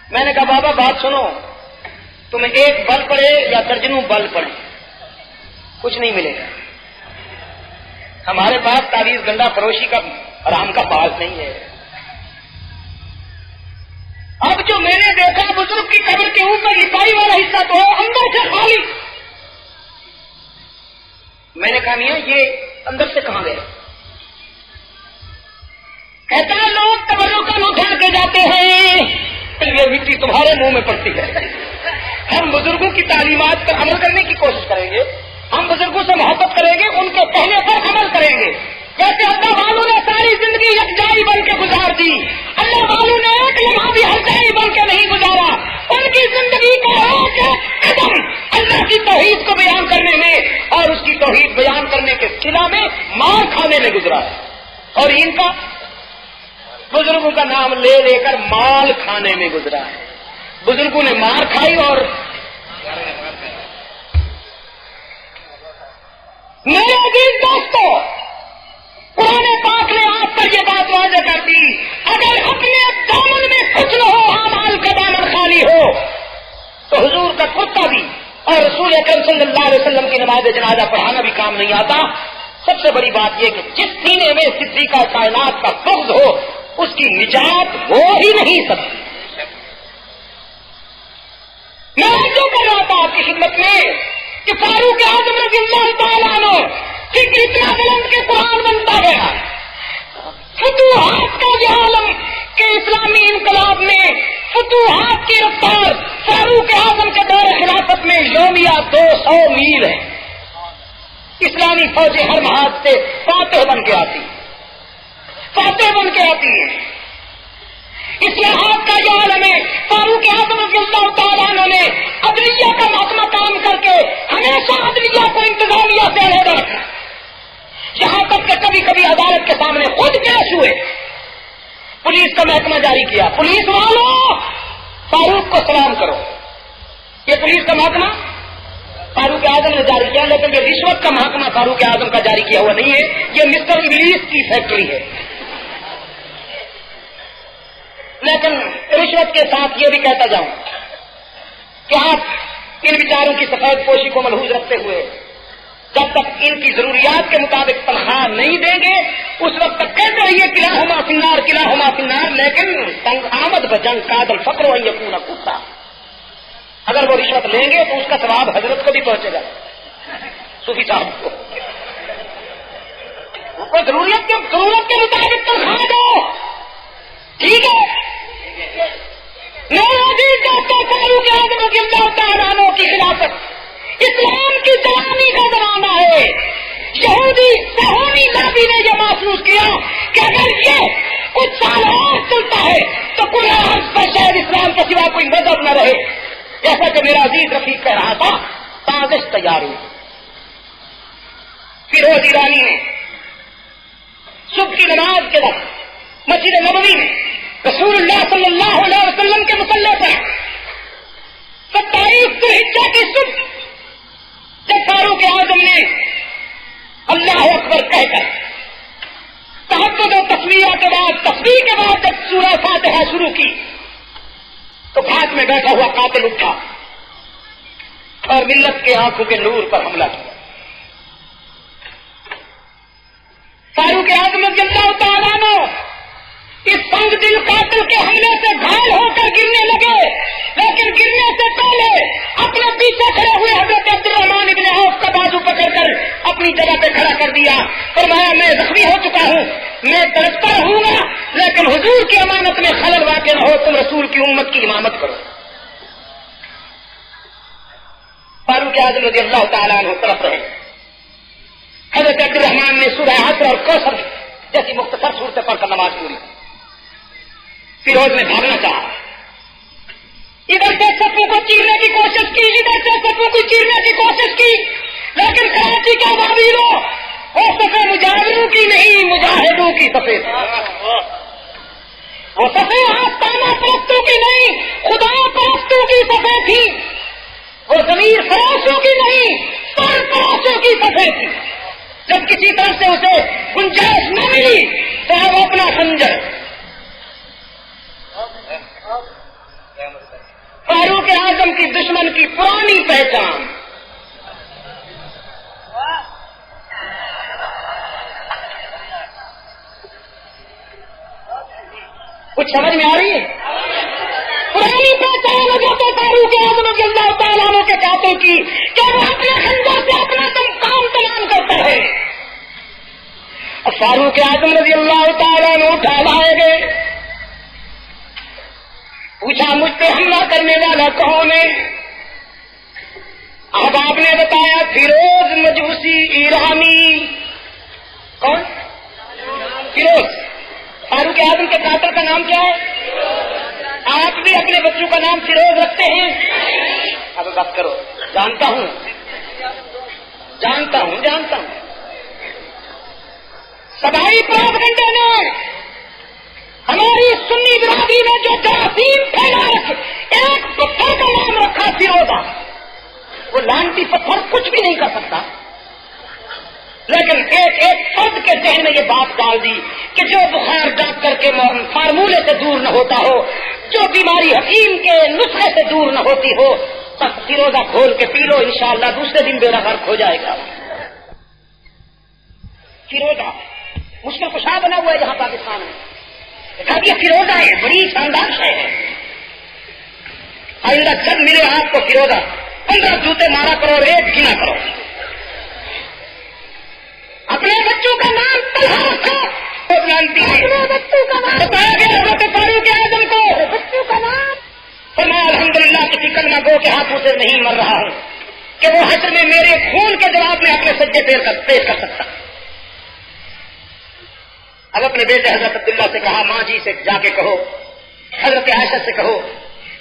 میں نے کہا بابا بات سنو, تمہیں ایک بل پڑے یا درجنوں بل پڑے کچھ نہیں ملے گا. ہمارے پاس تعویذ گنڈا فروشی کا آرام کا پاس نہیں ہے. اب جو میں نے دیکھا بزرگ کی قبر کے اوپر عیسائی والا حصہ تو ہے, اندر سے خالی. میں نے کہا میاں یہ اندر سے کہاں گئے؟ کہتا ہے لوگ قبروں کا منہ اٹھا کے جاتے ہیں, یہ مٹی تمہارے منہ میں پڑتی ہے. ہم بزرگوں کی تعلیمات پر عمل کرنے کی کوشش کریں گے, ہم بزرگوں سے محبت کریں گے, ان کے کہنے پر عمل کریں گے. جیسے اللہ والوں نے ساری زندگی یکجائی بن کے گزار دی, اللہ والوں نے ایک لمحہ بھی ہرجائی بن کے نہیں گزارا. ان کی زندگی کا ایک قدم اللہ کی توحید کو بیان کرنے میں اور اس کی توحید بیان کرنے کے صلہ میں مار کھانے میں گزرا ہے. اور ان کا بزرگوں کا نام لے لے کر مال کھانے میں گزرا ہے. بزرگوں نے مار کھائی اور میرے عزیز دوستو, قرآن پاک نے آپ پر یہ بات واضح کر دی, اگر اپنے دامن میں کچھ نہ ہو, اعمال کا دامن خالی ہو, تو حضور کا کرتا بھی اور رسول اکرم صلی اللہ علیہ وسلم کی نماز جنازہ پڑھانا بھی کام نہیں آتا. سب سے بڑی بات یہ کہ جس سینے میں صدیقہ کائنات کا بغض ہو اس کی نجات ہو ہی نہیں سکتی. میں جو کر رہا تھا آپ کی خدمت میں کہ فاروق اعظم رضی اللہ تعالیٰ عنہ فکر اتنا بلند کے قرآن بنتا گیا, فتوحات کا یہ عالم کہ اسلامی انقلاب میں فتوحات کی رفتار فاروق اعظم کے دور خلافت میں یومیہ 200 میل ہے. اسلامی فوجیں ہر محاذ سے فاتح بن کے آتی ہیں. اصلاحات کا یہ عالم ہے, فاروق اعظم رضی اللہ تعالیٰ عنہ نے عدلیہ کا محکمہ کام کر کے ہمیشہ عدلیہ کو انتظامیہ سے علیحدہ رکھا, یہاں تک کہ کبھی کبھی عدالت کے سامنے خود پیش ہوئے, پولیس کا محکمہ جاری کیا, پولیس والوں فاروق کو سلام کرو, یہ پولیس کا محکمہ فاروق اعظم نے جاری کیا، لیکن یہ رشوت کا محکمہ فاروق اعظم کا جاری کیا ہوا نہیں ہے، یہ مسٹر ابلیس کی فیکٹری ہے۔ لیکن رشوت کے ساتھ یہ بھی کہتا جاؤں کہ آپ ان بیچاروں کی سفید پوشی کو ملحوظ رکھتے ہوئے جب تک ان کی ضروریات کے مطابق تنخواہ نہیں دیں گے اس وقت تک کہتے رہیے کلاہما فنار کلاہما فنار، لیکن تنگ آمد بجنگ کاد الفقر و یکون کتا، اگر وہ رشوت لیں گے تو اس کا ثواب حضرت کو بھی پہنچے گا، صوفی صاحب کو ضرورت کے مطابق تنخواہ دو، ٹھیک ہے۔ میرا دل چاہتا ہے فاروق اعظم رضی اللہ تعالیٰ عنہ کی خلافت اسلام کی جوانی کا زمانہ ہے۔ یہودی صہیونی لابی نے یہ محسوس کیا کہ اگر یہ کچھ سال اور چلتا ہے تو قرآن پر شاید اسلام کے سوا کوئی مذہب نہ رہے، جیسا کہ میرا عزیز رفیق کہہ رہا تھا، سازش تیار ہوئی۔ فیروز ایرانی نے صبح کی نماز کے وقت مسجد نبوی میں رسول اللہ صلی اللہ علیہ وسلم کے مصلی پر 27 ذوالحجہ کی صبح جب فاروق اعظم نے اللہ اکبر کہہ کر تحقق و تصویرہ کے بعد تصویر کے بعد جب سورہ فاتحہ شروع کی تو گھاٹ میں بیٹھا ہوا قاتل اٹھا اور ملت کے آنکھوں کے نور پر حملہ کیا۔ فاروق اعظم رضی اللہ تعالیٰ عنہ اس سنگ دل قاتل کے حملے سے گھائل ہو کر گرنے لگے، لیکن گرنے سے پہلے اپنے پیچھے کھڑے ہوئے حضرت عبد الرحمن ابن عوف کا بازو پکڑ کر اپنی جگہ پہ کھڑا کر دیا، فرمایا میں زخمی ہو چکا ہوں، میں تڑپتا رہوں گا، لیکن حضور کی امانت میں خلل واقع نہ ہو، تم رسول کی امت کی امامت کرو۔ فاروق اعظم رضی اللہ تعالیٰ عنہ طرف رہے، حضرت عبد الرحمن نے سورہ عصر اور کوثر جیسی مختصر صورتیں پڑھ کر نماز پوری۔ فیروز نے بھاگنا چاہا، ادھر سے صفوں کو چیرنے کی کوشش کی، ادھر سے صفوں کو چیرنے کی کوشش کی، لیکن کراچی کا بابیرو وہ صفیں مجاہدوں کی نہیں، مجاہدوں کی صفیں، وہ صفیں آستانہ پرستوں کی نہیں، خدا پرستوں کی صفیں تھی، وہ ضمیر فراشوں کی نہیں، سر فراشوں کی صفیں تھی۔ جب کسی طرح سے اسے گنجائش نہ ملی تو اب اپنا خنجر فاروق اعظم کی دشمن کی پرانی پہچان، کچھ سمجھ میں آ رہی ہے؟ پرانی پہچان حضرت فاروق اعظم رضی اللہ تعالیٰ عنہ کے قاتل کی کہ وہ اپنے خنجر سے اپنا کام تمام کرتا ہے۔ اور فاروق اعظم رضی اللہ تعالیٰ عنہ اٹھا لائے گئے، پوچھا مجھ پہ حملہ کرنے والا کون ہے؟ اب آپ نے بتایا فیروز مجوسی ایرانی۔ کون؟ فیروز۔ فاروق اعظم کے قاتل کا نام کیا ہے؟ آپ بھی اپنے بچوں کا نام فیروز رکھتے ہیں؟ اب بات کرو، جانتا ہوں سبائی پروپیگنڈے نے ہماری سنی برادری میں جو جراثیم پھیلا رکھے، ایک پتھر کا نام رکھا فیروزہ، وہ لانتی پتھر کچھ بھی نہیں کر سکتا، لیکن ایک فرد کے ذہن میں یہ بات ڈال دی کہ جو بخار ڈاکٹر کے فارمولے سے دور نہ ہوتا ہو، جو بیماری حکیم کے نسخے سے دور نہ ہوتی ہو، بس فیروزہ کھول کے پی لو، انشاءاللہ دوسرے دن بیڑا غرق ہو جائے گا۔ فیروزہ مشکل کشا بنا ہوا ہے یہاں پاکستان میں، یہ فیروزہ ہے، بڑی شاندار شے ہے۔ آئندہ جب ملے آپ کو فیروزہ 15 جوتے مارا کرو اور ایک گنا کرو۔ اپنے بچوں کا نام طلحہ رکھو، اپنے بچوں کا نام بتایا گیا حضرت فاروق اعظم کو، بچوں کا نام فرمایا الحمدللہ کسی کلمہ گو کے ہاتھوں سے نہیں مر رہا ہوں کہ وہ حشر میں میرے خون کے جواب میں اپنے سجدے پیش کر سکتا۔ اب اپنے بیٹے حضرت عبداللہ سے کہا ماں جی سے جا کے کہو، حضرت عائشہ سے کہو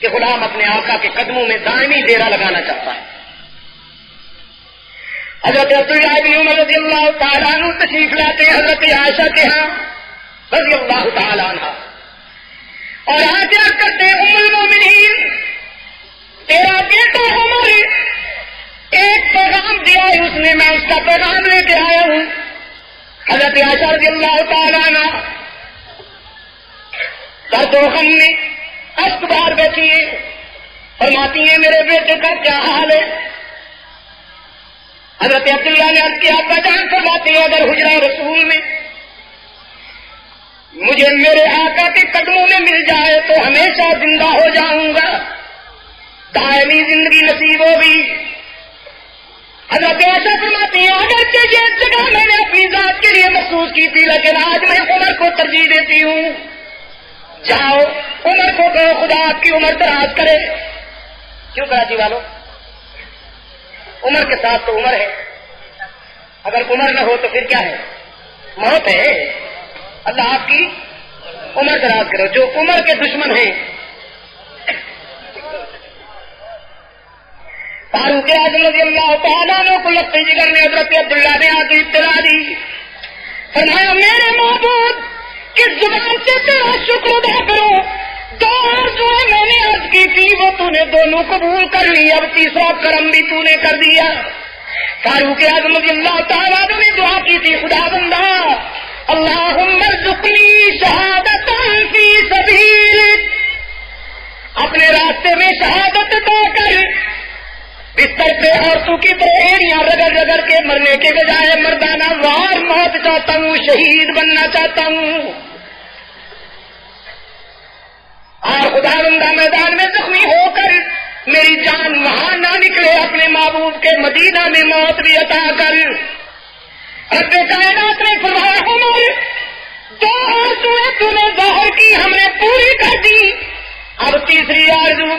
کہ غلام اپنے آقا کے قدموں میں دائمی ڈیرا لگانا چاہتا ہے۔ حضرت عبداللہ بن عمر رضی اللہ تعالیٰ عنہ تشریف لاتے ہیں حضرت عائشہ کے ہاں رضی اللہ تعالیٰ عنہ، اور آج کرتے ام المومنین تیرا بیٹا پیغام لے کے آیا ہوں. حضرت عائشہ رضی اللہ تعالیٰ عنہ درد و غم میں اشک بار بیٹھی ہیں, فرماتی ہیں میرے بیٹے کا کیا حال ہے؟ حضرت عبداللہ نے عرض کیا ابا جان, فرماتے ہیں اگر حجرہ رسول میں مجھے میرے آقا کے قدموں میں مل جائے تو ہمیشہ زندہ ہو جاؤں گا, دائمی زندگی نصیب ہوگی. حضرت عائشہ فرماتی ہیں اگر یہ جگہ میں نے اپنی ذات کے لیے محسوس کی تھی, لیکن آج میں عمر کو ترجیح دیتی ہوں. جاؤ عمر کو کہو خدا آپ کی عمر دراز کرے. کیوں کراچی والوں, عمر کے ساتھ تو عمر ہے, اگر عمر نہ ہو تو پھر کیا ہے؟ موت ہے. اللہ آپ کی عمر دراز کرو. جو عمر کے دشمن ہیں, فاروق اعظم رضی اللہ تعالیٰ عنہ کو لگتے جگر میں حضرت عبداللہ نے آ کے اطلاع دی, فرمایا میرے معبود کس زبان سے تیرا شکر ادا کرو, دو آرزویں میں نے عرض کی تھی وہ تو نے دونوں قبول کر لی, اب تیسرا کرم بھی تو نے کر دیا. فاروق اعظم رضی اللہ تعالیٰ عنہ نے دعا کی تھی, خدا بندہ اللہم ارزقنی شہادتا فی سبیلک, اپنے راستے میں شہادت عطا کر. بستر پہ عورتوں کی طرح ایڑیاں رگڑ رگڑ کے مرنے کے بجائے مردانہ وار موت چاہتا ہوں, شہید بننا چاہتا ہوں. اور خدا بندہ میدان میں زخمی ہو کر میری جان وہاں نہ نکلے, اپنے محبوب کے مدینہ میں موت بھی عطا کر. رب کائنات نے فرمایا عمر دو آرزویں تو نے ظاہر کی, ہم نے پوری کر دی. اب تیسری آرزو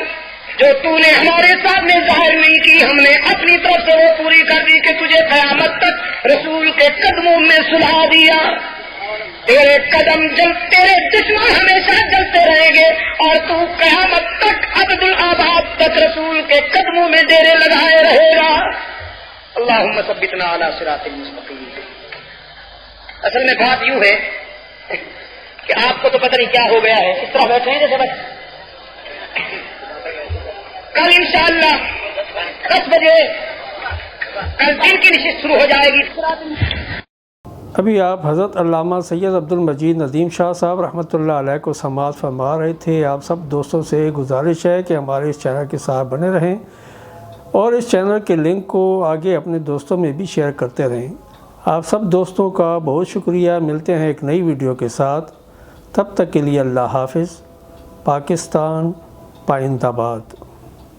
جو تو نے ہمارے سامنے ظاہر نہیں کی, ہم نے اپنی طرف سے وہ پوری کر دی کہ تجھے قیامت تک رسول کے قدموں میں سلا دیا. تیرے قدم تیرے دشمن ہمیشہ جلتے رہیں گے اور تو قیامت تک ابد الآباد تک رسول کے قدموں میں ڈیرے لگائے رہے گا. اللہم ثبتنا علی صراط المستقیم. اصل میں بات یوں ہے کہ آپ کو تو پتہ نہیں کیا ہو گیا ہے, اس طرح بیٹھے ہیں جیسے بس. کل انشاءاللہ 10 بجے کل دن کی نشست شروع ہو جائے گی. ابھی آپ حضرت علامہ سید عبد المجید ندیم شاہ صاحب رحمۃ اللہ علیہ کو سماعت فرما رہے تھے. آپ سب دوستوں سے گزارش ہے کہ ہمارے اس چینل کے ساتھ بنے رہیں اور اس چینل کے لنک کو آگے اپنے دوستوں میں بھی شیئر کرتے رہیں. آپ سب دوستوں کا بہت شکریہ. ملتے ہیں ایک نئی ویڈیو کے ساتھ, تب تک کے لیے اللہ حافظ. پاکستان پائندہ باد.